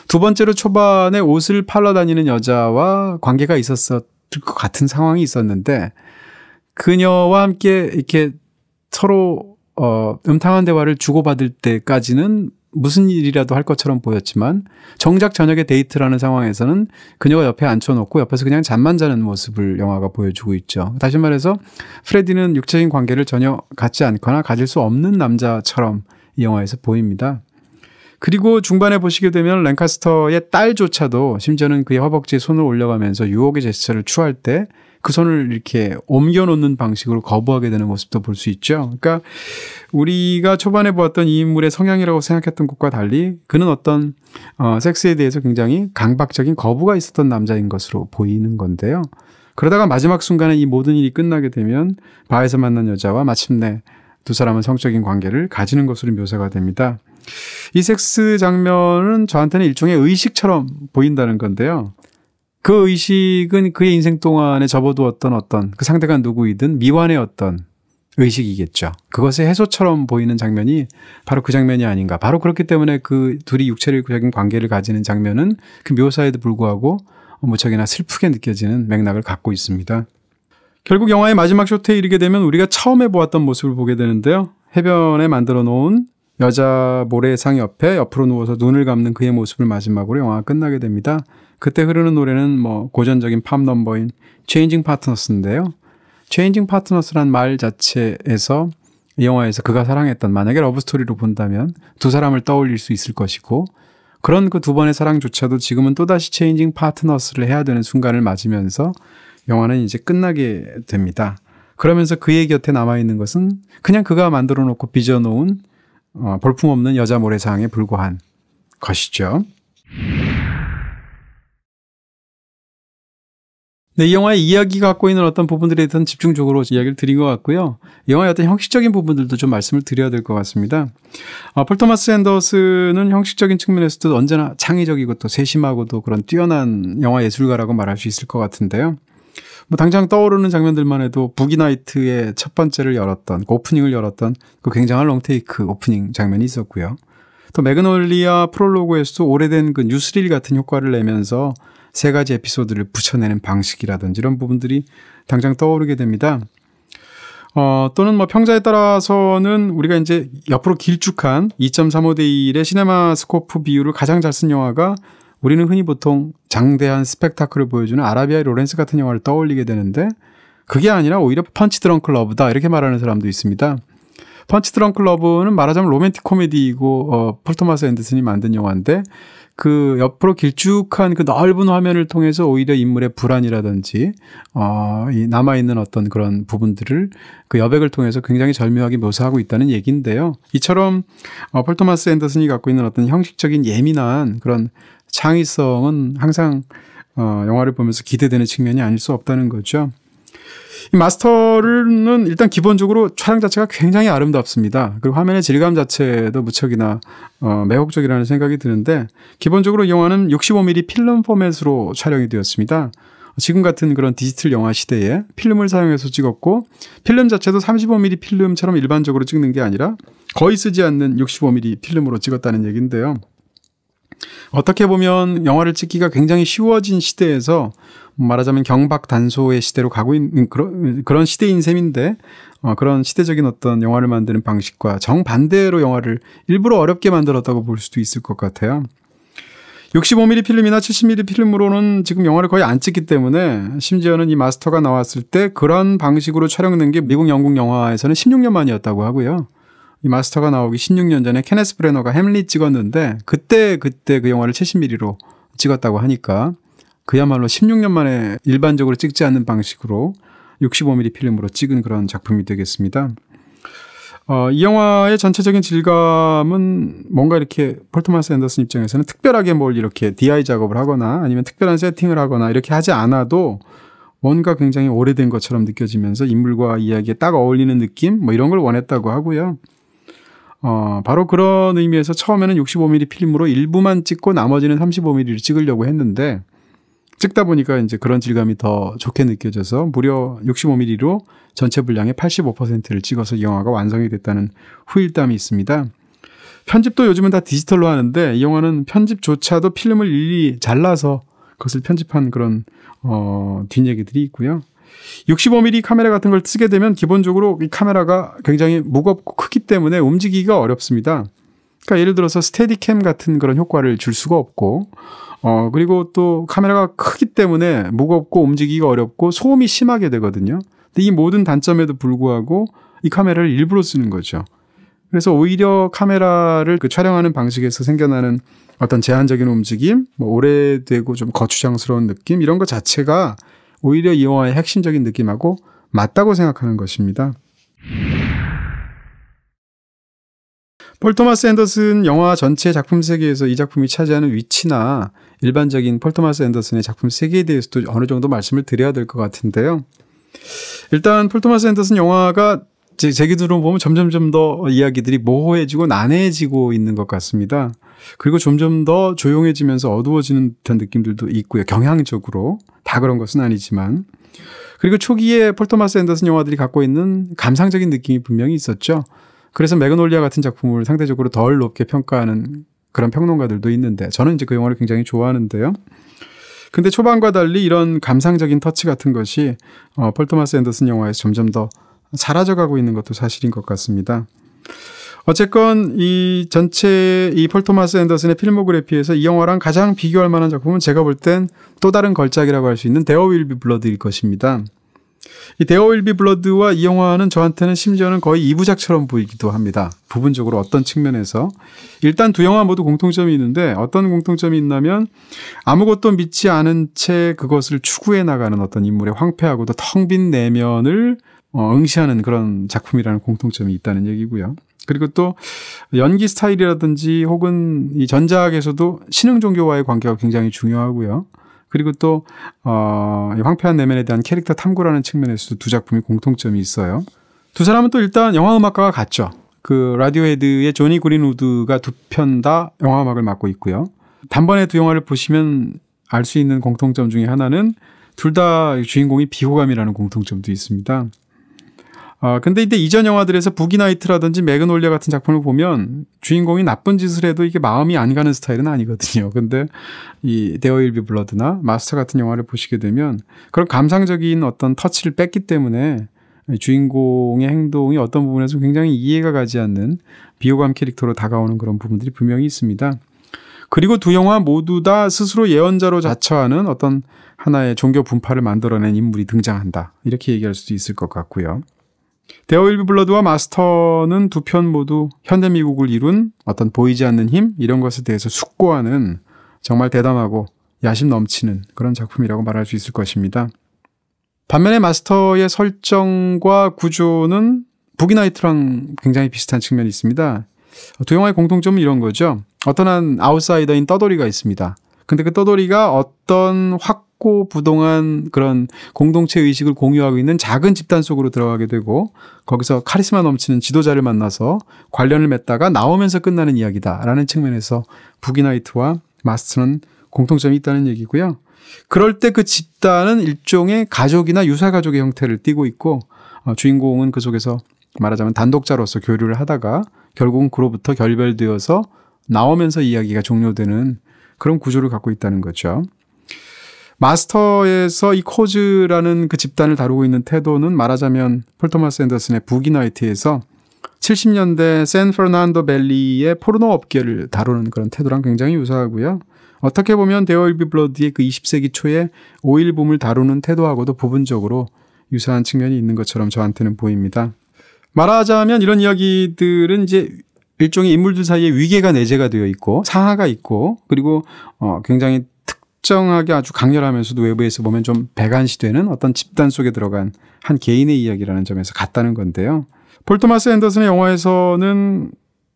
두 번째로 초반에 옷을 팔러 다니는 여자와 관계가 있었을 것 같은 상황이 있었는데, 그녀와 함께 이렇게 서로 음탕한 대화를 주고받을 때까지는 무슨 일이라도 할 것처럼 보였지만 정작 저녁에 데이트라는 상황에서는 그녀가 옆에 앉혀놓고 옆에서 그냥 잠만 자는 모습을 영화가 보여주고 있죠. 다시 말해서 프레디는 육체적인 관계를 전혀 갖지 않거나 가질 수 없는 남자처럼 이 영화에서 보입니다. 그리고 중반에 보시게 되면 랭카스터의 딸조차도 심지어는 그의 허벅지에 손을 올려가면서 유혹의 제스처를 취할 때 그 손을 이렇게 옮겨놓는 방식으로 거부하게 되는 모습도 볼 수 있죠. 그러니까 우리가 초반에 보았던 이 인물의 성향이라고 생각했던 것과 달리 그는 어떤 섹스에 대해서 굉장히 강박적인 거부가 있었던 남자인 것으로 보이는 건데요. 그러다가 마지막 순간에 이 모든 일이 끝나게 되면 바에서 만난 여자와 마침내 두 사람은 성적인 관계를 가지는 것으로 묘사가 됩니다. 이 섹스 장면은 저한테는 일종의 의식처럼 보인다는 건데요. 그 의식은 그의 인생 동안에 접어두었던 어떤 그 상대가 누구이든 미완의 어떤 의식이겠죠. 그것의 해소처럼 보이는 장면이 바로 그 장면이 아닌가. 바로 그렇기 때문에 그 둘이 육체적인 관계를 가지는 장면은 그 묘사에도 불구하고 무척이나 슬프게 느껴지는 맥락을 갖고 있습니다. 결국 영화의 마지막 쇼트에 이르게 되면 우리가 처음에 보았던 모습을 보게 되는데요. 해변에 만들어 놓은 여자 모래상 옆에 옆으로 누워서 눈을 감는 그의 모습을 마지막으로 영화가 끝나게 됩니다. 그때 흐르는 노래는 고전적인 팝 넘버인 Changing Partners인데요. Changing Partners란 말 자체에서 이 영화에서 그가 사랑했던, 만약에 러브스토리로 본다면 두 사람을 떠올릴 수 있을 것이고, 그런 그 두 번의 사랑조차도 지금은 또다시 Changing Partners를 해야 되는 순간을 맞으면서 영화는 이제 끝나게 됩니다. 그러면서 그의 곁에 남아있는 것은 그냥 그가 만들어 놓고 빚어놓은 볼품없는 여자 모래사항에 불과한 것이죠. 네, 이 영화의 이야기가 갖고 있는 어떤 부분들에 대해서는 집중적으로 이야기를 드린 것 같고요. 이 영화의 어떤 형식적인 부분들도 좀 말씀을 드려야 될 것 같습니다. 폴 토마스 앤더슨은 형식적인 측면에서도 언제나 창의적이고 또 세심하고도 그런 뛰어난 영화 예술가라고 말할 수 있을 것 같은데요. 당장 떠오르는 장면들만 해도 부기나이트의 첫 번째를 열었던, 그 오프닝을 열었던 그 굉장한 롱테이크 오프닝 장면이 있었고요. 또 매그놀리아 프롤로그에서도 오래된 그 뉴스릴 같은 효과를 내면서 세 가지 에피소드를 붙여내는 방식이라든지 이런 부분들이 당장 떠오르게 됩니다. 또는 평자에 따라서는 우리가 이제 옆으로 길쭉한 2.35대 1의 시네마스코프 비율을 가장 잘 쓴 영화가 우리는 흔히 보통 장대한 스펙타클을 보여주는 아라비아의 로렌스 같은 영화를 떠올리게 되는데, 그게 아니라 오히려 펀치 드렁크 러브다 이렇게 말하는 사람도 있습니다. 펀치 드렁크 러브는 말하자면 로맨틱 코미디이고 폴 토마스 앤더슨이 만든 영화인데, 그 옆으로 길쭉한 그 넓은 화면을 통해서 오히려 인물의 불안이라든지 이 남아있는 어떤 그런 부분들을 그 여백을 통해서 굉장히 절묘하게 묘사하고 있다는 얘기인데요. 이처럼 폴 토마스 앤더슨이 갖고 있는 어떤 형식적인 예민한 그런 창의성은 항상 영화를 보면서 기대되는 측면이 아닐 수 없다는 거죠. 이 마스터는 일단 기본적으로 촬영 자체가 굉장히 아름답습니다. 그리고 화면의 질감 자체도 무척이나 매혹적이라는 생각이 드는데, 기본적으로 이 영화는 65mm 필름 포맷으로 촬영이 되었습니다. 지금 같은 그런 디지털 영화 시대에 필름을 사용해서 찍었고, 필름 자체도 35mm 필름처럼 일반적으로 찍는 게 아니라 거의 쓰지 않는 65mm 필름으로 찍었다는 얘기인데요. 어떻게 보면 영화를 찍기가 굉장히 쉬워진 시대에서 말하자면 경박 단소의 시대로 가고 있는 그런 시대인 셈인데, 그런 시대적인 어떤 영화를 만드는 방식과 정반대로 영화를 일부러 어렵게 만들었다고 볼 수도 있을 것 같아요. 65mm 필름이나 70mm 필름으로는 지금 영화를 거의 안 찍기 때문에, 심지어는 이 마스터가 나왔을 때 그런 방식으로 촬영된 게 미국, 영국 영화에서는 16년 만이었다고 하고요. 이 마스터가 나오기 16년 전에 케네스 브래너가 햄릿 찍었는데 그때 그 영화를 70mm로 찍었다고 하니까 그야말로 16년 만에 일반적으로 찍지 않는 방식으로 65mm 필름으로 찍은 그런 작품이 되겠습니다. 이 영화의 전체적인 질감은 뭔가 이렇게 폴 토마스 앤더슨 입장에서는 특별하게 뭘 이렇게 DI 작업을 하거나 아니면 특별한 세팅을 하거나 이렇게 하지 않아도 뭔가 굉장히 오래된 것처럼 느껴지면서 인물과 이야기에 딱 어울리는 느낌 뭐 이런 걸 원했다고 하고요. 바로 그런 의미에서 처음에는 65mm 필름으로 일부만 찍고 나머지는 35mm를 찍으려고 했는데 찍다 보니까 이제 그런 질감이 더 좋게 느껴져서 무려 65mm로 전체 분량의 85%를 찍어서 이 영화가 완성이 됐다는 후일담이 있습니다. 편집도 요즘은 다 디지털로 하는데 이 영화는 편집조차도 필름을 일일이 잘라서 그것을 편집한 그런 뒷얘기들이 있고요. 65mm 카메라 같은 걸 쓰게 되면 기본적으로 이 카메라가 굉장히 무겁고 크기 때문에 움직이기가 어렵습니다. 그러니까 예를 들어서 스테디캠 같은 그런 효과를 줄 수가 없고 그리고 또 카메라가 크기 때문에 무겁고 움직이기가 어렵고 소음이 심하게 되거든요. 근데 이 모든 단점에도 불구하고 이 카메라를 일부러 쓰는 거죠. 그래서 오히려 카메라를 그 촬영하는 방식에서 생겨나는 어떤 제한적인 움직임, 뭐 오래되고 좀 거추장스러운 느낌 이런 것 자체가 오히려 이 영화의 핵심적인 느낌하고 맞다고 생각하는 것입니다. 폴 토마스 앤더슨 영화 전체 작품 세계에서 이 작품이 차지하는 위치나 일반적인 폴 토마스 앤더슨의 작품 세계에 대해서도 어느 정도 말씀을 드려야 될 것 같은데요. 일단 폴 토마스 앤더슨 영화가 제 기준으로 보면 점점 더 이야기들이 모호해지고 난해해지고 있는 것 같습니다. 그리고 점점 더 조용해지면서 어두워지는 듯한 느낌들도 있고요. 경향적으로. 다 그런 것은 아니지만. 그리고 초기에 폴 토마스 앤더슨 영화들이 갖고 있는 감상적인 느낌이 분명히 있었죠. 그래서 매그놀리아 같은 작품을 상대적으로 덜 높게 평가하는 그런 평론가들도 있는데 저는 이제 그 영화를 굉장히 좋아하는데요. 근데 초반과 달리 이런 감상적인 터치 같은 것이 폴 토마스 앤더슨 영화에서 점점 더 사라져가고 있는 것도 사실인 것 같습니다. 어쨌건 이 전체 이 폴 토마스 앤더슨의 필모그래피에서 이 영화랑 가장 비교할 만한 작품은 제가 볼 땐 또 다른 걸작이라고 할 수 있는 데어 윌 비 블러드일 것입니다. 이 데어 윌 비 블러드와 이 영화는 저한테는 심지어는 거의 2부작처럼 보이기도 합니다. 부분적으로 어떤 측면에서. 일단 두 영화 모두 공통점이 있는데 어떤 공통점이 있냐면 아무것도 믿지 않은 채 그것을 추구해 나가는 어떤 인물의 황폐하고도 텅 빈 내면을 응시하는 그런 작품이라는 공통점이 있다는 얘기고요. 그리고 또 연기 스타일이라든지 혹은 이 전작에서도 신흥 종교와의 관계가 굉장히 중요하고요. 그리고 또 황폐한 내면에 대한 캐릭터 탐구라는 측면에서도 두 작품이 공통점이 있어요. 두 사람은 또 일단 영화 음악가가 같죠. 그 라디오헤드의 조니 그린우드가 두 편 다 영화 음악을 맡고 있고요. 단번에 두 영화를 보시면 알 수 있는 공통점 중에 하나는 둘 다 주인공이 비호감이라는 공통점도 있습니다. 근데 이때 이전 영화들에서 부기나이트라든지 매그놀리아 같은 작품을 보면 주인공이 나쁜 짓을 해도 이게 마음이 안 가는 스타일은 아니거든요. 근데 이 데어 윌 비 블러드나 마스터 같은 영화를 보시게 되면 그런 감상적인 어떤 터치를 뺐기 때문에 주인공의 행동이 어떤 부분에서 굉장히 이해가 가지 않는 비호감 캐릭터로 다가오는 그런 부분들이 분명히 있습니다. 그리고 두 영화 모두 다 스스로 예언자로 자처하는 어떤 하나의 종교 분파를 만들어낸 인물이 등장한다. 이렇게 얘기할 수도 있을 것 같고요. 데어 윌 비 블러드와 마스터는 두 편 모두 현대 미국을 이룬 어떤 보이지 않는 힘 이런 것에 대해서 숙고하는 정말 대담하고 야심 넘치는 그런 작품이라고 말할 수 있을 것입니다. 반면에 마스터의 설정과 구조는 부기나이트랑 굉장히 비슷한 측면이 있습니다. 두 영화의 공통점은 이런 거죠. 어떤 한 아웃사이더인 떠돌이가 있습니다. 근데 그 떠돌이가 어떤 확고부동한 그런 공동체 의식을 공유하고 있는 작은 집단 속으로 들어가게 되고 거기서 카리스마 넘치는 지도자를 만나서 관련을 맺다가 나오면서 끝나는 이야기다라는 측면에서 부기나이트와 마스터는 공통점이 있다는 얘기고요. 그럴 때 그 집단은 일종의 가족이나 유사가족의 형태를 띠고 있고 주인공은 그 속에서 말하자면 단독자로서 교류를 하다가 결국은 그로부터 결별되어서 나오면서 이야기가 종료되는 그런 구조를 갖고 있다는 거죠. 마스터에서 이 코즈라는 그 집단을 다루고 있는 태도는 말하자면 폴 토마스 앤더슨의 부기나이트에서 70년대 샌프르난도 밸리의 포르노 업계를 다루는 그런 태도랑 굉장히 유사하고요. 어떻게 보면 데어 윌 비 블러드의 그 20세기 초의 오일붐을 다루는 태도하고도 부분적으로 유사한 측면이 있는 것처럼 저한테는 보입니다. 말하자면 이런 이야기들은 이제 일종의 인물들 사이에 위계가 내재가 되어 있고 상하가 있고 그리고 굉장히 특정하게 아주 강렬하면서도 외부에서 보면 좀 배관시되는 어떤 집단 속에 들어간 한 개인의 이야기라는 점에서 같다는 건데요. 폴 토마스 앤더슨의 영화에서는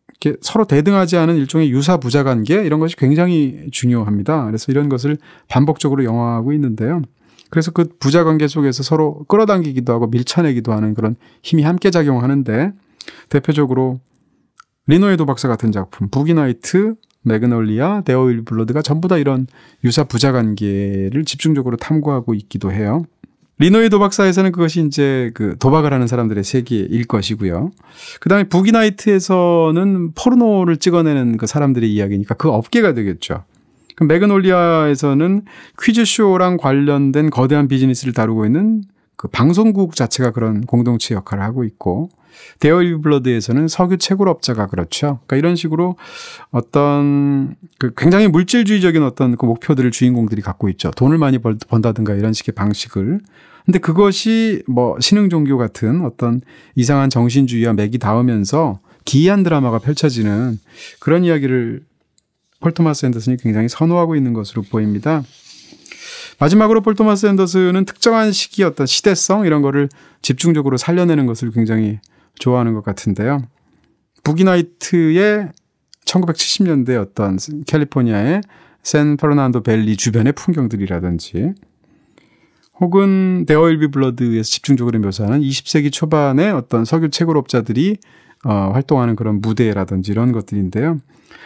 이렇게 서로 대등하지 않은 일종의 유사 부자 관계 이런 것이 굉장히 중요합니다. 그래서 이런 것을 반복적으로 영화하고 있는데요. 그래서 그 부자 관계 속에서 서로 끌어당기기도 하고 밀쳐내기도 하는 그런 힘이 함께 작용하는데 대표적으로 리노의 도박사 같은 작품, 부기나이트, 매그놀리아, 데어 윌비 블러드가 전부 다 이런 유사 부자 관계를 집중적으로 탐구하고 있기도 해요. 리노의 도박사에서는 그것이 이제 그 도박을 하는 사람들의 세계일 것이고요. 그 다음에 부기나이트에서는 포르노를 찍어내는 그 사람들의 이야기니까 그 업계가 되겠죠. 그럼 매그놀리아에서는 퀴즈쇼랑 관련된 거대한 비즈니스를 다루고 있는 그 방송국 자체가 그런 공동체 역할을 하고 있고, 데어 윌비 블러드에서는 석유 채굴업자가 그렇죠. 그러니까 이런 식으로 어떤 그 굉장히 물질주의적인 어떤 그 목표들을 주인공들이 갖고 있죠. 돈을 많이 번다든가 이런 식의 방식을. 근데 그것이 뭐 신흥 종교 같은 어떤 이상한 정신주의와 맥이 닿으면서 기이한 드라마가 펼쳐지는 그런 이야기를 폴 토마스 앤더슨이 굉장히 선호하고 있는 것으로 보입니다. 마지막으로 폴 토마스 앤더슨은 특정한 시기의 어떤 시대성 이런 거를 집중적으로 살려내는 것을 굉장히 좋아하는 것 같은데요. 부기나이트의 1970년대 어떤 캘리포니아의 샌퍼르난도 밸리 주변의 풍경들이라든지 혹은 데어 윌비 블러드에서 집중적으로 묘사하는 20세기 초반의 어떤 석유 채굴업자들이 활동하는 그런 무대라든지 이런 것들인데요.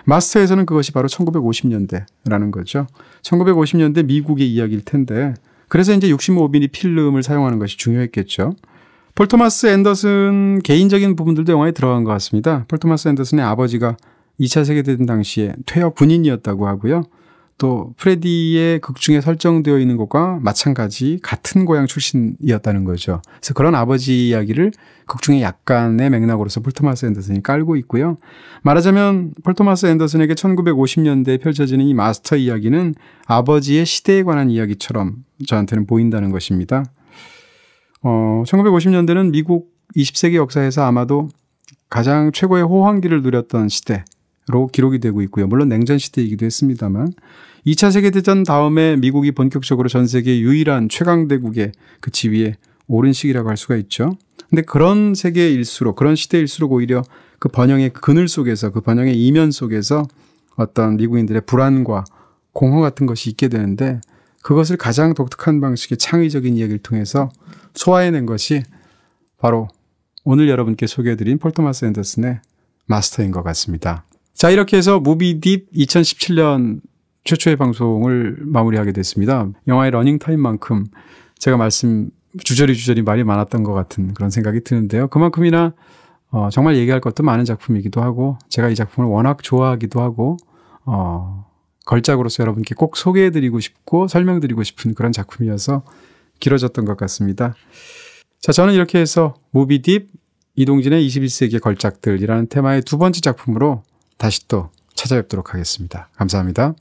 마스터에서는 그것이 바로 1950년대라는 거죠. 1950년대 미국의 이야기일 텐데 그래서 이제 65mm 필름을 사용하는 것이 중요했겠죠. 폴 토마스 앤더슨 개인적인 부분들도 영화에 들어간 것 같습니다. 폴 토마스 앤더슨의 아버지가 2차 세계대전 당시에 퇴역 군인이었다고 하고요. 또 프레디의 극 중에 설정되어 있는 것과 마찬가지 같은 고향 출신이었다는 거죠. 그래서 그런 아버지 이야기를 극 중에 약간의 맥락으로서 폴 토마스 앤더슨이 깔고 있고요. 말하자면 폴 토마스 앤더슨에게 1950년대에 펼쳐지는 이 마스터 이야기는 아버지의 시대에 관한 이야기처럼 저한테는 보인다는 것입니다. 1950년대는 미국 20세기 역사에서 아마도 가장 최고의 호황기를 누렸던 시대로 기록이 되고 있고요. 물론 냉전 시대이기도 했습니다만 2차 세계대전 다음에 미국이 본격적으로 전 세계 유일한 최강대국의 그 지위에 오른 시기라고 할 수가 있죠. 근데 그런 세계일수록 그런 시대일수록 오히려 그 번영의 그늘 속에서 그 번영의 이면 속에서 어떤 미국인들의 불안과 공허 같은 것이 있게 되는데 그것을 가장 독특한 방식의 창의적인 이야기를 통해서 소화해낸 것이 바로 오늘 여러분께 소개해드린 폴 토마스 앤더슨의 마스터인 것 같습니다. 자, 이렇게 해서 무비딥 2017년 최초의 방송을 마무리하게 됐습니다. 영화의 러닝타임만큼 제가 주저리 말이 많았던 것 같은 그런 생각이 드는데요. 그만큼이나 정말 얘기할 것도 많은 작품이기도 하고 제가 이 작품을 워낙 좋아하기도 하고 걸작으로서 여러분께 꼭 소개해드리고 싶고 설명드리고 싶은 그런 작품이어서 길어졌던 것 같습니다. 자, 저는 이렇게 해서 무비딥 이동진의 21세기의 걸작들이라는 테마의 두 번째 작품으로 다시 또 찾아뵙도록 하겠습니다. 감사합니다.